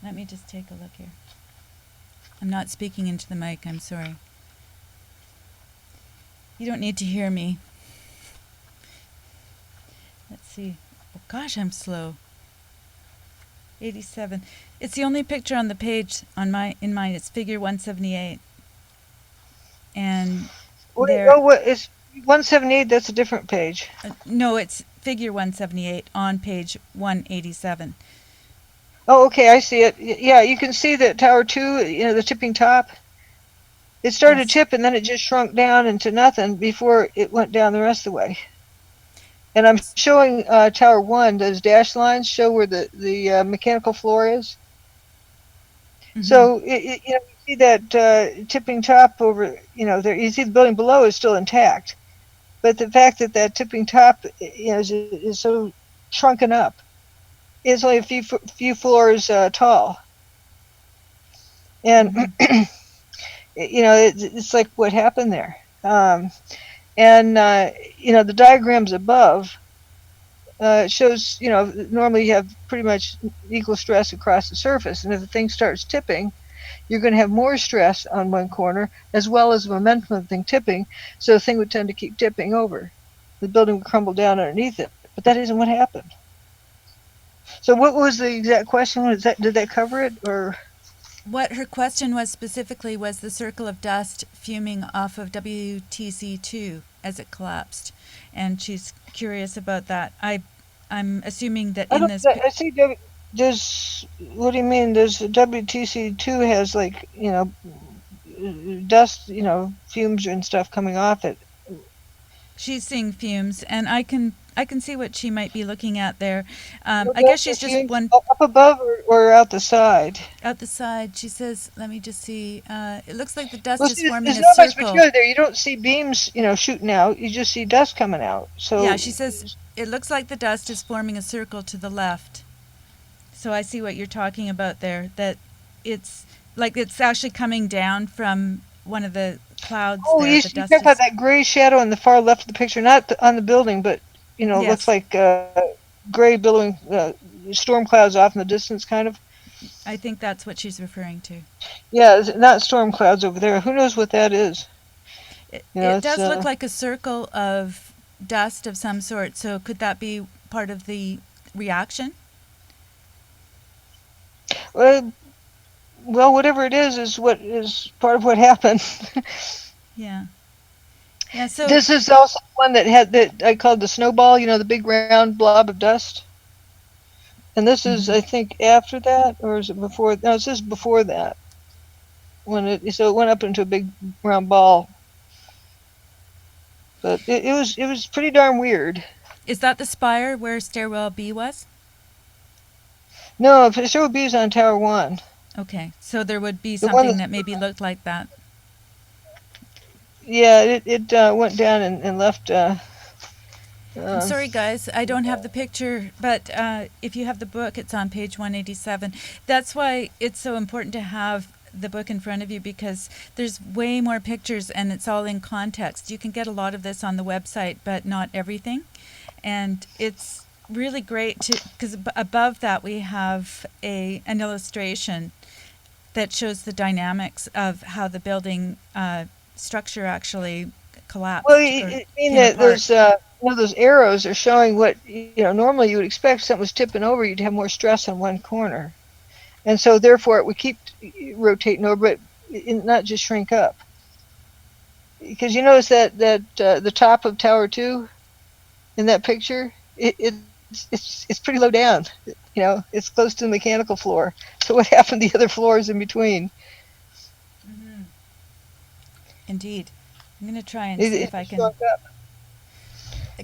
Let me just take a look here. I'm not speaking into the mic. I'm sorry. You don't need to hear me. Let's see. Oh gosh, I'm slow. 87. It's the only picture on the page in mine. It's figure 178. And there, What is 178? That's a different page. no, it's figure 178 on page 187. Oh, okay, I see it. Yeah, you can see that Tower 2, the tipping top. It started Yes. to tip and then it just shrunk down into nothing before it went down the rest of the way. And I'm showing Tower 1, those dashed lines show where the mechanical floor is. Mm-hmm. So, you see that tipping top over, there, you see the building below is still intact. But the fact that that tipping top is so shrunken up, it's only a few floors tall. And, Mm-hmm. it's like what happened there. The diagrams above shows, normally you have pretty much equal stress across the surface. And if the thing starts tipping, you're going to have more stress on one corner as well as the momentum of the thing tipping. So the thing would tend to keep tipping over. The building would crumble down underneath it. But that isn't what happened. So what was the exact question? Did that cover it? Or What her question was specifically was the circle of dust fuming off of WTC2 as it collapsed, and she's curious about that. I'm assuming that in this. I see. Does what do you mean? Does WTC2 has like dust, fumes and stuff coming off it? She's seeing fumes, and I can see what she might be looking at there. I guess she's just one up above or out the side. out the side. She says, "Let me just see. It looks like the dust Well, is see, forming there's a not much circle." material there. You don't see beams, shooting out. You just see dust coming out. So Yeah, she says it looks like the dust is forming a circle to the left. So I see what you're talking about there. That it's like it's actually coming down from one of the clouds Oh, there. you The talk dust about is. that gray shadow in the far left of the picture, not on the building, but it looks Yes, like gray billowing storm clouds off in the distance, kind of. I think that's what she's referring to. Yeah, it's not storm clouds over there. Who knows what that is? It It's does look like a circle of dust of some sort. So could that be part of the reaction? well, whatever it is what is part of what happened. Yeah. Yeah. So. This is also one that I called the snowball. The big round blob of dust. And this is, Mhm. I think, after that, or is it before? No, this is before that. So it went up into a big round ball. But it was pretty darn weird. Is that the spire where stairwell B was? No, Pacific B is on Tower 1. Okay, so there would be The one something that's, that maybe looked like that. yeah, it went down and left. I'm sorry, guys, I don't have the picture, but if you have the book, it's on page 187. That's why it's so important to have the book in front of you, because there's way more pictures and it's all in context. You can get a lot of this on the website, but not everything. And it's really great to, because above that we have an illustration that shows the dynamics of how the building structure actually collapsed. Well, or I mean came that apart. those arrows are showing what normally you would expect. If something was tipping over, you'd have more stress on one corner, and so therefore it would keep rotating over, but not just shrink up. Because you notice that the top of Tower 2 in that picture, it's pretty low down. It's close to the mechanical floor. So what happened to the other floors in between? Mm-hmm. Indeed. I'm going to try and It, see it if I can shrunk up.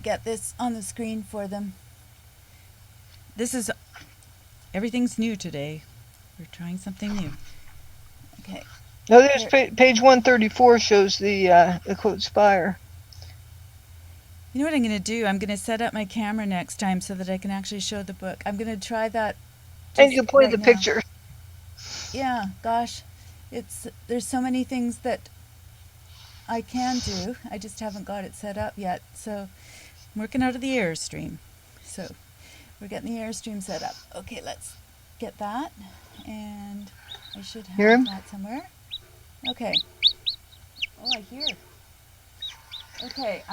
get this on the screen for them. Everything's new today. We're trying something new. Okay. No, there's page 134 shows the quote spire. You know what I'm going to do? I'm going to set up my camera next time so that I can actually show the book. I'm going to try that And you can point right the now. picture. Yeah, gosh. There's so many things that I can do. I just haven't got it set up yet. So I'm working out of the Airstream. So we're getting the Airstream set up. Okay, let's get that. And I should Hear him? have that somewhere. Okay. Oh, I hear. Okay,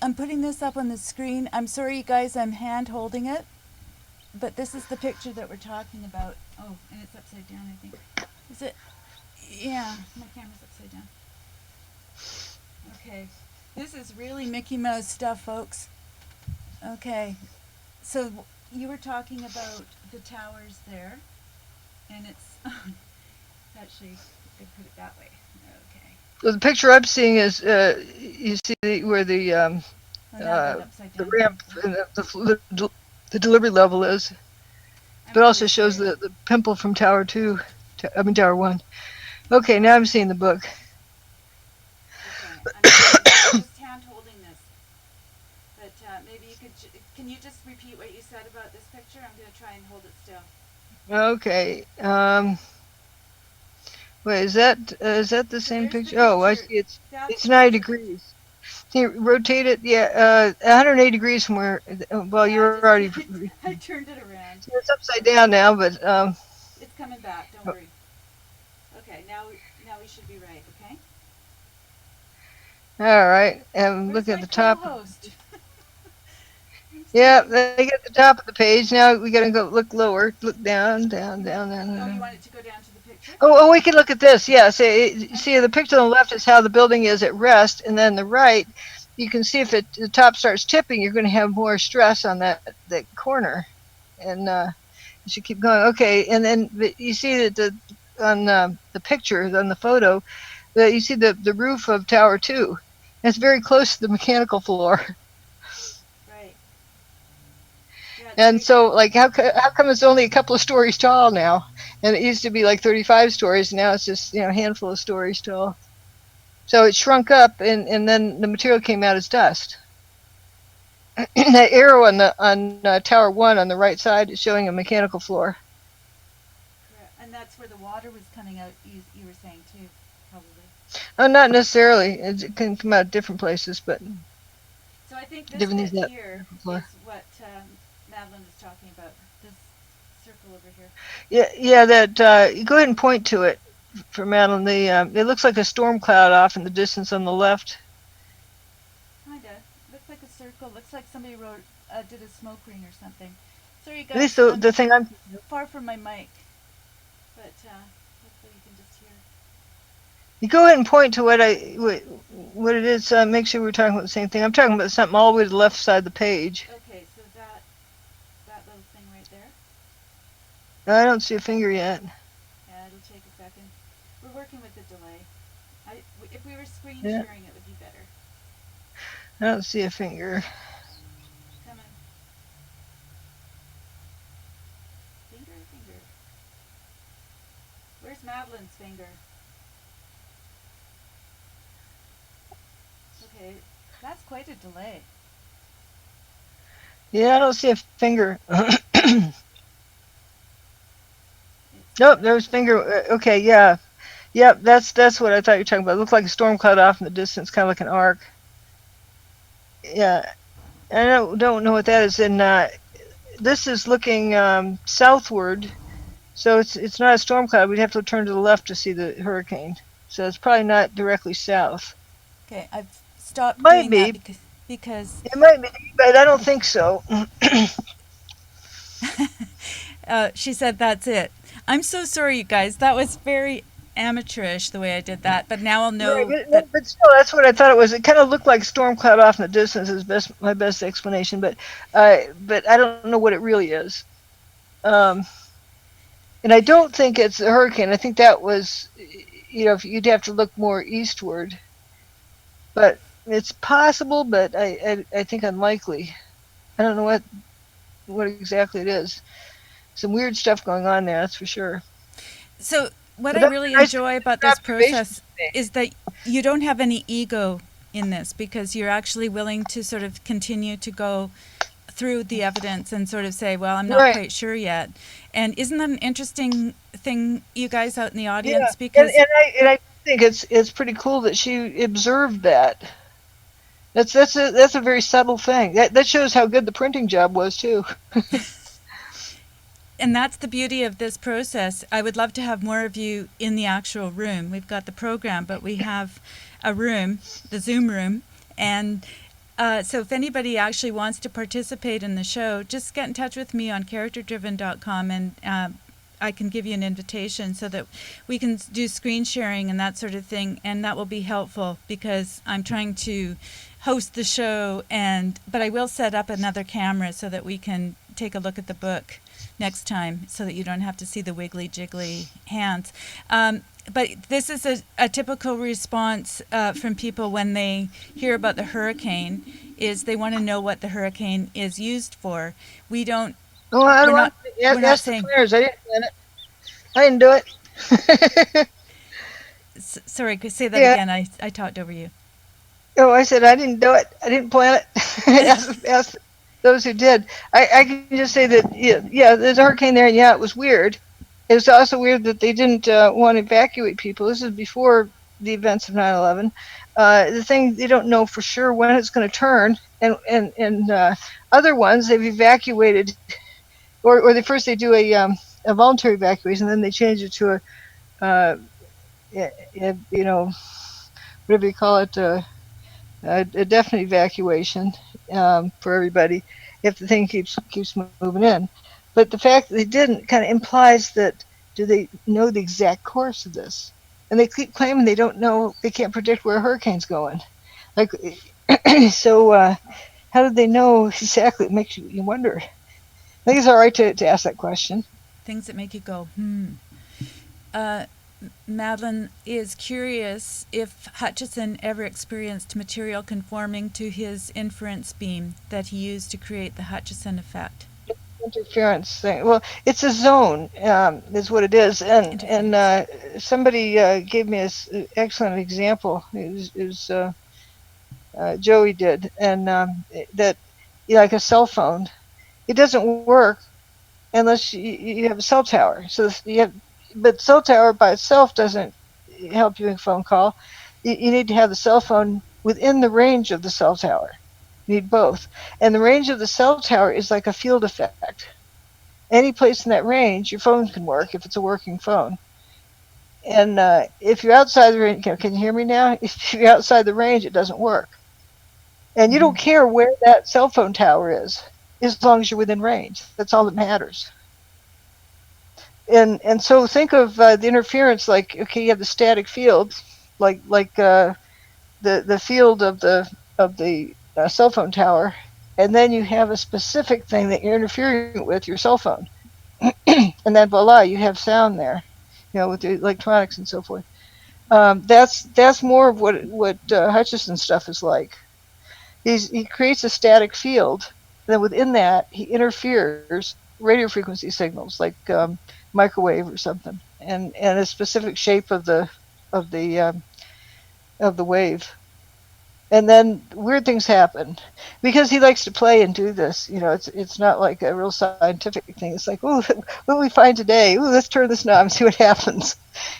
I'm putting this up on the screen. I'm sorry, you guys. I'm hand holding it. but this is the picture that we're talking about. Oh, and it's upside down, I think. Is it? Yeah, my camera's upside down. Okay, this is really Mickey Mouse stuff, folks. Okay, so you were talking about the towers there, and it's actually, I could put it that way. Okay. So the picture I'm seeing is you see where Oh, now I got it upside the down. ramp and the delivery level is, I'm but also really shows sorry. the pimple from Tower 2. I mean Tower 1. Okay, now I'm seeing the book. Okay, I'm just hand holding this. But maybe you could, can you just repeat what you said about this picture? I'm going to try and hold it still. Okay. Wait, is that the So same there's the picture? Oh, I picture. see. That's It's the 90 picture. degrees. Can you rotate it? Yeah, 180 degrees from where. Well, Yeah, I you're just, already. I turned it around. See, it's upside down now, but It's coming back, don't worry. Okay, now we should be right, okay? all right. And Where's look at my the top. co-host? Yeah, they get the top of the page. Now we gotta go look lower. Look down, down, down, down, Oh, you down. want it to go down to the picture? Oh, we can look at this. Yeah, see, Okay. the picture on the left is how the building is at rest, and then the right, you can see if the top starts tipping, you're going to have more stress on that corner, and you should keep going. Okay, and then you see that on the picture on the photo, that you see the roof of Tower 2. It's very close to the mechanical floor. Right. Yeah, it's And very so, true. like, how come it's only a couple of stories tall now? And it used to be like 35 stories. Now it's just a handful of stories tall. So it shrunk up, and then the material came out as dust. That arrow on Tower 1 on the right side is showing a mechanical floor. Correct. And that's where the water was coming out, you were saying too, probably. Not necessarily. It can come out different places, but So I think this different bit things that here is floor. what Madeline is talking about. This circle over here. Yeah. That you go ahead and point to it for Madeline. It looks like a storm cloud off in the distance on the left. Kinda. Looks like a circle. Looks like somebody wrote, did a smoke ring or something. Sorry, At least guys. I'm the thing I'm. far from my mic, but hopefully you can just hear. You go ahead and point to what it is. Make sure we're talking about the same thing. I'm talking about something all the way to the left side of the page. Okay, so that little thing right there. I don't see a finger yet. Yeah, it'll take a second. We're working with the delay. If we were screen Yeah, sharing, it would be better. I don't see a finger. Come on. Finger. Where's Madeline's finger? Okay, that's quite a delay. Yeah, I don't see a finger. It's Nope, there's finger. Okay, yeah. Yep, that's what I thought you were talking about. It looked like a storm cloud off in the distance, kind of like an arc. Yeah, I don't know what that is. And this is looking southward, so it's not a storm cloud. We'd have to turn to the left to see the hurricane. So it's probably not directly south. okay. I've stopped Might doing that be. because It might be, but I don't think so. she said that's it. I'm so sorry, you guys. That was very amateurish the way I did that, but now I'll Right, know but, that. no, but still, that's what I thought it was. It kind of looked like storm cloud off in the distance is my best explanation, but I don't know what it really is. Um, and I don't think it's a hurricane. I think that was, if you'd have to look more eastward, but it's possible, but I think unlikely. I don't know what exactly it is. Some weird stuff going on there, that's for sure. So, what But I that's really a nice enjoy about this observation process today. is that you don't have any ego in this because you're actually willing to sort of continue to go through the evidence and sort of say, well, I'm not Right. quite sure yet. And isn't that an interesting thing, you guys out in the Yeah, audience? and, Because and I think it's pretty cool that she observed that. That's a very subtle thing. That shows how good the printing job was too. and that's the beauty of this process. I would love to have more of you in the actual room. We've got the program, but we have a room, the Zoom room, and So if anybody actually wants to participate in the show, just get in touch with me on characterdriven.com, and I can give you an invitation so that we can do screen sharing and that sort of thing, and that will be helpful because I'm trying to host the show, but I will set up another camera so that we can take a look at the book next time so that you don't have to see the wiggly jiggly hands. But this is a typical response from people when they hear about the hurricane, is they want to know what the hurricane is used for. We don't. Oh, I don't want to ask the players. I didn't plan it. I didn't do it. Sorry, say that again. I talked over you. Oh, I said I didn't do it. I didn't plan it. ask those who did. I can just say that, yeah, there's a hurricane there, and yeah, it was weird. It was also weird that they didn't want to evacuate people. This is before the events of 9/11. The thing, they don't know for sure when it's going to turn, and other ones they've evacuated, or they do a voluntary evacuation, and then they change it to a whatever you call it, a definite evacuation for everybody if the thing keeps moving in. But the fact that they didn't kind of implies that, do they know the exact course of this? And they keep claiming they don't know, they can't predict where a hurricane's going. Like, so how did they know exactly? It makes you wonder. I think it's all right to ask that question. Things that make you go, Madeline is curious if Hutchison ever experienced material conforming to his inference beam that he used to create the Hutchison effect. Interference thing. Well, it's a zone, is what it is. And somebody gave me an excellent example. It was Joey did, and that, like a cell phone, it doesn't work unless you have a cell tower. So but cell tower by itself doesn't help you make a phone call. You need to have the cell phone within the range of the cell tower. You need both. And the range of the cell tower is like a field effect. Any place in that range, your phone can work if it's a working phone. And if you're outside the range, can you hear me now? If you're outside the range, it doesn't work. And you don't care where that cell phone tower is, as long as you're within range. That's all that matters. And so think of the interference like, okay, you have the static field, like the field of the cell phone tower, and then you have a specific thing that you're interfering with, your cell phone, and then voila, you have sound there, with the electronics and so forth. That's more of what Hutchison stuff is like. He creates a static field, and then within that he interferes radio frequency signals like microwave or something, and a specific shape of the wave. And then weird things happen because he likes to play and do this. It's not like a real scientific thing. It's like, oh, what do we find today? Oh, let's turn this knob and see what happens.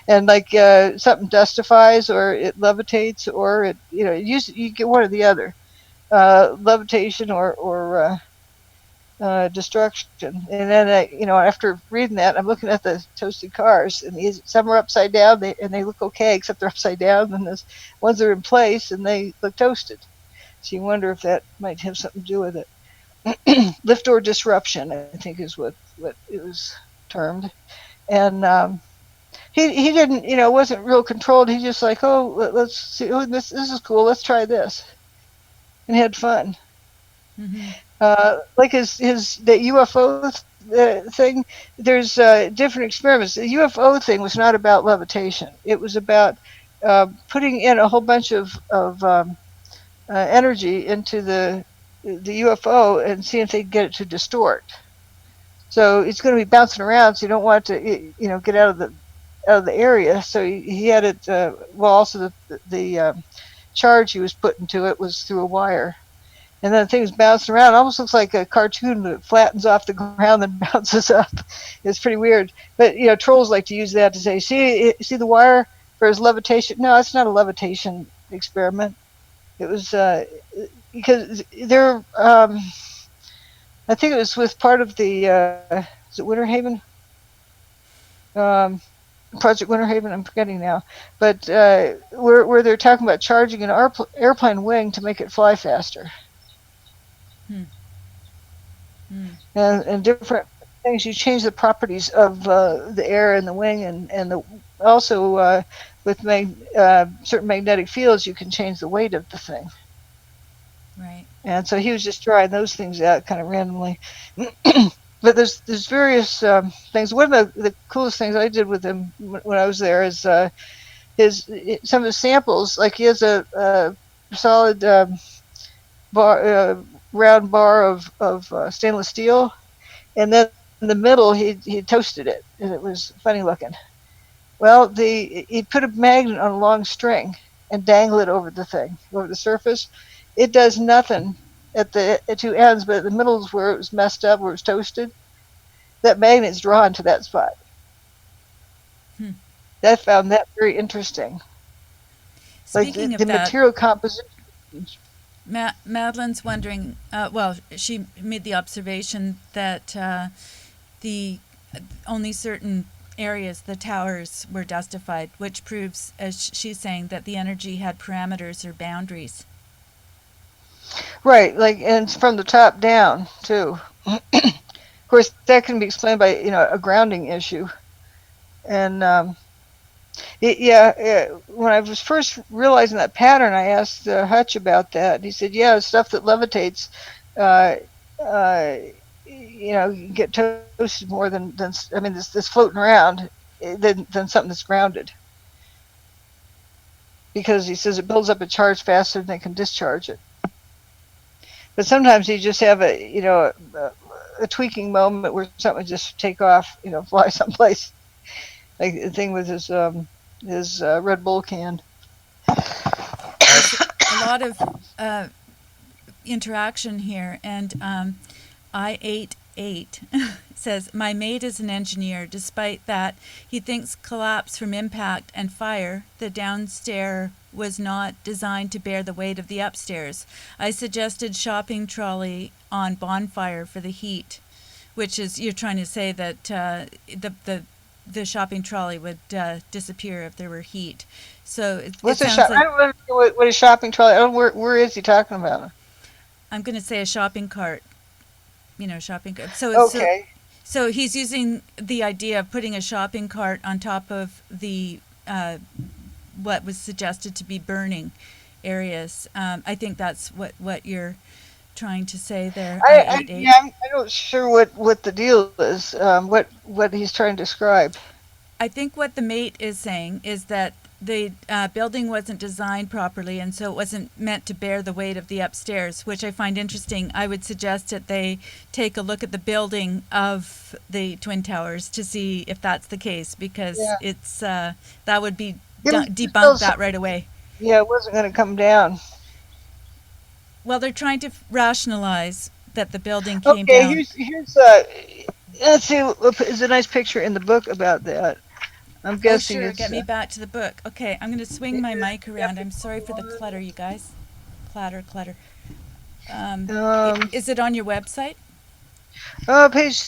And like something dustifies, or it levitates, or it, you get one or the other, levitation or destruction. And then after reading that, I'm looking at the toasted cars, and some are upside down, and they look okay, except they're upside down, and there's ones that are in place and they look toasted. So you wonder if that might have something to do with it. Lift or disruption, I think, is what it was termed. And he didn't, wasn't real controlled. He just like, oh, let's see, oh, this is cool, let's try this, and had fun. Mm-hmm. Like the UFO thing, there's different experiments. The UFO thing was not about levitation. It was about putting in a whole bunch of energy into the UFO and seeing if they can get it to distort. So it's going to be bouncing around, so you don't want it to get out of the area. So he had it. Also the charge he was putting to it was through a wire. And then the thing was bouncing around. It almost looks like a cartoon that flattens off the ground and bounces up. It's pretty weird. But, trolls like to use that to say, see the wire for his levitation? No, it's not a levitation experiment. It was because they're, I think it was with part of the, is it Winter Haven? Project Winter Haven, I'm forgetting now. But where they're talking about charging an airplane wing to make it fly faster. Hmm. Hmm. And different things. You change the properties of the air in the wing, and also with certain magnetic fields, you can change the weight of the thing. Right. And so he was just trying those things out kind of randomly. But there's various things. One of the coolest things I did with him when I was there is his some of the samples. Like he has a solid bar, round bar of stainless steel, and then in the middle he toasted it, and it was funny looking. Well, he put a magnet on a long string and dangle it over the thing, over the surface. It does nothing at two ends, but at the middle is where it was messed up, where it was toasted. That magnet's drawn to that spot. Hmm. I found that very interesting. Like Speaking the of that, material composition. Madeline's wondering. Well, she made the observation that the only certain areas, the towers, were dustified, which proves, as she's saying, that the energy had parameters or boundaries. Right, like, and it's from the top down too. Of course, that can be explained by a grounding issue. And yeah, when I was first realizing that pattern, I asked Hutch about that. And he said, "Yeah, stuff that levitates, uh, uh, you get toasted more than I mean, this floating around than something that's grounded, because he says it builds up a charge faster than they can discharge it. But sometimes you just have a tweaking moment where something just take off, fly someplace, like the thing with his Red Bull can." There's a lot of interaction here, and I88 says, my mate is an engineer. Despite that, he thinks collapse from impact and fire, the downstairs was not designed to bear the weight of the upstairs. I suggested shopping trolley on bonfire for the heat, which is, you're trying to say that the shopping trolley would disappear if there were heat. So it What's a sounds shop? I like, don't know what a shopping trolley. I don't know where is he talking about? I'm going to say a shopping cart, shopping cart. Okay. So he's using the idea of putting a shopping cart on top of the what was suggested to be burning areas. I think that's what you're trying to say there. I88. Yeah, I'm not sure what the deal is. What he's trying to describe. I think what the mate is saying is that the building wasn't designed properly, and so it wasn't meant to bear the weight of the upstairs, which I find interesting. I would suggest that they take a look at the building of the Twin Towers to see if that's the case, because Yeah. it's that would be It debunk that right away. Yeah, it wasn't going to come down. Well, they're trying to rationalize that the building came Okay, down. here's let's see. There's a nice picture in the book about that. I'm Oh, guessing sure. it's Get me back to the book. Okay, I'm going to swing my mic around. I'm sorry for the one. clutter, you guys. Clatter, clutter. Um, Is it on your website? page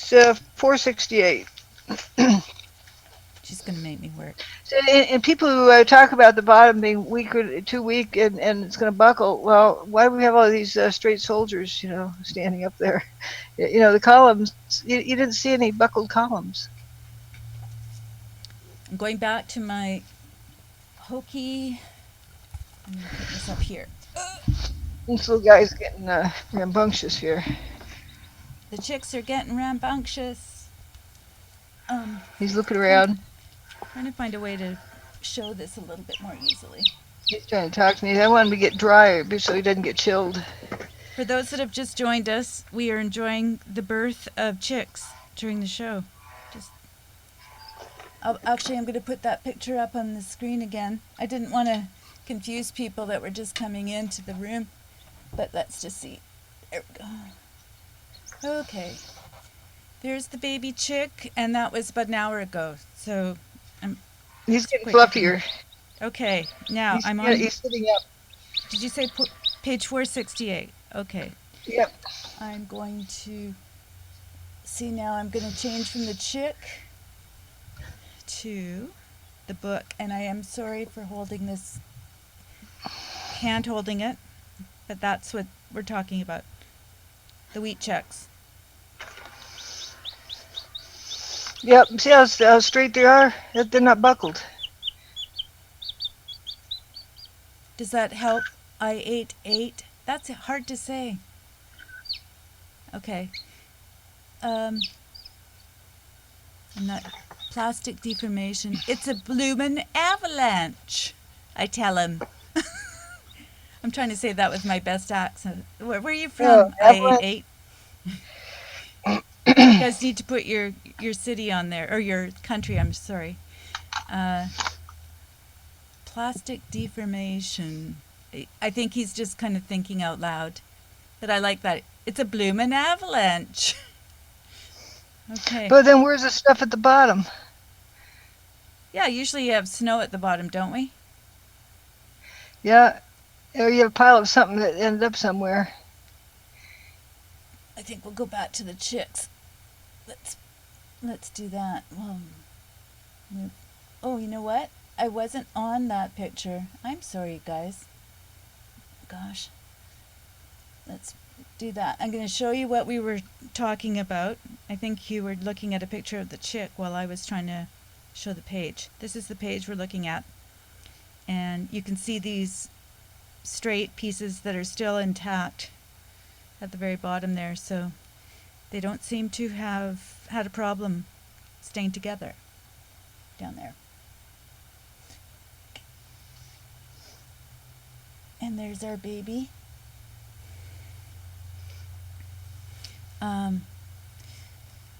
468. She's going to make me work. So, and people who talk about the bottom being weaker, too weak, and it's going to buckle. Well, why do we have all these straight soldiers, standing up there? The columns. You didn't see any buckled columns. I'm going back to my hokey. I'm going to put this up here. This little guy's getting rambunctious here. The chicks are getting rambunctious. He's looking around. Trying to find a way to show this a little bit more easily. He's trying to talk to me. I want him to get dry so he doesn't get chilled. For those that have just joined us, we are enjoying the birth of chicks during the show. Actually, I'm going to put that picture up on the screen again. I didn't want to confuse people that were just coming into the room, but let's just see. There we go. Okay. There's the baby chick, and that was about an hour ago. So He's getting fluffier. Okay, now I'm on. He's sitting up. Did you say page 468? Okay. Yep. I'm going to see now. I'm going to change from the chick to the book, and I am sorry for holding this, hand holding it, but that's what we're talking about. the wheat checks. Yep. See how straight they are? They're not buckled. Does that help? I ate 8. That's hard to say. Okay. I'm not. Plastic deformation. It's a bloomin' avalanche, I tell him. I'm trying to say that with my best accent. Where are you from? I ate 8. You guys need to put your city on there, or your country, I'm sorry. Plastic deformation. I think he's just kind of thinking out loud. But I like that. It's a bloomin' avalanche. Okay. But then where's the stuff at the bottom? Yeah, usually you have snow at the bottom, don't we? Yeah. Or you have a pile of something that ended up somewhere. I think we'll go back to the chicks. Let's do that. Oh, you know what? I wasn't on that picture. I'm sorry, guys. Gosh. Let's do that. I'm going to show you what we were talking about. I think you were looking at a picture of the chick while I was trying to show the page. This is the page we're looking at. And you can see these straight pieces that are still intact at the very bottom there. So they don't seem to have had a problem staying together down there. And there's our baby.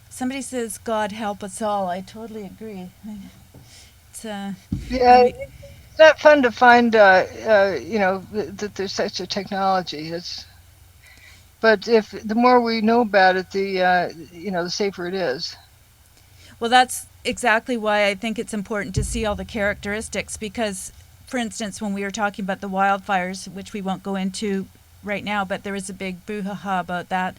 Somebody says, God help us all. I totally agree. It's, yeah, it's not fun to find, that there's such a technology. But if the more we know about it, the safer it is. Well, that's exactly why I think it's important to see all the characteristics because, for instance, when we were talking about the wildfires, which we won't go into right now, but there was a big brouhaha about that.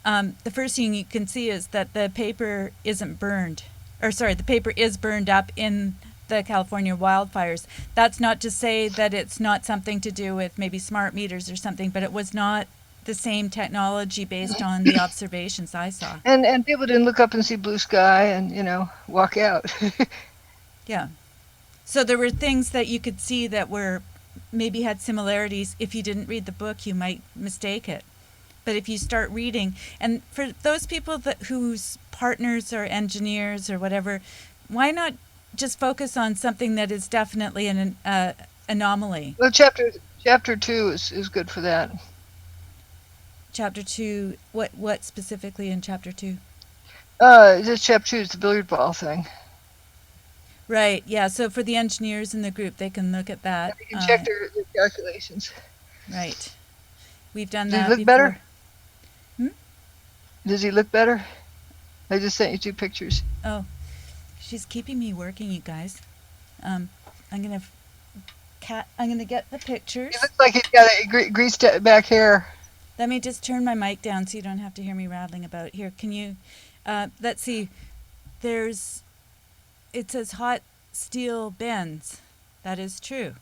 The first thing you can see is that the paper isn't burned. The paper is burned up in the California wildfires. That's not to say that it's not something to do with maybe smart meters or something, but it was not the same technology based on the observations I saw. And people didn't look up and see blue sky and, walk out. Yeah. So there were things that you could see that were maybe had similarities. If you didn't read the book, you might mistake it. But if you start reading, and for those people whose partners are engineers or whatever, why not just focus on something that is definitely an anomaly? Well, chapter 2 is good for that. Chapter 2, what specifically in chapter 2? This chapter 2 is the billiard ball thing. Right, yeah, so for the engineers in the group, they can look at that. They can check their calculations. Right. We've done Does that he look before. better? Does he look better? I just sent you 2 pictures. Oh, she's keeping me working, you guys. I'm gonna get the pictures. He looks like he's got a greased back hair. Let me just turn my mic down so you don't have to hear me rattling about it. Here, can you? Let's see. It says hot steel bends. That is true.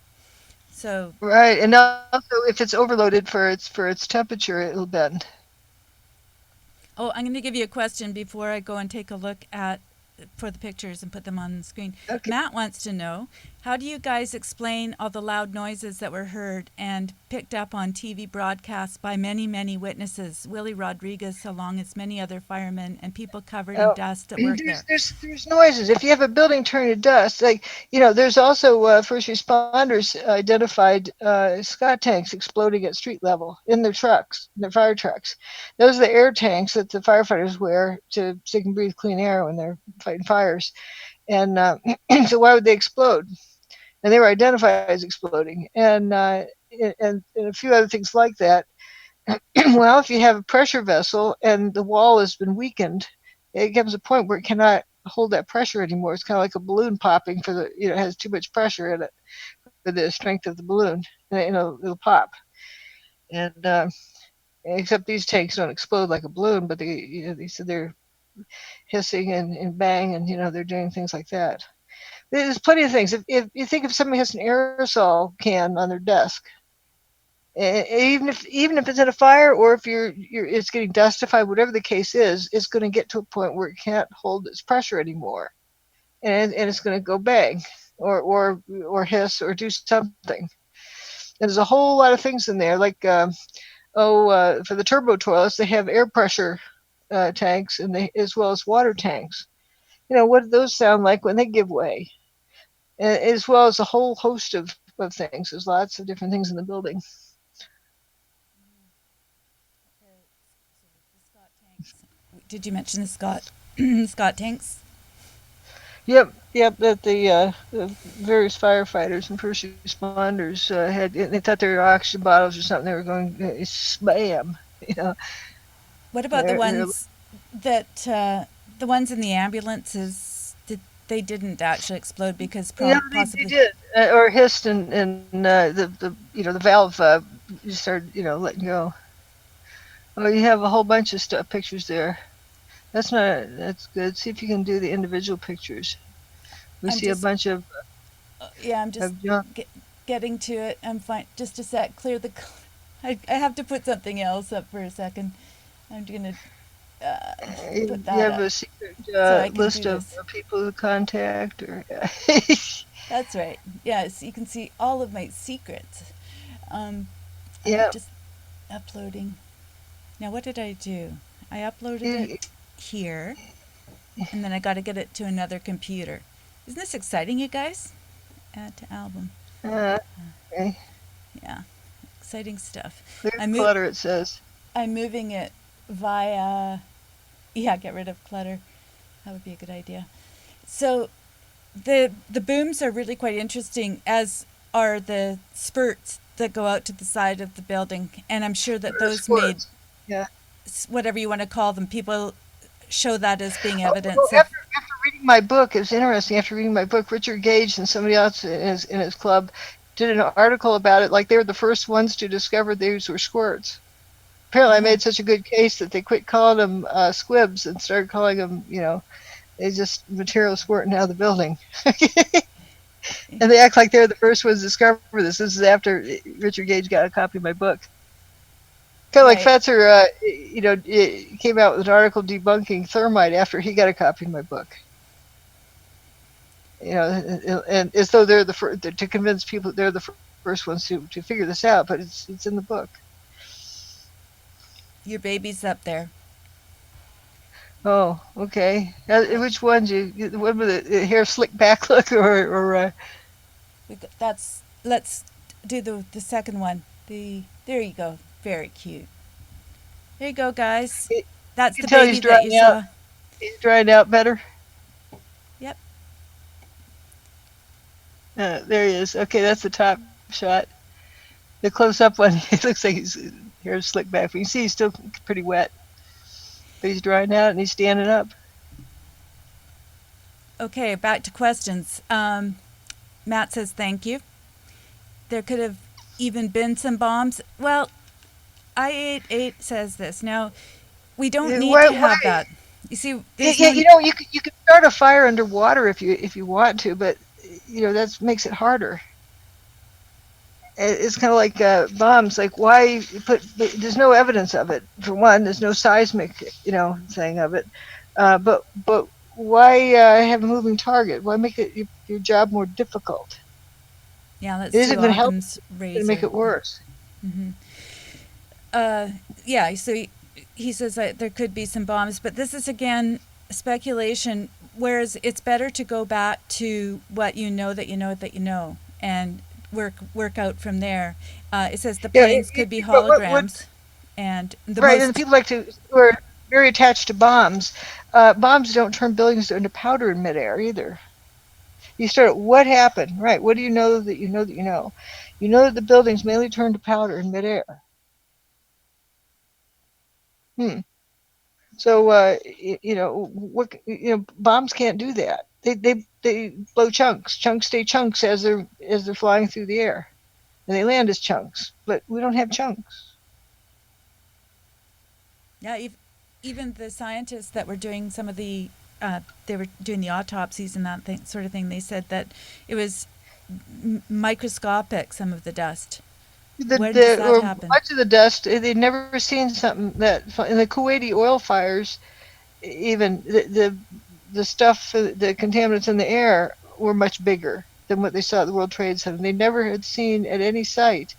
So. Right, and also if it's overloaded for its temperature, it'll bend. Oh, I'm going to give you a question before I go and take a look for the pictures and put them on the screen. Okay. Matt wants to know, how do you guys explain all the loud noises that were heard and picked up on TV broadcasts by many, many witnesses, Willie Rodriguez, along as many other firemen and people covered in dust that work there? There's noises. If you have a building turned to dust, there's also first responders identified Scott tanks exploding at street level in their fire trucks. Those are the air tanks that the firefighters wear so they can breathe clean air when they're fighting fires. And so why would they explode? And they were identified as exploding. And a few other things like that. Well, if you have a pressure vessel and the wall has been weakened, it comes a point where it cannot hold that pressure anymore. It's kind of like a balloon popping it has too much pressure in it for the strength of the balloon. And it'll pop. And except these tanks don't explode like a balloon, but they said they're hissing and bang, and they're doing things like that. There's plenty of things. If you think if somebody has an aerosol can on their desk, Even if it's in a fire, or if it's getting dustified, whatever the case is, it's going to get to a point where it can't hold its pressure anymore, and it's going to go bang, or hiss, or do something. And there's a whole lot of things in there, like for the turbo toilets, they have air pressure tanks, and as well as water tanks. What do those sound like when they give way? As well as a whole host of things. There's lots of different things in the building. Did you mention the Scott tanks? Yep. That the various firefighters and first responders had. They thought they were oxygen bottles or something. They were going spam. What about the ones in the ambulances? They didn't actually explode because possibly they did, or hissed, and the valve started letting go. Oh, you have a whole bunch of pictures there. That's good. See if you can do the individual pictures. We see a bunch of. I'm just getting to it. I'm fine. Just a sec. Clear the. I have to put something else up for a second. I'm gonna put that. You have up a secret list of people to contact, or. That's right. Yes, you can see all of my secrets. I'm just uploading. Now, what did I do? I uploaded it here, and then I got to get it to another computer. Isn't this exciting, you guys? Add to album. Okay. Yeah, exciting stuff. Clear clutter, it says. I'm moving it via. Yeah, get rid of clutter. That would be a good idea. So, the booms are really quite interesting, as are the spurts that go out to the side of the building, and I'm sure that those made. Yeah. Whatever you want to call them, people show that as being evidence. After reading my book, it was interesting. After reading my book, Richard Gage and somebody else in his club did an article about it, like they were the first ones to discover these were squirts. Apparently, I made such a good case that they quit calling them squibs and started calling them, they just material squirting out of the building. And they act like they're the first ones to discover this. This is after Richard Gage got a copy of my book. Kind of like Fetzer, came out with an article debunking thermite after he got a copy of my book. And as though they're the first to convince people they're the first ones to figure this out, but it's in the book. Your baby's up there. Oh, okay. Which one the one with the hair slicked back look, or? Let's do the second one. There you go. Very cute. There you go, guys. That's the baby that you saw. He's drying out better. Yep. There he is. Okay, that's the top shot. The close-up one, it looks like his hair is slicked back. But you can see he's still pretty wet. But he's drying out and he's standing up. Okay, back to questions. Matt says thank you. There could have even been some bombs. Well, I88 says this. Now, we don't need to have that. You see, you can start a fire underwater if you want to, but that makes it harder. It's kind of like bombs. Like, why put? There's no evidence of it. For one, there's no seismic, thing of it. But why have a moving target? Why make it your job more difficult? Yeah, that's it isn't going to help. It's going to make it worse. Mm-hmm. Yeah. So he says that there could be some bombs, but this is again speculation. Whereas it's better to go back to what you know, and work out from there. It says the planes could be holograms, and and people who are very attached to bombs. Bombs don't turn buildings into powder in midair either. You start at what happened, right? What do you know that you know that you know? You know that the buildings mainly turn to powder in midair. So bombs can't do that. They blow chunks. Chunks stay chunks as they're flying through the air, and they land as chunks. But we don't have chunks. Yeah, even the scientists that were doing some of the they were doing the autopsies and that sort of thing. They said that it was microscopic, some of the dust. When does that Or happen? much of the dust, they'd never seen something that in the Kuwaiti oil fires. Even the stuff, the contaminants in the air were much bigger than what they saw at the World Trade Center. They never had seen at any site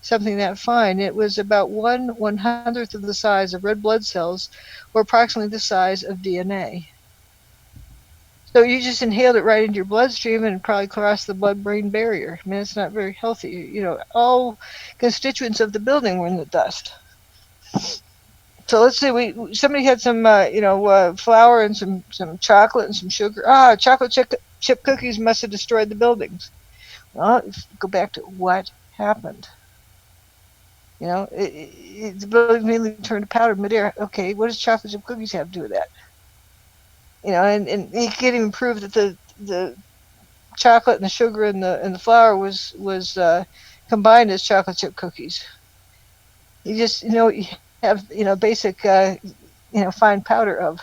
something that fine. It was about 1/100th of the size of red blood cells, or approximately the size of DNA. So you just inhaled it right into your bloodstream and probably crossed the blood-brain barrier. I mean, it's not very healthy. All constituents of the building were in the dust. So let's say somebody had some flour and some chocolate and some sugar. Chocolate chip cookies must have destroyed the buildings. Well, go back to what happened. The building mainly turned to powder midair. Okay, what does chocolate chip cookies have to do with that? And he can't even prove that the chocolate and the sugar and the flour was combined as chocolate chip cookies. You just you have basic fine powder of.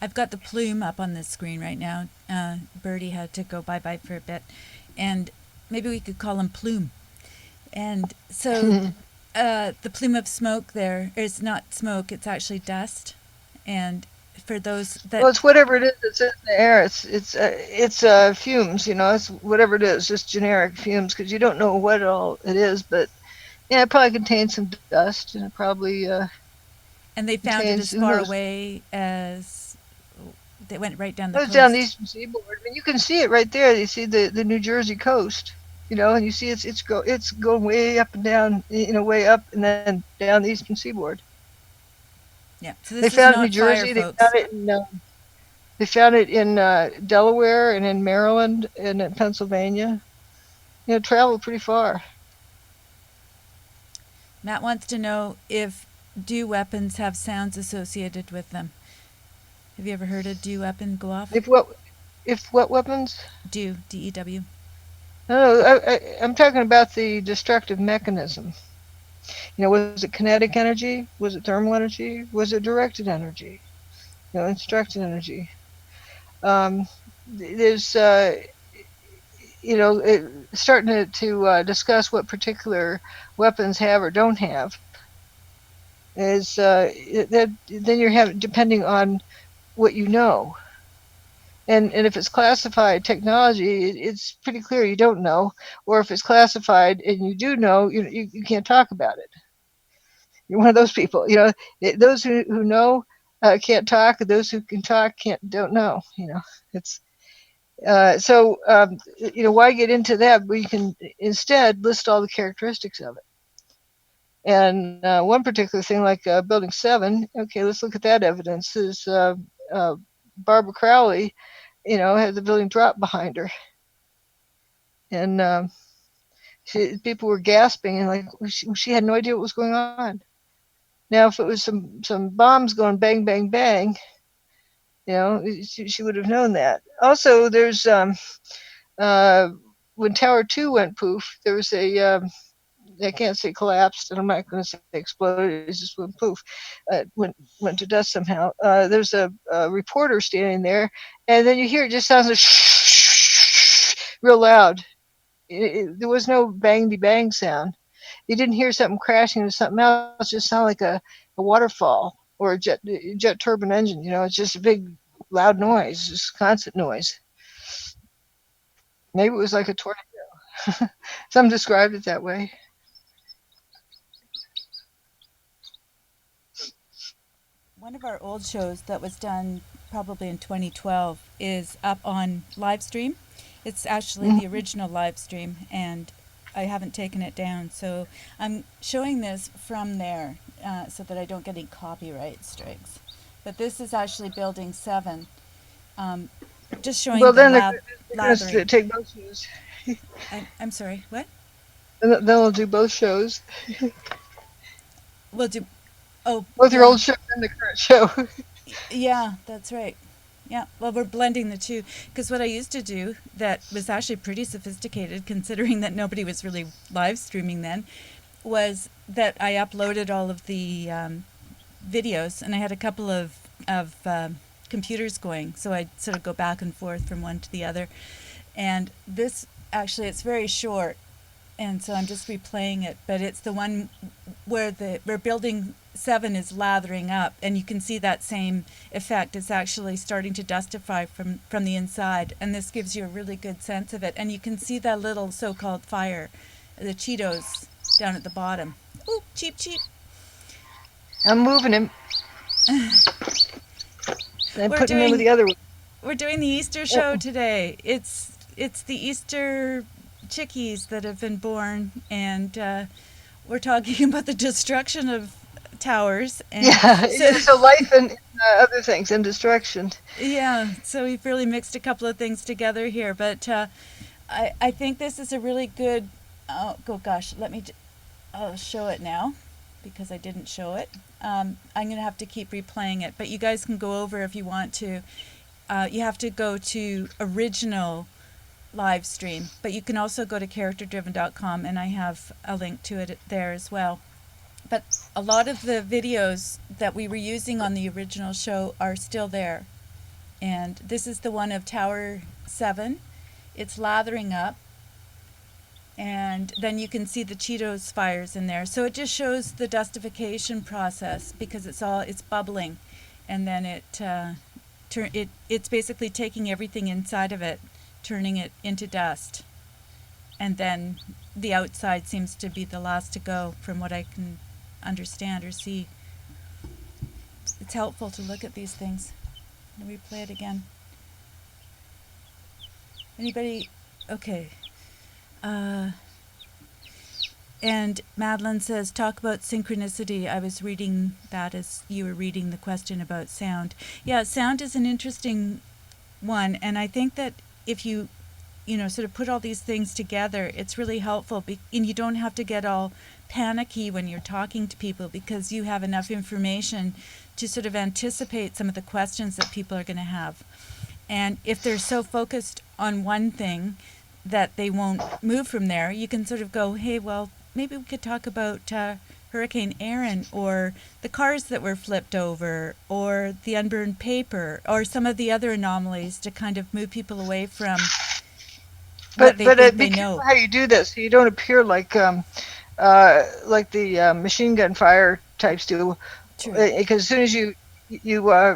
I've got the plume up on the screen right now. Birdie had to go bye-bye for a bit. And maybe we could call him Plume. And so the plume of smoke there is not smoke, it's actually dust. And for those that... Well, it's whatever it is that's in the air. It's fumes, it's whatever it is, just generic fumes, because you don't know what all it is, but yeah, it probably contains some dust, and it probably and they found it as far away as... They went right down the coast. It was down the eastern seaboard. I mean, you can see it right there. You see the New Jersey coast, and you see it's going way up and down, way up and then down the eastern seaboard. Yeah, so this they is found not it in New Jersey. Fire, They found it in Delaware and in Maryland and in Pennsylvania. Traveled pretty far. Matt wants to know if DEW weapons have sounds associated with them. Have you ever heard a DEW weapon go off? If what weapons? DEW, D-E-W. No, I'm talking about the destructive mechanism. Was it kinetic energy? Was it thermal energy? Was it directed energy? Instructed energy. There's, starting to discuss what particular weapons have or don't have. Is then you're having, depending on what you know. And if it's classified technology, it's pretty clear you don't know. Or if it's classified and you do know, you can't talk about it. You're one of those people. Those who know can't talk. Those who can talk don't know. It's so why get into that? We can instead list all the characteristics of it. And one particular thing, like Building 7, okay, let's look at that evidence. Is Barbara Crowley, had the building drop behind her, and people were gasping and like she had no idea what was going on. Now, if it was some bombs going bang bang bang, she would have known that. Also, there's when Tower 2 went poof, there was I can't say collapsed, and I'm not going to say exploded. It just went poof. Went to dust somehow. There's a reporter standing there, and then you hear it just sounds like real loud. There was no bang sound. You didn't hear something crashing into something else. It just sounded like a waterfall or a jet turbine engine. It's just a big loud noise, just constant noise. Maybe it was like a tornado. Some described it that way. One of our old shows that was done probably in 2012 is up on live stream. It's actually the original live stream, and I haven't taken it down. So I'm showing this from there so that I don't get any copyright strikes. But this is actually Building 7. Just showing the lathering. Take both shows. I'm sorry, what? Then we'll do both shows. We'll do... both your old show and the current show. Yeah, that's right. Yeah, well, we're blending the two, because what I used to do that was actually pretty sophisticated, considering that nobody was really live streaming then, was that I uploaded all of the videos, and I had a couple of computers going, so I'd sort of go back and forth from one to the other. And this, actually, it's very short, and so I'm just replaying it. But it's the one where building 7 is lathering up, and you can see that same effect. It's actually starting to dustify from the inside, and this gives you a really good sense of it. And you can see that little so-called fire, the Cheetos down at the bottom. Ooh, cheep, cheep. I'm moving him. I'm We're putting him in with doing the other one. we're doing the Easter show today. It's the Easter chickies that have been born, and we're talking about the destruction of towers. And Yeah, so, yeah, so life and other things and destruction. yeah, so we've really mixed a couple of things together here. But I think this is a really good. Oh gosh, I'll show it now because I didn't show it. I'm going to have to keep replaying it, but you guys can go over if you want to. You have to go to original live stream, but you can also go to characterdriven.com, and I have a link to it there as well. But a lot of the videos that we were using on the original show are still there. And this is the one of Tower 7. It's lathering up. And then you can see the Cheetos fires in there. So it just shows the dustification process because it's bubbling. And then it's basically taking everything inside of it, turning it into dust. And then the outside seems to be the last to go from what I can understand or see. It's helpful to look at these things. Let me replay it again. Anybody? Okay. And Madeline says, talk about synchronicity. I was reading that as you were reading the question about sound. Yeah, sound is an interesting one, and I think that if you sort of put all these things together, it's really helpful. And you don't have to get all panicky when you're talking to people because you have enough information to sort of anticipate some of the questions that people are going to have. And if they're so focused on one thing that they won't move from there, you can sort of go, hey, well, maybe we could talk about Hurricane Erin, or the cars that were flipped over, or the unburned paper, or some of the other anomalies to kind of move people away from what But they think be they careful know. how you do this, so you don't appear like the machine gun fire types do. True. Because as soon as you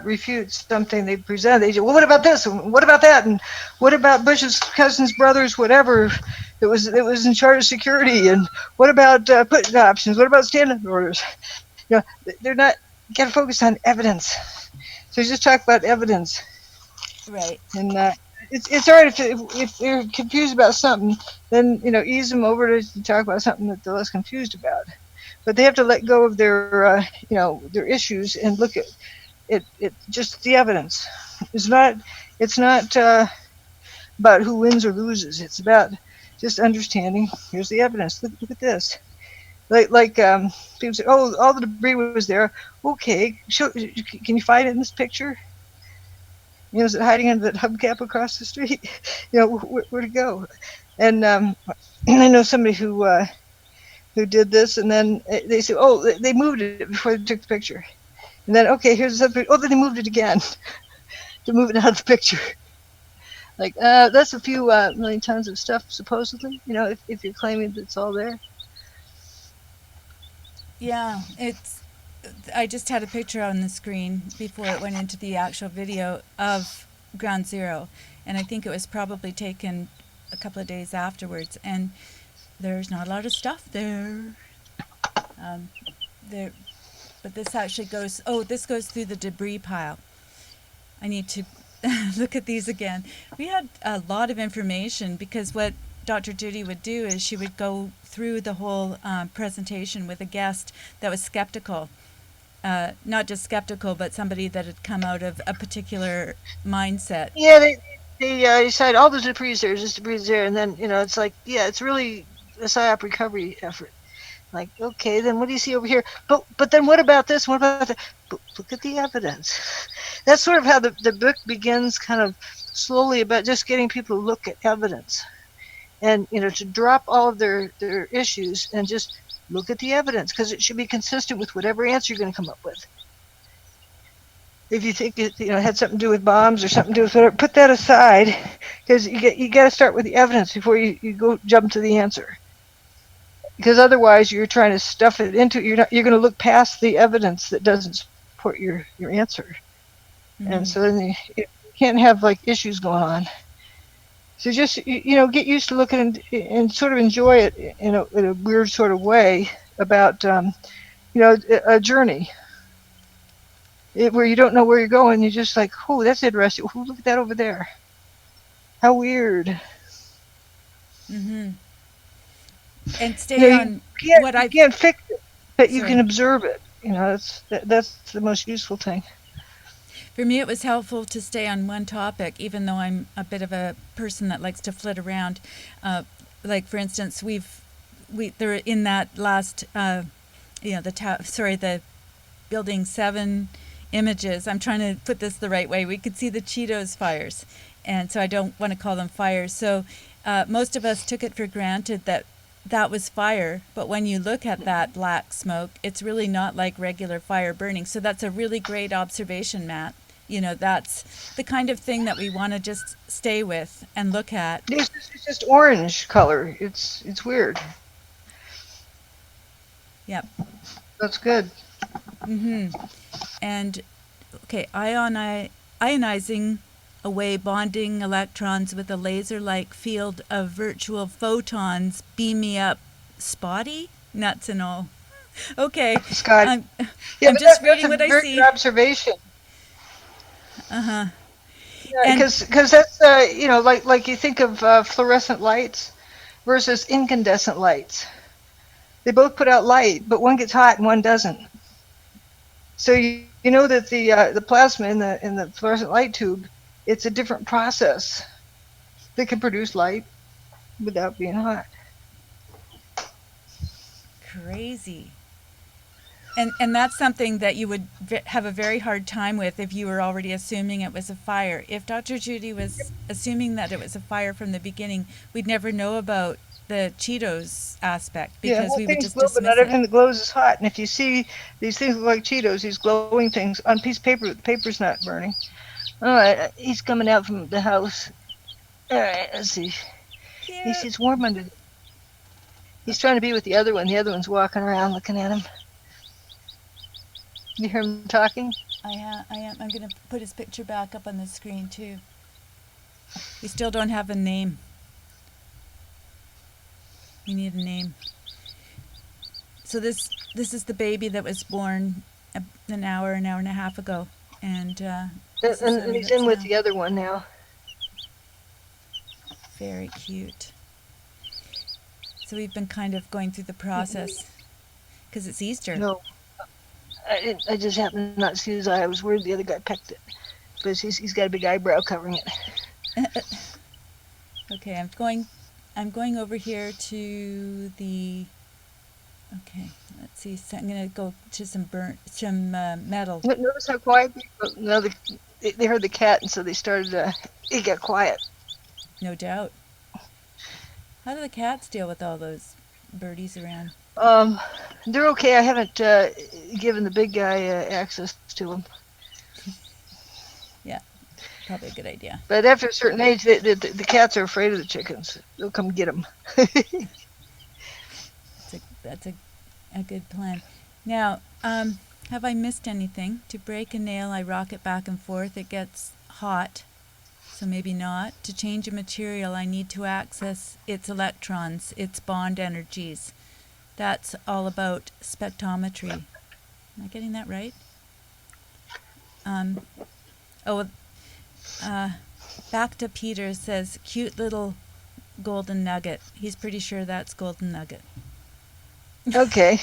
refute something they present, they say, well, what about this? And what about that? And what about Bush's cousins, brothers, whatever that was in charge of security? And what about putting options? What about standing orders? They're not. You got to focus on evidence. So just talk about evidence. Right. And it's all right if they're confused about something, then ease them over to talk about something that they're less confused about. But they have to let go of their their issues and look at it just the evidence. It's not about who wins or loses. It's about just understanding. Here's the evidence. Look at this. Like people say, oh, all the debris was there. Okay, can you find it in this picture? Is it hiding under that hubcap across the street? Where to go? And I know somebody who did this, and then they said, oh, they moved it before they took the picture. And then, okay, here's the picture. Oh, then they moved it again to move it out of the picture. Like, that's a few million tons of stuff, supposedly, if you're claiming that it's all there. Yeah, I just had a picture on the screen before it went into the actual video of Ground Zero, and I think it was probably taken a couple of days afterwards, and there's not a lot of stuff there. But this actually this goes through the debris pile. I need to look at these again. We had a lot of information because what Dr. Judy would do is she would go through the whole presentation with a guest that was skeptical. Not just skeptical, but somebody that had come out of a particular mindset. Yeah, they decide all the debris there, just debris there, and then it's like, yeah, it's really a Psyop recovery effort. Like, okay, then what do you see over here? But then what about this? What about that? But look at the evidence. That's sort of how the book begins, kind of slowly, about just getting people to look at evidence, and to drop all of their issues and just look at the evidence, because it should be consistent with whatever answer you're going to come up with. If you think it had something to do with bombs or something to do with whatever, put that aside, because you got to start with the evidence before you go jump to the answer. because otherwise you're trying to stuff it into, you're going to look past the evidence that doesn't support your answer. And so then you can't have like issues going on. So just, get used to looking and sort of enjoy it in a weird sort of way about, a journey where you don't know where you're going. You're just like, oh, that's interesting. Oh, look at that over there. How weird. And stay You on what you I've. can't fix it, but you Sorry. can observe it. That's the most useful thing. For me, it was helpful to stay on one topic, even though I'm a bit of a person that likes to flit around. Like, for instance, they're in that last, the building 7 images. I'm trying to put this the right way. We could see the Cheetos fires, and so I don't want to call them fires. So most of us took it for granted that was fire, but when you look at that black smoke, it's really not like regular fire burning. So that's a really great observation, Matt. That's the kind of thing that we want to just stay with and look at. It's just orange color. It's weird. Yep. That's good. And okay, ionizing away bonding electrons with a laser-like field of virtual photons beam me up spotty nuts and all. Okay, Scott. I'm just reading what I see. That's a very good observation. Yeah, because that's like you think of fluorescent lights versus incandescent lights. They both put out light, but one gets hot and one doesn't. So you know that the plasma in the fluorescent light tube, it's a different process that can produce light without being hot. Crazy. And that's something that you would have a very hard time with if you were already assuming it was a fire. If Dr. Judy was assuming that it was a fire from the beginning, we'd never know about the Cheetos aspect because we would just glow, dismiss but not it. everything that glows is hot. And if you see these things look like Cheetos, these glowing things on a piece of paper, the paper's not burning. All right, he's coming out from the house. All right, let's see. Cute. It's warm under. He's trying to be with the other one. The other one's walking around looking at him. You hear him talking? I am. I'm going to put his picture back up on the screen too. We still don't have a name. We need a name. So this is the baby that was born an hour and a half ago, and he's in with the other one now. Very cute. So we've been kind of going through the process because it's Easter. No, I just happened not to see his eye. I was worried the other guy pecked it, but he's got a big eyebrow covering it. Okay, I'm going over here to the. Okay, let's see. So I'm gonna go to some metal. Notice how quiet people. No, they heard the cat, and so they started. It got quiet. No doubt. How do the cats deal with all those birdies around? They're okay. I haven't given the big guy access to them. Yeah, probably a good idea. But after a certain age, the cats are afraid of the chickens. They'll come get them. That's a good plan. Now, have I missed anything? To break a nail, I rock it back and forth. It gets hot, so maybe not. To change a material, I need to access its electrons, its bond energies. That's all about spectrometry. Am I getting that right? Back to Peter says, cute little golden nugget. He's pretty sure that's golden nugget. Okay.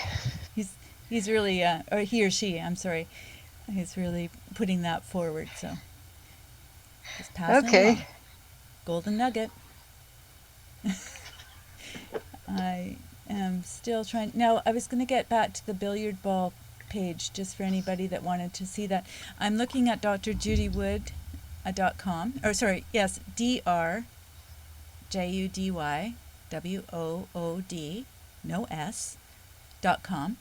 He's really, or he or she, I'm sorry. He's really putting that forward, so. Just passing along. Golden nugget. I am still trying. Now, I was going to get back to the billiard ball page just for anybody that wanted to see that. I'm looking at drjudywood.com. Or sorry, yes, drjudywood, no S.com.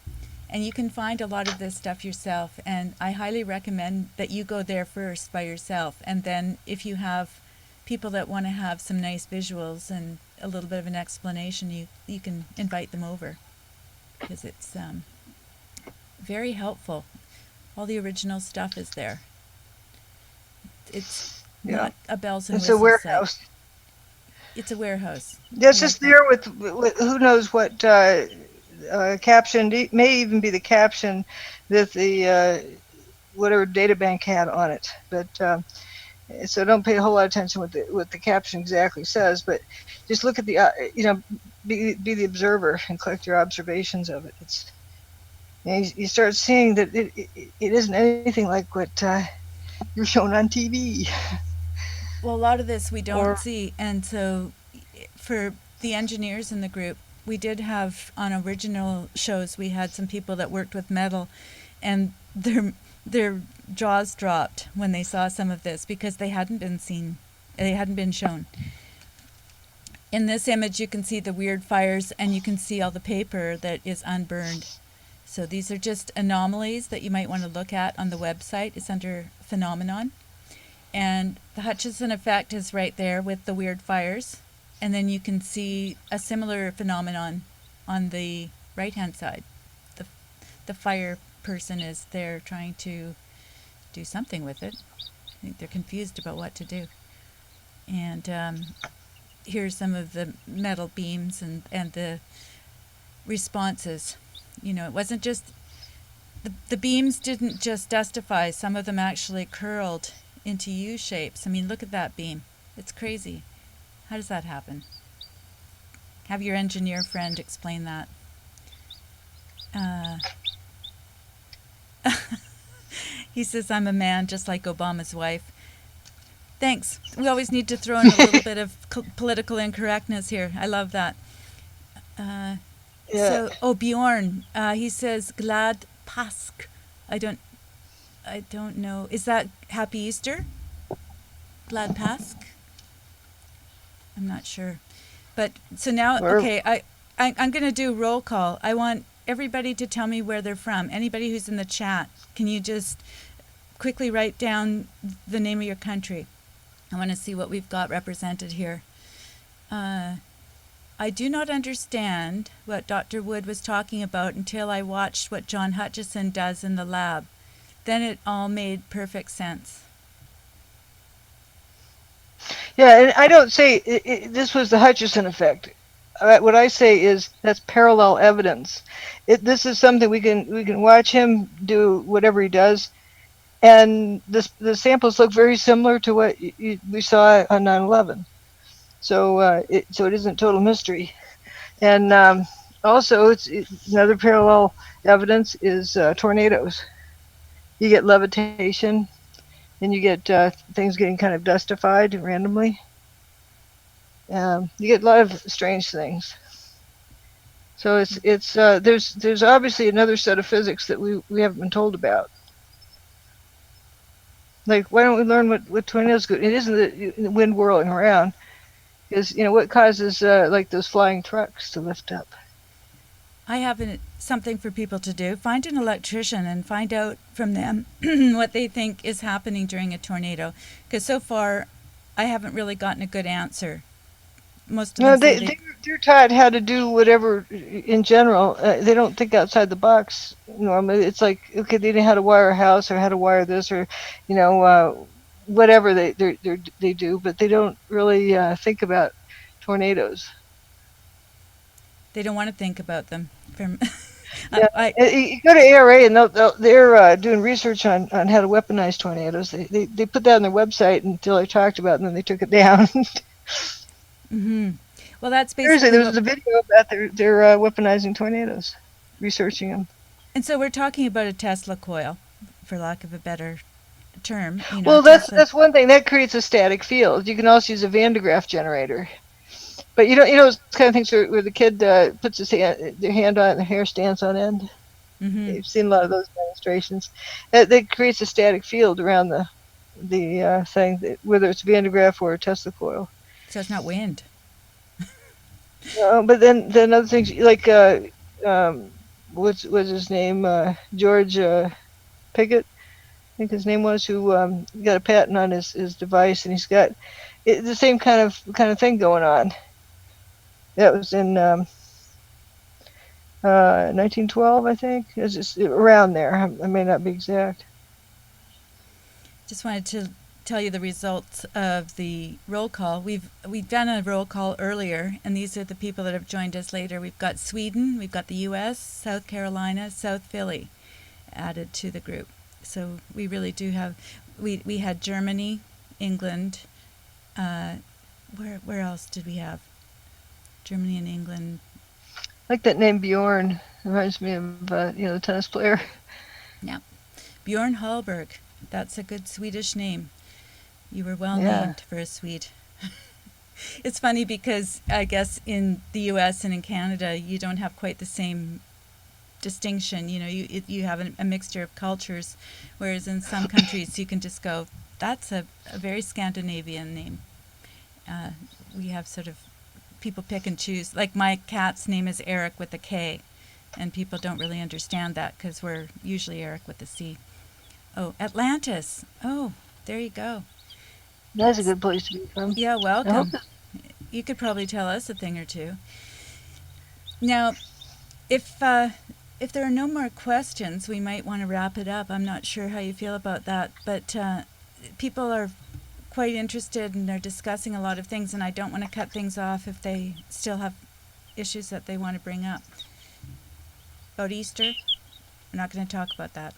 And you can find a lot of this stuff yourself, and I highly recommend that you go there first by yourself, and then if you have people that want to have some nice visuals and a little bit of an explanation, you can invite them over. because it's very helpful. All the original stuff is there. It's Yeah. not a bells and It's a whistles site. warehouse. It's a warehouse. That's I just like that. there with who knows what caption. May even be the caption that the whatever data bank had on it. But so don't pay a whole lot of attention what the caption exactly says. But just look at the be the observer and collect your observations of it. It's you start seeing that it isn't anything like what you're shown on TV. Well, a lot of this we don't Or see, and so for the engineers in the group, we did have on original shows. We had some people that worked with metal, and their jaws dropped when they saw some of this because they hadn't been seen, they hadn't been shown. In this image, you can see the weird fires, and you can see all the paper that is unburned. So these are just anomalies that you might want to look at on the website. It's under phenomenon. And the Hutchison effect is right there with the weird fires. And then you can see a similar phenomenon on the right-hand side. The fire person is there trying to do something with it. I think they're confused about what to do. And here's some of the metal beams and the responses. You know, it wasn't just, the beams didn't just dustify. Some of them actually curled into U shapes. I mean, look at that beam. It's crazy. How does that happen? Have your engineer friend explain that. He says, I'm a man just like Obama's wife. Thanks. We always need to throw in a little bit of political incorrectness here. I love that. yeah. So, Bjorn, he says, Glad Påsk. I don't know. Is that Happy Easter? Glad Påsk? I'm not sure. But, so now, okay, I'm going to do roll call. I want everybody to tell me where they're from. Anybody who's in the chat, can you just quickly write down the name of your country? I want to see what we've got represented here. I do not understand what Dr. Wood was talking about until I watched what John Hutchison does in the lab. Then it all made perfect sense. Yeah, and I don't say this was the Hutchison effect. What I say is that's parallel evidence. This is something we can watch him do whatever he does, and the samples look very similar to what we saw on 9/11. So it isn't total mystery. And also, it's another parallel evidence is tornadoes. You get levitation, and you get things getting kind of dustified randomly. You get a lot of strange things. So it's there's obviously another set of physics that we haven't been told about. Like, why don't we learn what tornadoes do? It isn't the wind whirling around. Is what causes like those flying trucks to lift up. I have something for people to do. Find an electrician and find out from them what they think is happening during a tornado. Because so far, I haven't really gotten a good answer. Most of them say they're taught how to do whatever in general. They don't think outside the box normally. It's like, okay, they know how to wire a house or how to wire this or, whatever they do, but they don't really think about tornadoes. they don't want to think about them. Yeah. You go to ARA and they're doing research on how to weaponize tornadoes. They put that on their website until I talked about it, and then they took it down. Mm-hmm. Well, that's basically. Seriously, there was a video about their weaponizing tornadoes, researching them. And so we're talking about a Tesla coil, for lack of a better term. Well, that's one thing that creates a static field. You can also use a Van de Graaff generator. But those kind of things where the kid puts their hand on it and the hair stands on end. Mm-hmm. You've seen a lot of those demonstrations. That creates a static field around the thing, whether it's Van de Graaff or a Tesla coil. So it's not wind. But then other things like what's his name? George Piggott, I think his name was, who got a patent on his device, and he's got the same kind of thing going on. That was in 1912, I think. It's just around there. I may not be exact. Just wanted to tell you the results of the roll call. We've done a roll call earlier, and these are the people that have joined us later. We've got Sweden, we've got the U.S., South Carolina, South Philly added to the group. So we really do have. We had Germany, England. Where else did we have? Germany and England. I like that name Bjorn. Reminds me of the tennis player. Yeah, Bjorn Hallberg. That's a good Swedish name. You were well Yeah. named for a Swede. It's funny because I guess in the U.S. and in Canada you don't have quite the same distinction. You know, you have a mixture of cultures, whereas in some countries you can just go, that's a very Scandinavian name. We have sort of people pick and choose. Like my cat's name is Eric with a K, and people don't really understand that because we're usually Eric with a C. Oh, Atlantis. Oh, there you go. That's a good place to be from. Yeah, I hope welcome. You could probably tell us a thing or two. Now, if there are no more questions, we might want to wrap it up. I'm not sure how you feel about that, but people are quite interested and they're discussing a lot of things, and I don't want to cut things off if they still have issues that they want to bring up. About Easter, we're not going to talk about that.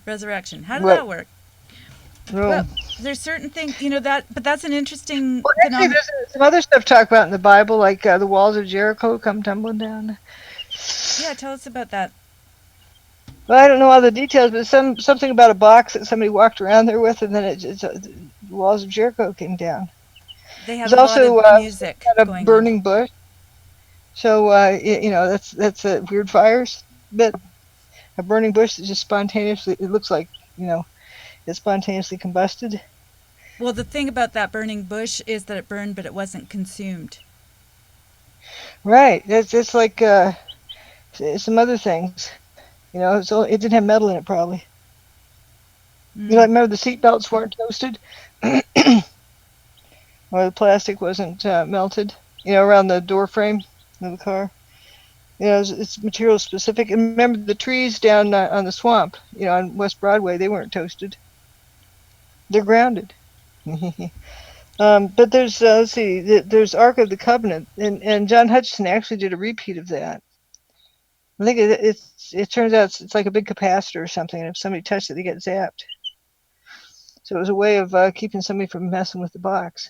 Resurrection. How did that work? No. Well, there's certain things, but that's an interesting Well, actually, there's some other stuff talked about in the Bible, like the walls of Jericho come tumbling down. Yeah, tell us about that. Well, I don't know all the details, but something about a box that somebody walked around there with, and then the walls of Jericho came down. They had There's a lot also of music a going burning on. bush. So that's weird fires, but a burning bush that just spontaneously, it looks like it spontaneously combusted. Well, the thing about that burning bush is that it burned, but it wasn't consumed. Right. It's like some other things. So it didn't have metal in it, probably. Remember the seat belts weren't toasted, or the plastic wasn't melted. Around the door frame of the car. It's material specific. And remember the trees down on the swamp, on West Broadway, they weren't toasted. They're grounded. But there's let's see, there's Ark of the Covenant, and John Hutchison actually did a repeat of that. I think it turns out it's like a big capacitor or something, and if somebody touched it, they get zapped. So it was a way of keeping somebody from messing with the box.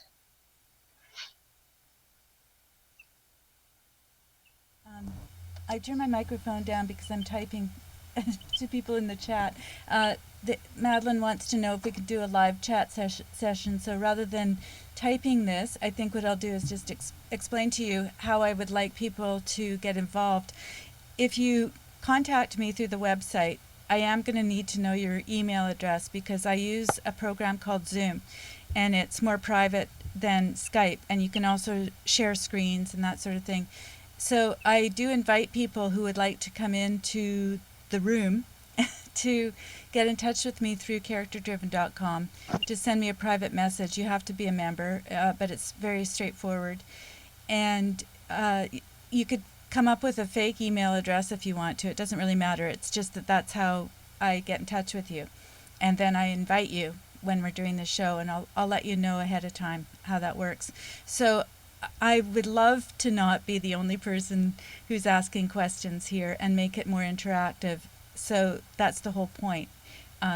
I turned my microphone down because I'm typing to people in the chat. Madeline wants to know if we could do a live chat session. So rather than typing this, I think what I'll do is just explain to you how I would like people to get involved. If you contact me through the website, I am going to need to know your email address because I use a program called Zoom, and it's more private than Skype, and you can also share screens and that sort of thing. So I do invite people who would like to come into the room to get in touch with me through characterdriven.com to send me a private message. You have to be a member, but it's very straightforward. And you could come up with a fake email address if you want to. It doesn't really matter. It's just that's how I get in touch with you. And then I invite you when we're doing the show, and I'll let you know ahead of time how that works. So I would love to not be the only person who's asking questions here and make it more interactive. So that's the whole point.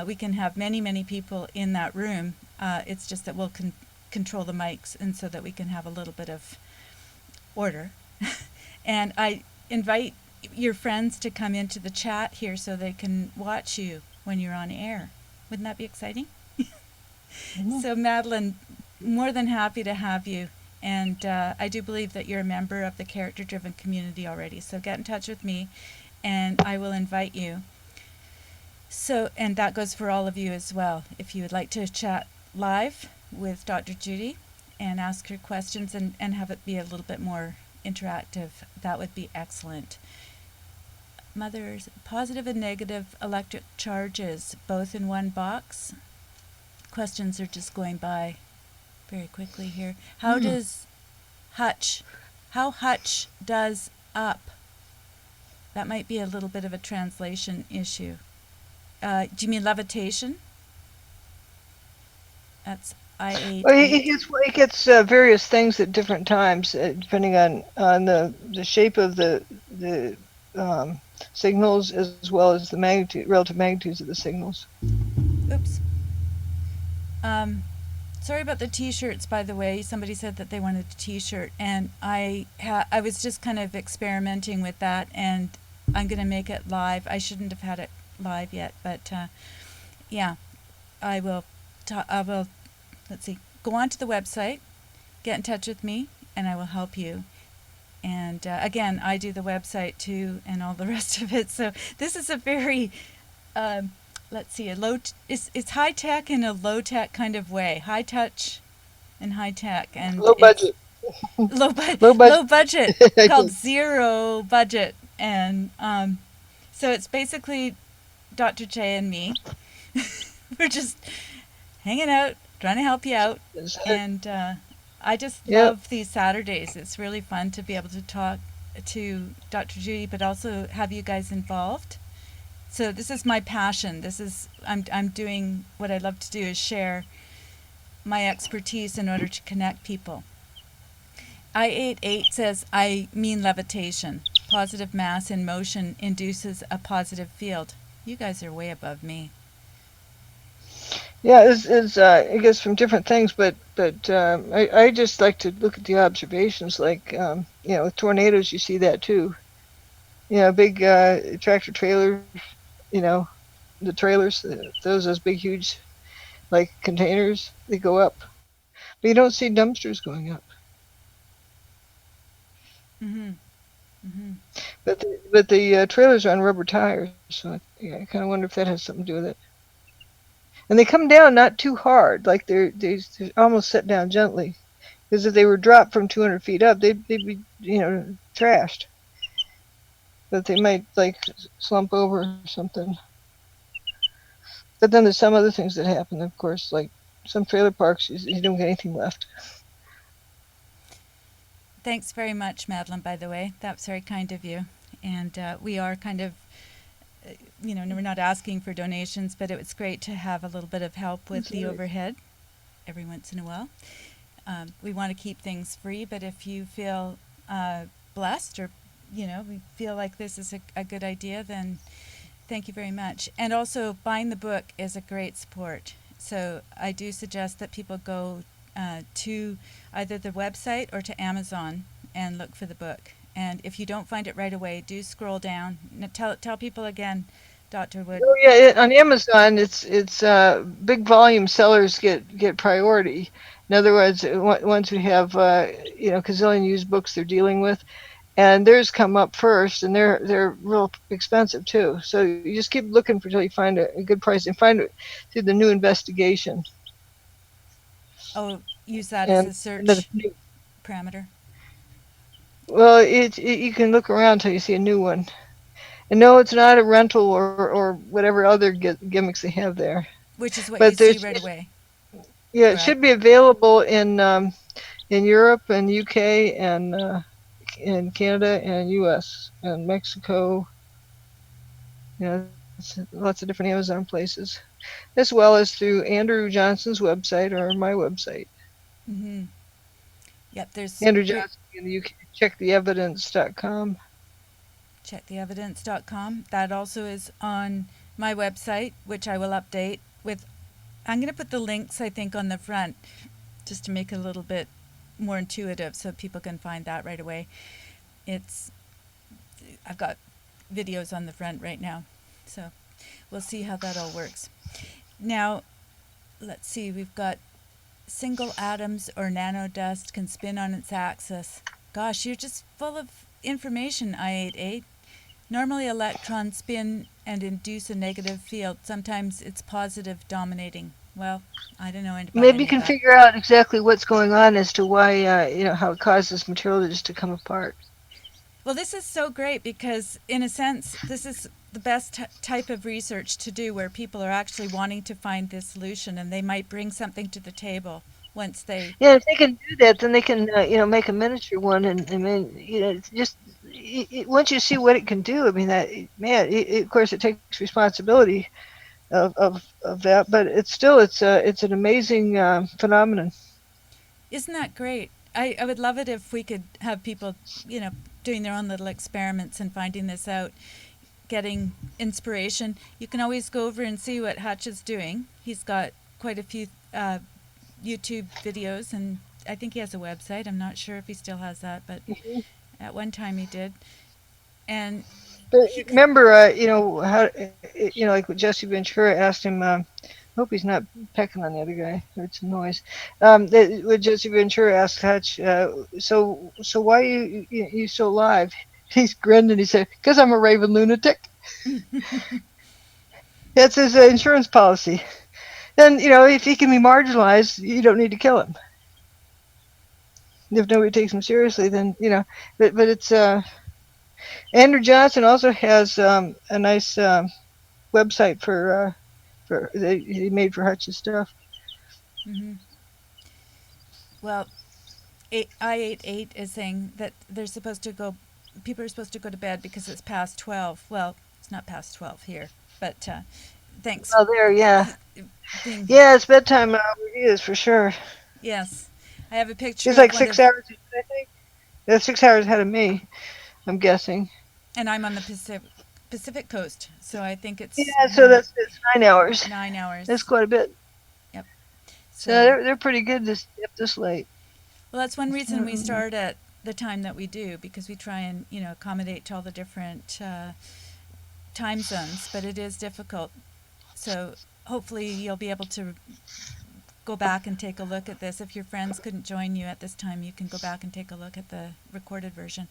We can have many, many people in that room. It's just that we'll control the mics, and so that we can have a little bit of order. And I invite your friends to come into the chat here so they can watch you when you're on air. Wouldn't that be exciting? Mm-hmm. So Madeline, more than happy to have you. And I do believe that you're a member of the character-driven community already. So get in touch with me, and I will invite you. So, and that goes for all of you as well. If you would like to chat live with Dr. Judy and ask her questions and have it be a little bit more interactive, that would be excellent. Mothers, positive and negative electric charges, both in one box. Questions are just going by very quickly here. How does Hutch does up? That might be a little bit of a translation issue. Do you mean levitation? That's I Well, eight it eight. gets various things at different times, depending on the shape of the signals, as well as the relative magnitudes of the signals. Oops. Um, Sorry about the T-shirts, by the way. Somebody said that they wanted a T-shirt, and I was just kind of experimenting with that, and I'm gonna make it live. I shouldn't have had it live yet, but yeah, I will. I will. Let's see. Go on to the website, get in touch with me, and I will help you. And again, I do the website too, and all the rest of it. So this is a very um, let's see, it's high tech in a low tech kind of way, high touch and high tech, and Low it's budget. Low budget. low budget, I called think. zero budget, and so it's basically Dr. Che and me. We're just hanging out, trying to help you out, and I just Yep. love these Saturdays. It's really fun to be able to talk to Dr. Judy, but also have you guys involved. So this is my passion. I'm doing what I love to do is share my expertise in order to connect people. I88 says I mean levitation. Positive mass in motion induces a positive field. You guys are way above me. Yeah, it's I guess from different things, but I just like to look at the observations. Like with tornadoes, you see that too. Big tractor trailer. You know, the trailers, those big, huge like containers, they go up, but you don't see dumpsters going up. Mhm. Mhm. But the trailers are on rubber tires, so I kind of wonder if that has something to do with it. And they come down not too hard, like they're almost set down gently. Because if they were dropped from 200 feet up, they'd be trashed. But they might like slump over or something. But then there's some other things that happen, of course, like some trailer parks, you don't get anything left. Thanks very much, Madeline, by the way. That's very kind of you. And we are kind of, we're not asking for donations, but it was great to have a little bit of help with That's the right. overhead every once in a while. We want to keep things free, but if you feel blessed or, we feel like this is a good idea, then thank you very much. And also, buying the book is a great support. So I do suggest that people go to either the website or to Amazon and look for the book. And if you don't find it right away, do scroll down. Tell people again, Dr. Wood. Oh yeah, on Amazon, it's big volume sellers get priority. In other words, ones who have gazillion used books they're dealing with, and theirs come up first, and they're real expensive too. So you just keep looking until you find a good price, and find it through the new investigation. Oh, use that as And a then search parameter. well, you can look around until you see a new one. And no, it's not a rental or whatever other gimmicks they have there. Which is what you But see right away. yeah, it Right. should be available in Europe and UK and in Canada and US and Mexico. Lots of different Amazon places, as well as through Andrew Johnson's website or my website. Mm-hmm. Yep, there's Andrew great. Johnson in the UK. Checktheevidence.com. Checktheevidence.com. That also is on my website, which I will update with. I'm going to put the links, I think, on the front just to make it a little bit more intuitive so people can find that right away. I've got videos on the front right now, so we'll see how that all works. Now, let's see, we've got single atoms or nanodust can spin on its axis. Gosh, you're just full of information, I88. Normally, electrons spin and induce a negative field. Sometimes it's positive dominating. Well, I don't know about Maybe any you of can that. figure out exactly what's going on as to why, how it causes material just to come apart. Well, this is so great because, in a sense, this is the best type of research to do where people are actually wanting to find this solution and they might bring something to the table once they. Yeah, if they can do that, then they can, make a miniature one, and then, it's just once you see what it can do, I mean, that man, of course, it takes responsibility of that, but it's an amazing phenomenon. Isn't that great? I would love it if we could have people, you know, doing their own little experiments and finding this out, getting inspiration. You can always go over and see what Hutch is doing. He's got quite a few YouTube videos, and I think he has a website. I'm not sure if he still has that, but Mhm. at one time he did. And But he, remember, how like what Jesse Ventura asked him. Hope he's not pecking on the other guy. Heard some noise. What Jesse Ventura asked Hutch, so why you so alive? He's grinned and he said, "Because I'm a raving lunatic." That's his insurance policy. Then if he can be marginalized, you don't need to kill him. If nobody takes him seriously, then But it's Andrew Johnson also has a nice website for that he made for Hutch's stuff. hmm well, I88 is saying that they're supposed to go, people are supposed to go to bed because it's past 12. Well, it's not past 12 here, but thanks. Oh, there, yeah, Being, yeah, it's bedtime where he is for sure. yes, I have a picture He's of like one six of, hours, I think. That's 6 hours ahead of me. I'm guessing. and I'm on the Pacific coast, so I think it's Yeah, so that's 9 hours. 9 hours. That's quite a bit. Yep. So So, they're pretty good to stay up this late. well, that's one reason we Mm. start at the time that we do, because we try and, you know, accommodate to all the different time zones, but it is difficult. So hopefully you'll be able to go back and take a look at this. If your friends couldn't join you at this time, you can go back and take a look at the recorded version.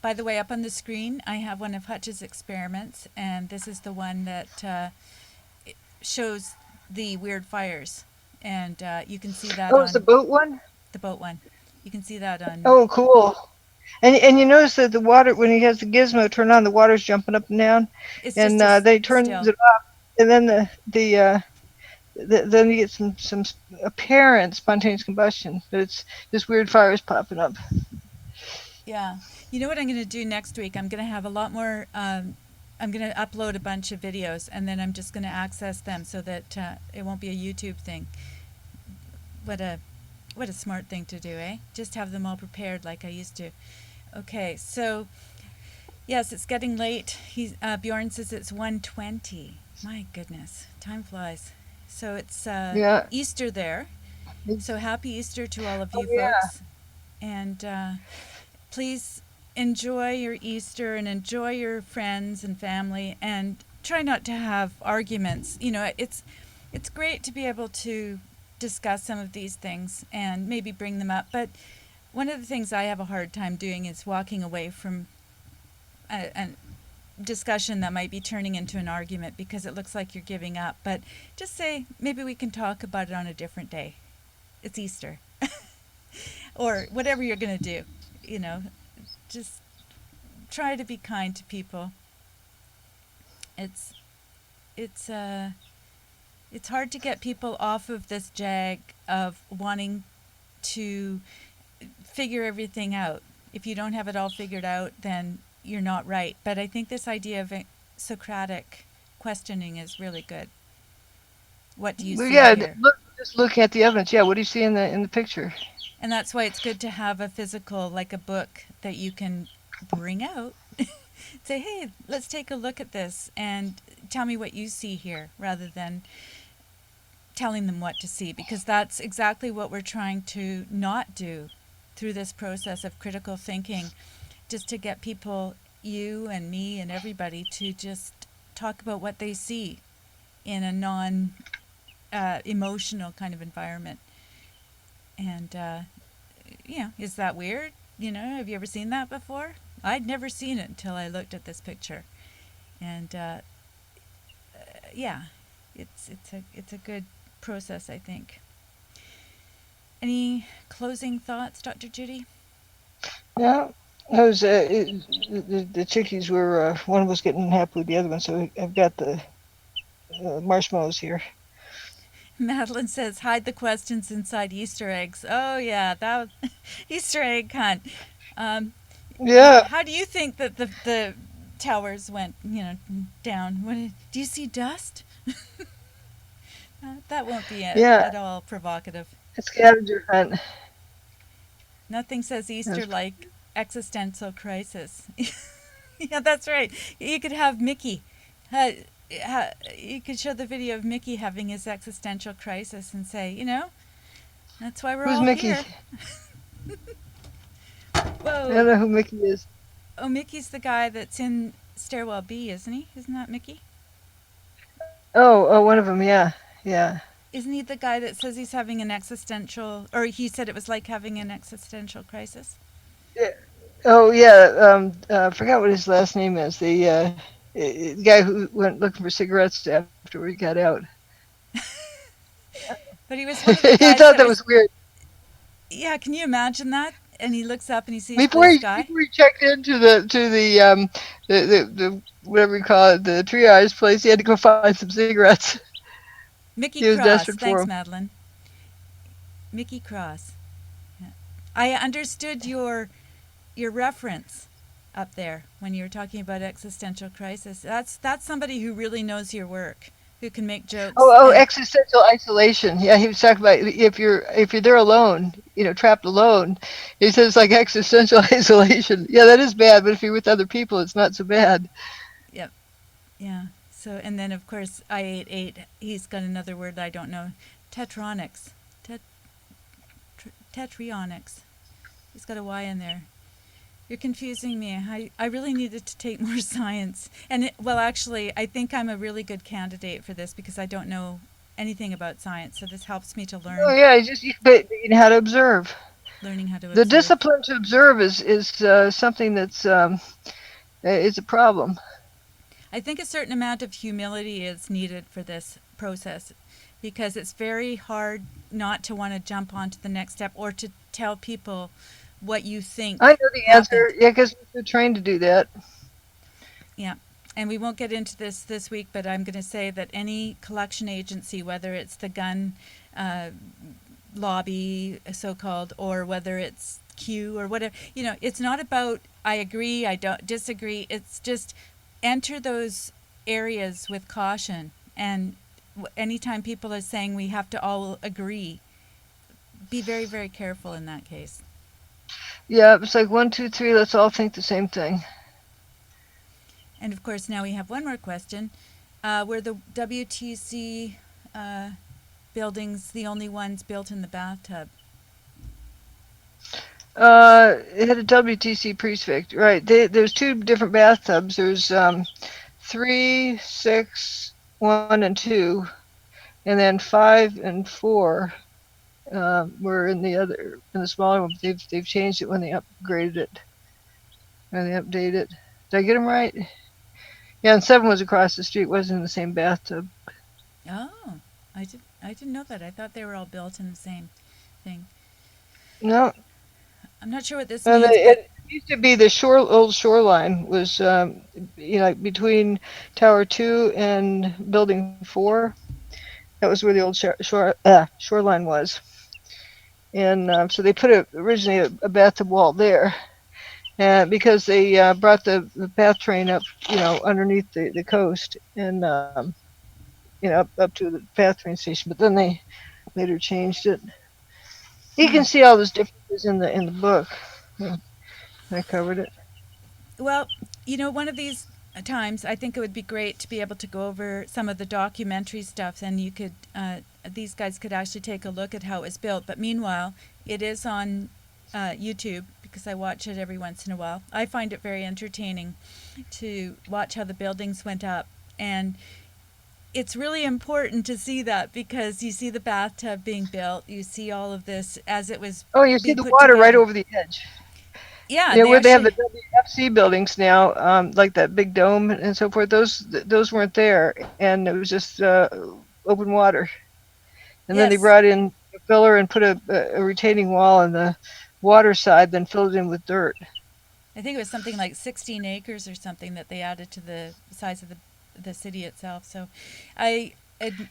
By the way, up on the screen, I have one of Hutch's experiments, and this is the one that shows the weird fires. And you can see that Oh, it's the on boat one. the boat one. You can see that on, Oh, cool. And you notice that the water, when he has the gizmo turned on, the water's jumping up and down, it's and just as then he turns still. it off, and then then you get some apparent spontaneous combustion, but it's this weird fires popping up. Yeah. You know what I'm going to do next week? I'm going to have a lot more. I'm going to upload a bunch of videos, and then I'm just going to access them so that it won't be a YouTube thing. What a smart thing to do, eh? Just have them all prepared like I used to. Okay, so yes, it's getting late. Bjorn says it's 1:20. My goodness, time flies. So it's Yeah. Easter there. So happy Easter to all of Oh you yeah. folks, and please enjoy your Easter and enjoy your friends and family, and try not to have arguments. You know, it's great to be able to discuss some of these things and maybe bring them up, but one of the things I have a hard time doing is walking away from a discussion that might be turning into an argument because it looks like you're giving up. But just say, maybe we can talk about it on a different day. It's Easter. Or whatever you're going to do. You know, just try to be kind to people. It's it's uh it's hard to get people off of this jag of wanting to figure everything out. If you don't have it all figured out, then you're not right. But I think this idea of Socratic questioning is really good. What do you Well, see yeah. here? Just looking at the evidence. Yeah. What do you see in the picture? And that's why it's good to have a physical, like a book that you can bring out. Say, hey, let's take a look at this and tell me what you see here, rather than telling them what to see, because that's exactly what we're trying to not do through this process of critical thinking, just to get people, you and me and everybody, to just talk about what they see in a non emotional kind of environment. And is that weird? You know, have you ever seen that before? I'd never seen it until I looked at this picture. And yeah, it's a good process, I think. Any closing thoughts, Dr. Judy? Yeah. Those the chickies were one was getting happy with the other one, so I've got the marshmallows here. Madeline says, hide the questions inside Easter eggs. Oh, yeah, that was Easter egg hunt. Um, Yeah. How do you think that the towers went, down? Do you see dust? That won't be Yeah. at all provocative. A scavenger hunt. Nothing says Easter That's, like existential crisis. Yeah, that's right. You could have Mickey. Uh, you could show the video of Mickey having his existential crisis and say, that's why we're who's all Mickey? here. I don't Whoa. know who Mickey is. Oh, Mickey's the guy that's in Stairwell B, isn't he? Isn't that Mickey? Oh, one of them. Yeah. Yeah. Isn't he the guy that says he's having an existential, or he said it was like having an existential crisis? Yeah. Oh, yeah. I forgot what his last name is. The guy who went looking for cigarettes after we got out. But he was one of the He guys thought that that was, was weird. yeah, can you imagine that? And he looks up and he sees Before blue he sky. before he checked into the whatever you call it, the triage place, he had to go find some cigarettes. Mickey He was Cross. desperate for Thanks, them. Madeline. Mickey Cross. Yeah. I understood your reference up there when you were talking about existential crisis. That's somebody who really knows your work, who can make jokes Oh, and existential isolation. Yeah, he was talking about if you're there alone, trapped alone. He says like existential isolation. Yeah, that is bad, but if you're with other people, it's not so bad. yep, yeah. So and then of course I-88. He's got another word I don't know. Tetronics. Tetrionics. He's got a Y in there. You're confusing me. I really needed to take more science. And actually, I think I'm a really good candidate for this because I don't know anything about science. So this helps me to Oh learn, yeah, but you know how to observe. learning how to The observe. discipline to observe is something that's is a problem. I think a certain amount of humility is needed for this process because it's very hard not to want to jump onto the next step or to tell people what you I think know the answer. happened. Yeah, because we're trained to do that. Yeah. And we won't get into this week, but I'm going to say that any collection agency, whether it's the gun uh, lobby, so-called, or whether it's Q or whatever, it's not about I agree, I don't disagree. It's just enter those areas with caution. And anytime people are saying we have to all agree, be very, very careful in that case. Yeah, it's like 1, 2, 3. Let's all think the same thing. And of course, now we have one more question. Were the WTC buildings the only ones built in the bathtub? It had a WTC prefix, right? There's two different bathtubs. There's 3, 6, 1, and 2, and then 5 and 4 were in the smaller one. They've changed it when they upgraded it, when they updated it. Did I get them right? Yeah, and 7 was across the street. Wasn't in the same bathtub. Oh, I didn't know that. I thought they were all built in the same thing. No, I'm not sure what this and means, but it used to be the old shoreline was like between Tower 2 and Building 4. That was where the old shoreline was, and so they put originally a bathtub wall there, and because they brought the bath train up, underneath the coast, and up to the bath train station. But then they later changed it. You can see all those differences in the book. Yeah, I covered it. well, one of these times, I think it would be great to be able to go over some of the documentary stuff, and you could, these guys could actually take a look at how it was built. But meanwhile, it is on YouTube because I watch it every once in a while. I find it very entertaining to watch how the buildings went up, and it's really important to see that because you see the bathtub being built, you see all of this as it was Oh, you see being the put water right together. over the edge. Yeah, Yeah, they where they have actually. the WFC buildings now, like that big dome and so forth. Those weren't there, and it was just open water. And then they Yes, brought in a filler and put a retaining wall on the water side, then filled it in with dirt. I think it was something like 16 acres or something that they added to the size of the city itself. So I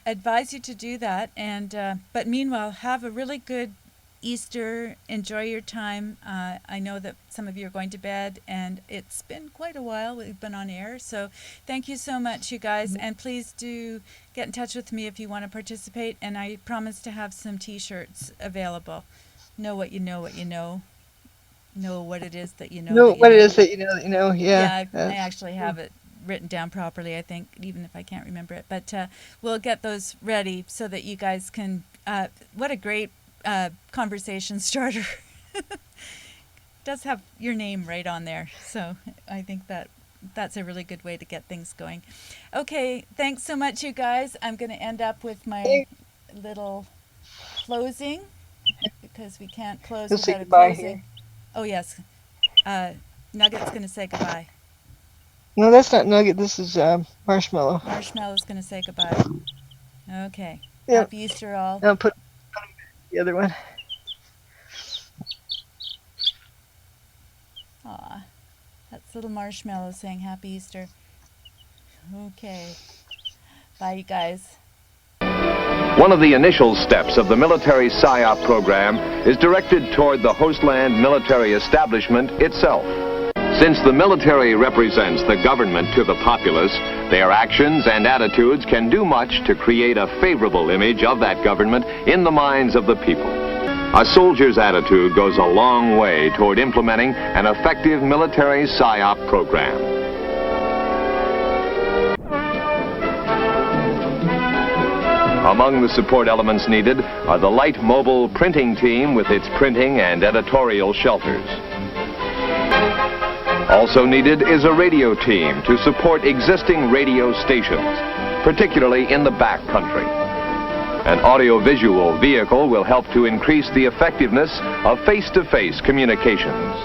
advise you to do that. And but meanwhile, have a really good Easter. Enjoy your time. I know that some of you are going to bed, and it's been quite a while we've been on air. So thank you so much, you guys. And please do get in touch with me if you want to participate. And I promise to have some T-shirts available. Know what you know, what you know. Know what it is that you know. Know that you what it know. is that you know that you know. Yeah. I actually have it written down properly, I think, even if I can't remember it. But we'll get those ready so that you guys can, what a great conversation starter. Does have your name right on there. So I think that's a really good way to get things going. Okay, thanks so much, you guys. I'm going to end up with my little closing because we can't close without a closing. Here. Oh, yes. Nugget's going to say goodbye. No, that's not Nugget. This is Marshmallow. Marshmallow's going to say goodbye. Okay. Yep. Happy Easter, all. I'll put the other one. Aw. That's little Marshmallow saying Happy Easter. Okay. Bye, you guys. One of the initial steps of the military Psyop program is directed toward the hostland military establishment itself. Since the military represents the government to the populace, their actions and attitudes can do much to create a favorable image of that government in the minds of the people. A soldier's attitude goes a long way toward implementing an effective military Psyop program. Among the support elements needed are the light mobile printing team with its printing and editorial shelters. Also needed is a radio team to support existing radio stations, particularly in the back country. An audiovisual vehicle will help to increase the effectiveness of face-to-face communications.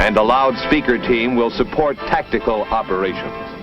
And a loudspeaker team will support tactical operations.